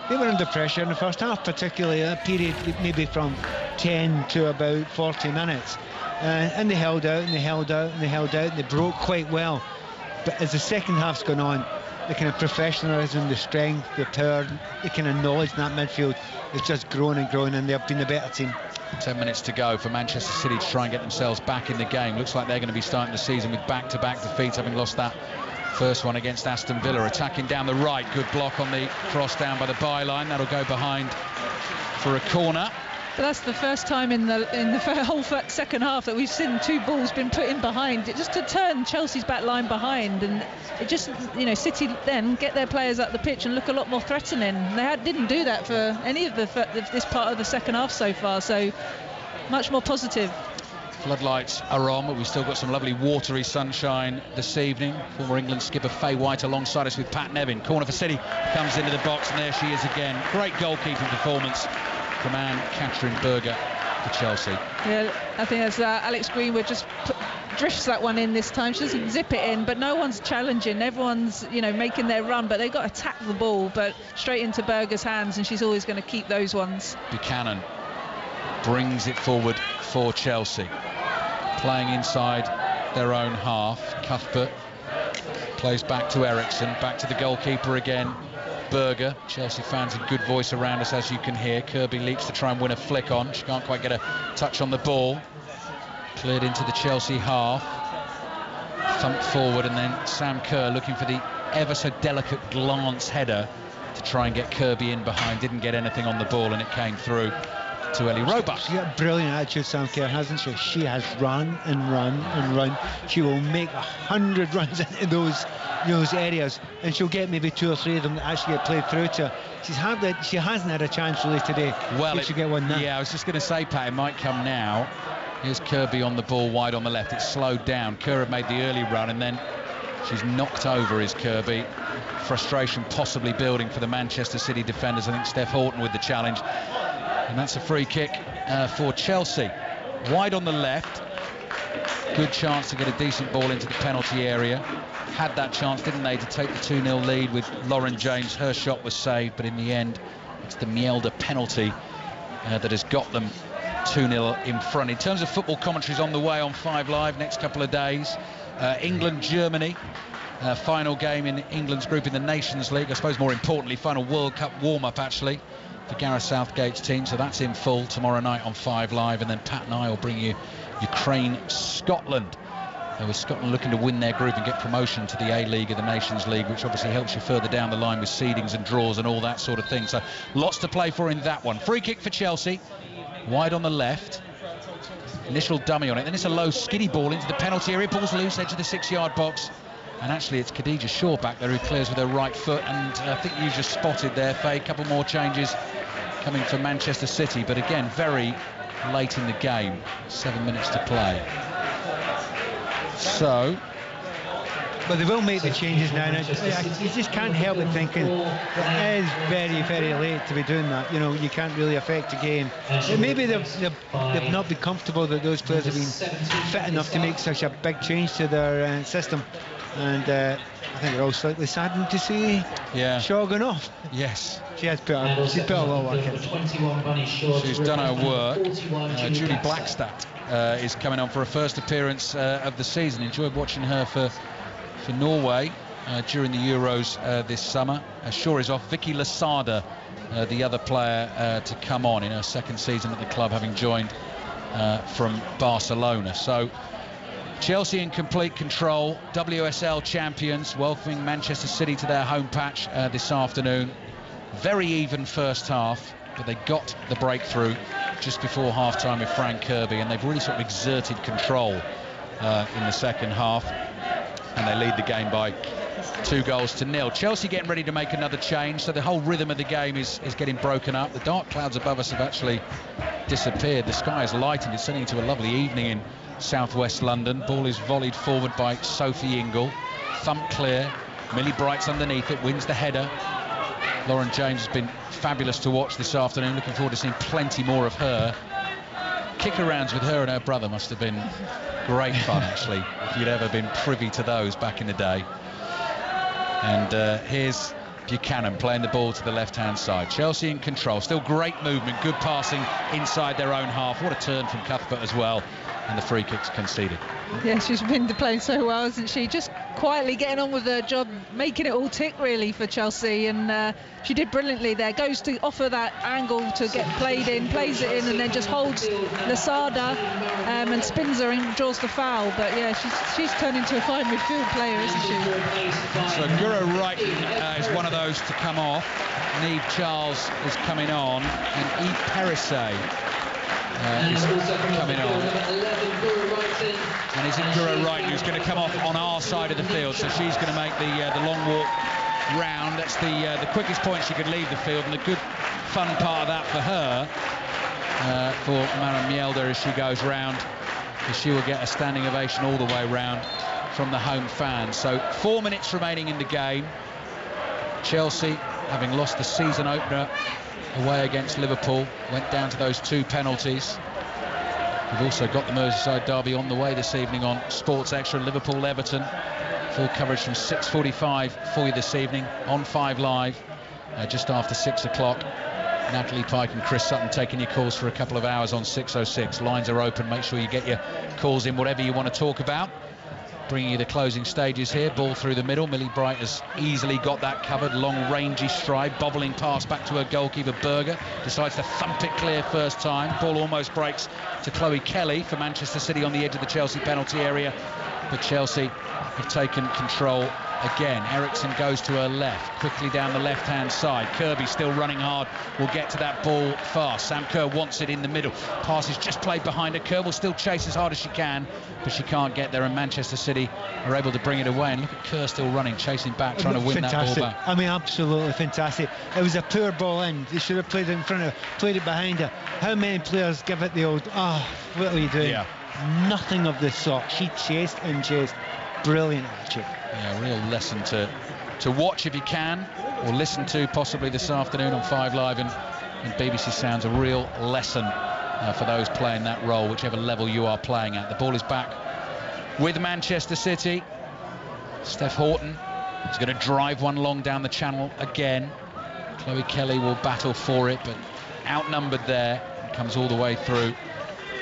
they were under pressure in the first half, particularly a period maybe from 10 to about 40 minutes, and they held out and they held out and they held out, and they broke quite well. But as the second half's gone on, the kind of professionalism, the strength, the power, the kind of knowledge in that midfield has just grown and grown, and they've been the better team. 10 minutes to go for Manchester City to try and get themselves back in the game. Looks like they're going to be starting the season with back-to-back defeats, having lost that first one against Aston Villa. Attacking down the right, good block on the cross down by the byline. That'll go behind for a corner. But that's the first time in the whole second half that we've seen 2 balls been put in behind, it just to turn Chelsea's back line behind, and it just, you know, City then get their players out the pitch and look a lot more threatening. They didn't do that for any of this part of the second half so far, so much more positive. Floodlights are on, but we've still got some lovely watery sunshine this evening. Former England skipper Faye White alongside us with Pat Nevin. Corner for City, comes into the box, and there she is again. Great goalkeeping performance from Anne-Catherine Berger for Chelsea. Yeah, I think as Alex Greenwood just drifts that one in this time. She doesn't zip it in, but no one's challenging. Everyone's, you know, making their run, but they've got to tap the ball, but straight into Berger's hands, and she's always going to keep those ones. Buchanan brings it forward for Chelsea. Playing inside their own half. Cuthbert plays back to Eriksson, back to the goalkeeper again. Berger. Chelsea fans a good voice around us, as you can hear. Kirby leaps to try and win a flick on. She can't quite get a touch on the ball. Cleared into the Chelsea half. Thumped forward, and then Sam Kerr looking for the ever so delicate glance header to try and get Kirby in behind. Didn't get anything on the ball, and it came through to Ellie Roebuck. She's got a brilliant attitude, Sam Kerr, hasn't she? She has run and run and run. She will make 100 runs into those areas, and she'll get maybe 2 or 3 of them that actually get played through to her. She hasn't had a chance really today. Well, she'll get one now. Yeah, I was just going to say, Pat, it might come now. Here's Kirby on the ball, wide on the left. It's slowed down. Kerr had made the early run, and then she's knocked over, is Kirby. Frustration possibly building for the Manchester City defenders. I think Steph Horton with the challenge. And that's a free kick for Chelsea. Wide on the left. Good chance to get a decent ball into the penalty area. Had that chance, didn't they, to take the 2-0 lead with Lauren James. Her shot was saved, but in the end, it's the Mjelde penalty that has got them 2-0 in front. In terms of football commentaries on the way on 5 Live next couple of days, England-Germany. Final game in England's group in the Nations League. I suppose more importantly, final World Cup warm-up, actually, for Gareth Southgate's team. So that's in full tomorrow night on 5 Live. And then Pat and I will bring you Ukraine-Scotland. With Scotland looking to win their group and get promotion to the A-League of the Nations League, which obviously helps you further down the line with seedings and draws and all that sort of thing. So lots to play for in that one. Free kick for Chelsea. Wide on the left. Initial dummy on it. Then it's a low, skinny ball into the penalty area. Ball's loose, edge of the 6-yard box. And actually it's Khadija Shaw back there who clears with her right foot. And I think you just spotted there, Faye, a couple more changes coming for Manchester City. But again, very late in the game. 7 minutes to play. So But they will make the changes now. You just can't help but thinking it is very, very late to be doing that. You know, you can't really affect the game. Maybe they've not been comfortable that those players have been fit enough to make such a big change to their system. And I think we're all slightly saddened to see Shaw going off. Yes. She's put a lot of work in. She's done her work. Julie Blackstad is coming on for her first appearance of the season. Enjoyed watching her for Norway during the Euros this summer. Shaw is off. Vicky Lasada, the other player to come on in her second season at the club, having joined from Barcelona. So Chelsea in complete control, WSL champions, welcoming Manchester City to their home patch this afternoon. Very even first half, but they got the breakthrough just before half-time with Frank Kirby, and they've really sort of exerted control in the second half, and they lead the game by 2-0. Chelsea getting ready to make another change, so the whole rhythm of the game is getting broken up. The dark clouds above us have actually disappeared. The sky is lightened. It's turning into a lovely evening in southwest London. Ball is volleyed forward by Sophie Ingle. Thump clear. Millie Bright's underneath it, wins the header. Lauren James has been fabulous to watch this afternoon. Looking forward to seeing plenty more of her. Kick-arounds with her and her brother must have been great fun, actually, if you'd ever been privy to those back in the day. And here's Buchanan playing the ball to the left-hand side. Chelsea in control. Still great movement, good passing inside their own half. What a turn from Cuthbert as well. And the free kick's conceded. Yeah, she's been playing so well, hasn't she? Just quietly getting on with her job, making it all tick really for Chelsea, and she did brilliantly there. Goes to offer that angle to get played in, plays it in, and then just holds Lasada and spins her and draws the foul. But yeah, she's turned into a fine midfield player, isn't she? So Guro Wrighton is one of those to come off. Niamh Charles is coming on, and Eve Perisset is coming on. And is it Guro Wrighton who's going to come off on our side of the field? So she's going to make the long walk round. That's the quickest point she could leave the field, and a good fun part of that for her, for Maren Mjelde, as she goes round, because she will get a standing ovation all the way round from the home fans. So 4 minutes remaining in the game. Chelsea, having lost the season opener away against Liverpool, went down to those 2 penalties. We've also got the Merseyside derby on the way this evening on Sports Extra. Liverpool-Everton, full coverage from 6:45 for you this evening on 5 Live, just after 6 o'clock. Natalie Pike and Chris Sutton taking your calls for a couple of hours on 606. Lines are open. Make sure you get your calls in, whatever you want to talk about. Bringing you the closing stages here. Ball through the middle. Millie Bright has easily got that covered. Long, rangy stride. Bobbling pass back to her goalkeeper, Berger. Decides to thump it clear first time. Ball almost breaks to Chloe Kelly for Manchester City on the edge of the Chelsea penalty area. But Chelsea have taken control again. Eriksson goes to her left, quickly down the left-hand side. Kirby still running hard, will get to that ball fast. Sam Kerr wants it in the middle. Pass is just played behind her. Kerr will still chase as hard as she can, but she can't get there, and Manchester City are able to bring it away. And look at Kerr still running, chasing back, trying to win that ball back. I mean, absolutely fantastic. It was a poor ball in. They should have played it in front of her, played it behind her. How many players give it the old, what are you doing? Yeah. Nothing of the sort. She chased and chased. Brilliant attitude. Yeah, a real lesson to watch if you can, or listen to possibly this afternoon on 5 Live and BBC Sounds. A real lesson for those playing that role, whichever level you are playing at. The ball is back with Manchester City. Steph Houghton is going to drive one long down the channel again. Chloe Kelly will battle for it, but outnumbered there. Comes all the way through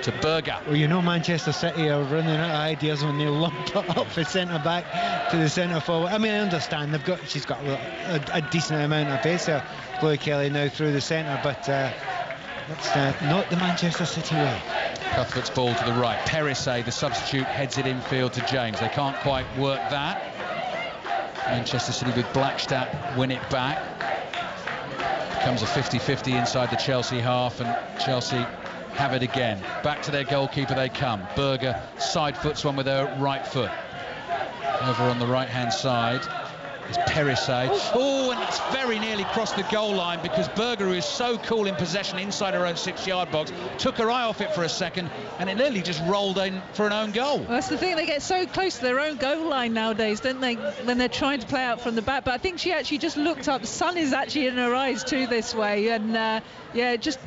to Berger. Well, you know, Manchester City are running out of ideas when they lump it up for centre back to the centre forward. I mean, I understand she's got a decent amount of pace there, Chloe Kelly, now through the centre, but that's not the Manchester City way. Cuthbert's ball to the right. Perisset, the substitute, heads it infield to James. They can't quite work that. Manchester City with Blackstad win it back. Becomes a 50-50 inside the Chelsea half, and Chelsea have it again. Back to their goalkeeper they come. Berger side foots one with her right foot. Over on the right hand side. is Perisset. Oh, and it's very nearly crossed the goal line because Berger, who is so cool in possession inside her own 6-yard box, took her eye off it for a second, and it nearly just rolled in for an own goal. Well, that's the thing, they get so close to their own goal line nowadays, don't they, when they're trying to play out from the back. But I think she actually just looked up. The sun is actually in her eyes too this way, and yeah, it just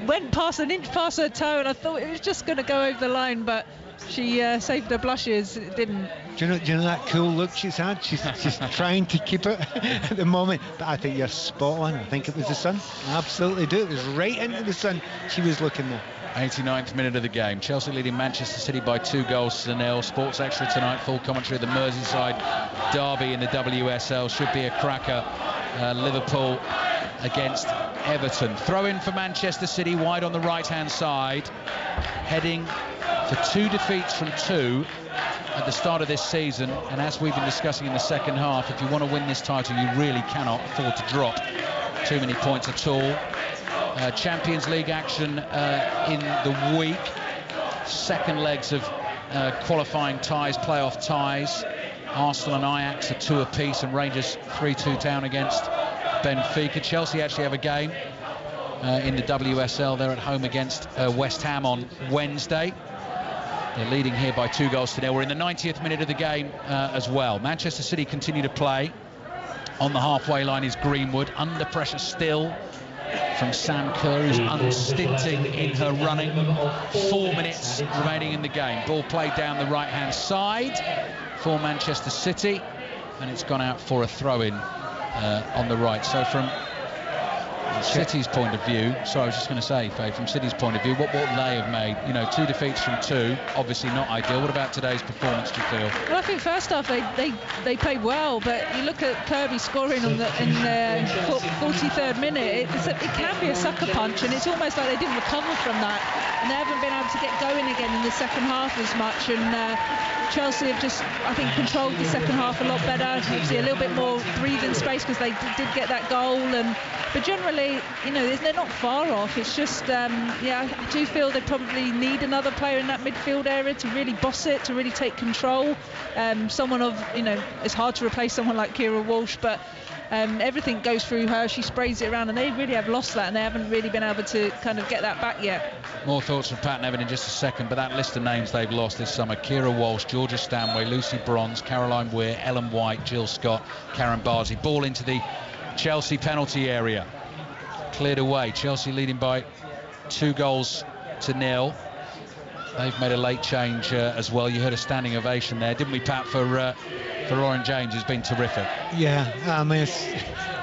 went past an inch past her toe, and I thought it was just going to go over the line, but she saved her blushes. It didn't. Do you know that cool look she's had? She's trying to keep it at the moment. But I think you're spot on. I think it was the sun. I absolutely do. It was right into the sun. She was looking there. 89th minute of the game. Chelsea leading Manchester City by 2-0. Sports Extra tonight. Full commentary of the Merseyside derby in the WSL. Should be a cracker. Liverpool against Everton. Throw in for Manchester City wide on the right-hand side. Heading for 2 defeats from 2 at the start of this season, and as we've been discussing in the second half, if you want to win this title, you really cannot afford to drop too many points at all. Champions League action in the week. Second legs of qualifying ties, playoff ties. Arsenal and Ajax are 2 apiece, and Rangers 3-2 down against Benfica. Chelsea actually have a game in the WSL. They're at home against West Ham on Wednesday. They're leading here by 2-0. We're in the 90th minute of the game as well. Manchester City continue to play. On the halfway line is Greenwood. Under pressure still from Sam Kerr, who's unstinting in her running. 4 minutes remaining in the game. Ball played down the right-hand side for Manchester City, and it's gone out for a throw-in on the right. So from City's point of view, I was just going to say, Faye, from City's point of view, what they have made, 2 defeats from 2, obviously not ideal. What about today's performance, do you feel? Well, I think first half they played well, but you look at Kirby scoring in the 43rd minute, it can be a sucker punch, and it's almost like they didn't recover from that, and they haven't been able to get going again in the second half as much, and Chelsea have just, I think, controlled the second half a lot better. Obviously a little bit more breathing space because they did get that goal, but generally, they're not far off. It's just, I do feel they probably need another player in that midfield area to really boss it, to really take control. Someone of, it's hard to replace someone like Kira Walsh, but everything goes through her. She sprays it around, and they really have lost that, and they haven't really been able to kind of get that back yet. More thoughts from Pat Nevin in just a second, but that list of names they've lost this summer: Kira Walsh, Georgia Stanway, Lucy Bronze, Caroline Weir, Ellen White, Jill Scott, Karen Bardsey. Ball into the Chelsea penalty area. Cleared away. Chelsea leading by 2-0. They've made a late change as well. You heard a standing ovation there, didn't we, Pat, for Lauren James, who's been terrific? Yeah, I mean,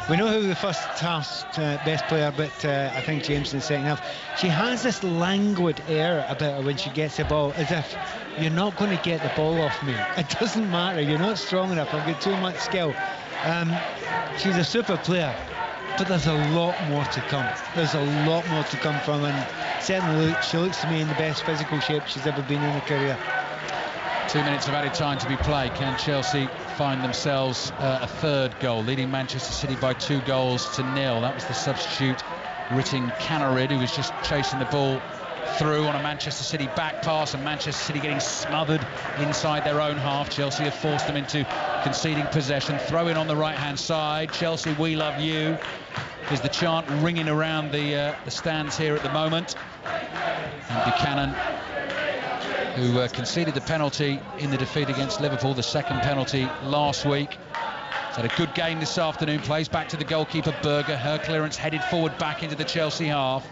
we know who the first half's best player, but I think James in the second half. She has this languid air about her when she gets the ball, as if you're not going to get the ball off me. It doesn't matter. You're not strong enough. I've got too much skill. She's a super player, but there's a lot more to come. There's a lot more to come from, and certainly she looks to me in the best physical shape she's ever been in her career. 2 minutes of added time to be played. Can Chelsea find themselves a third goal, leading Manchester City by 2-0? That was the substitute, Ritin Canarid, who was just chasing the ball through on a Manchester City back pass, and Manchester City getting smothered inside their own half. Chelsea have forced them into conceding possession. Throw in on the right-hand side. Chelsea, we love you, is the chant ringing around the stands here at the moment. And Buchanan, who conceded the penalty in the defeat against Liverpool, the second penalty last week. He's had a good game this afternoon, plays back to the goalkeeper Berger. Her clearance headed forward back into the Chelsea half.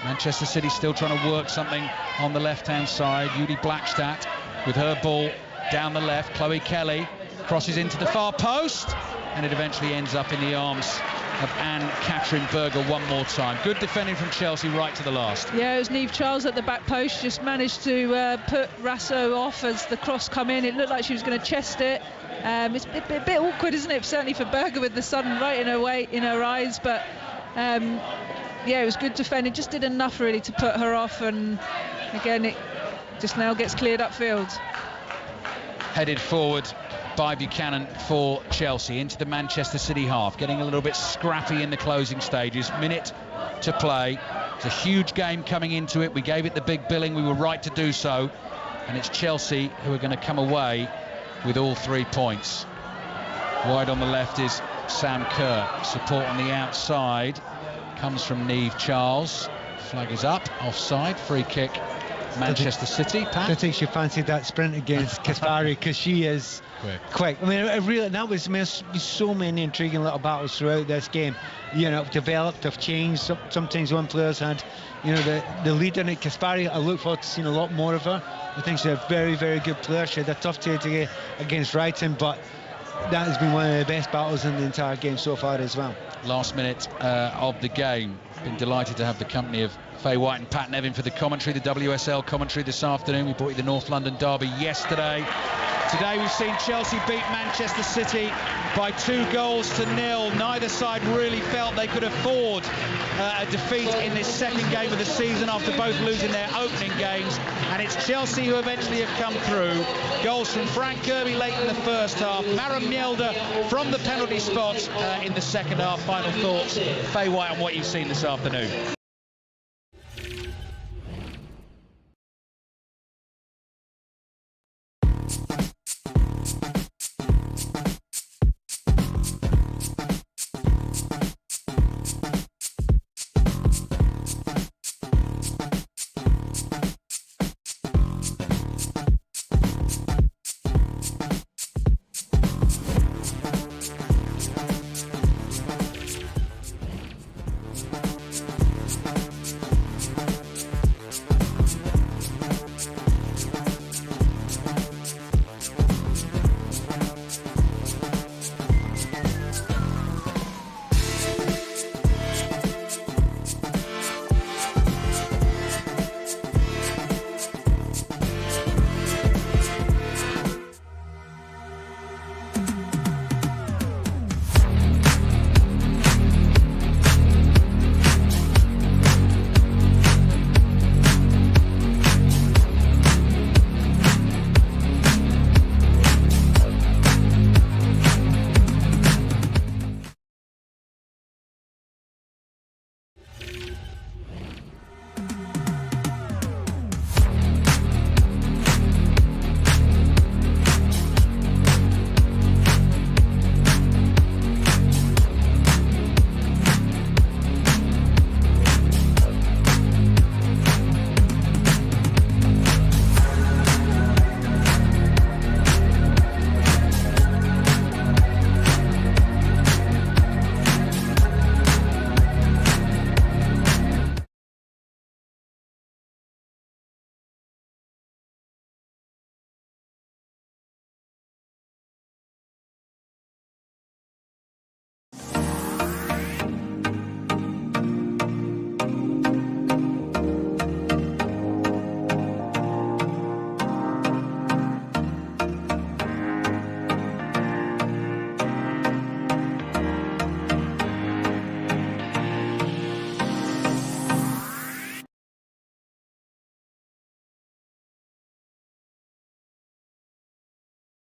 Manchester City still trying to work something on the left-hand side. Judy Blackstad with her ball down the left. Chloe Kelly crosses into the far post, and it eventually ends up in the arms of Anne-Catherine Berger one more time. Good defending from Chelsea right to the last. Yeah, it was Niamh Charles at the back post, just managed to put Rasso off as the cross come in. It looked like she was going to chest it. It's a bit awkward, isn't it, certainly for Berger with the sun right in her eyes, but yeah, it was good defending, just did enough really to put her off, and again it just now gets cleared upfield. Headed forward by Buchanan for Chelsea into the Manchester City half, getting a little bit scrappy in the closing stages. Minute to play. It's a huge game coming into it. We gave it the big billing, we were right to do so, and it's Chelsea who are going to come away with all 3 points. Wide on the left is Sam Kerr. Support on the outside comes from Niamh Charles. Flag is up, offside, free kick, Manchester City. Pat? I think she fancied that sprint against Kaspari because she is quick. I mean, there's been so many intriguing little battles throughout this game. You know, developed, have changed. Sometimes one player's had, you know, the lead in it. Kaspari, I look forward to seeing a lot more of her. I think she's a very, very good player. She had a tough day today against Wrighton, but that has been one of the best battles in the entire game so far as well. Last minute of the game. Been delighted to have the company of Faye White and Pat Nevin for the commentary, the WSL commentary this afternoon. We brought you the North London derby yesterday. Today we've seen Chelsea beat Manchester City by 2-0. Neither side really felt they could afford a defeat in this second game of the season after both losing their opening games. And it's Chelsea who eventually have come through. Goals from Frank Kirby late in the first half. Mara Mjelde from the penalty spot in the second half. Final thoughts, Faye White, on what you've seen this afternoon.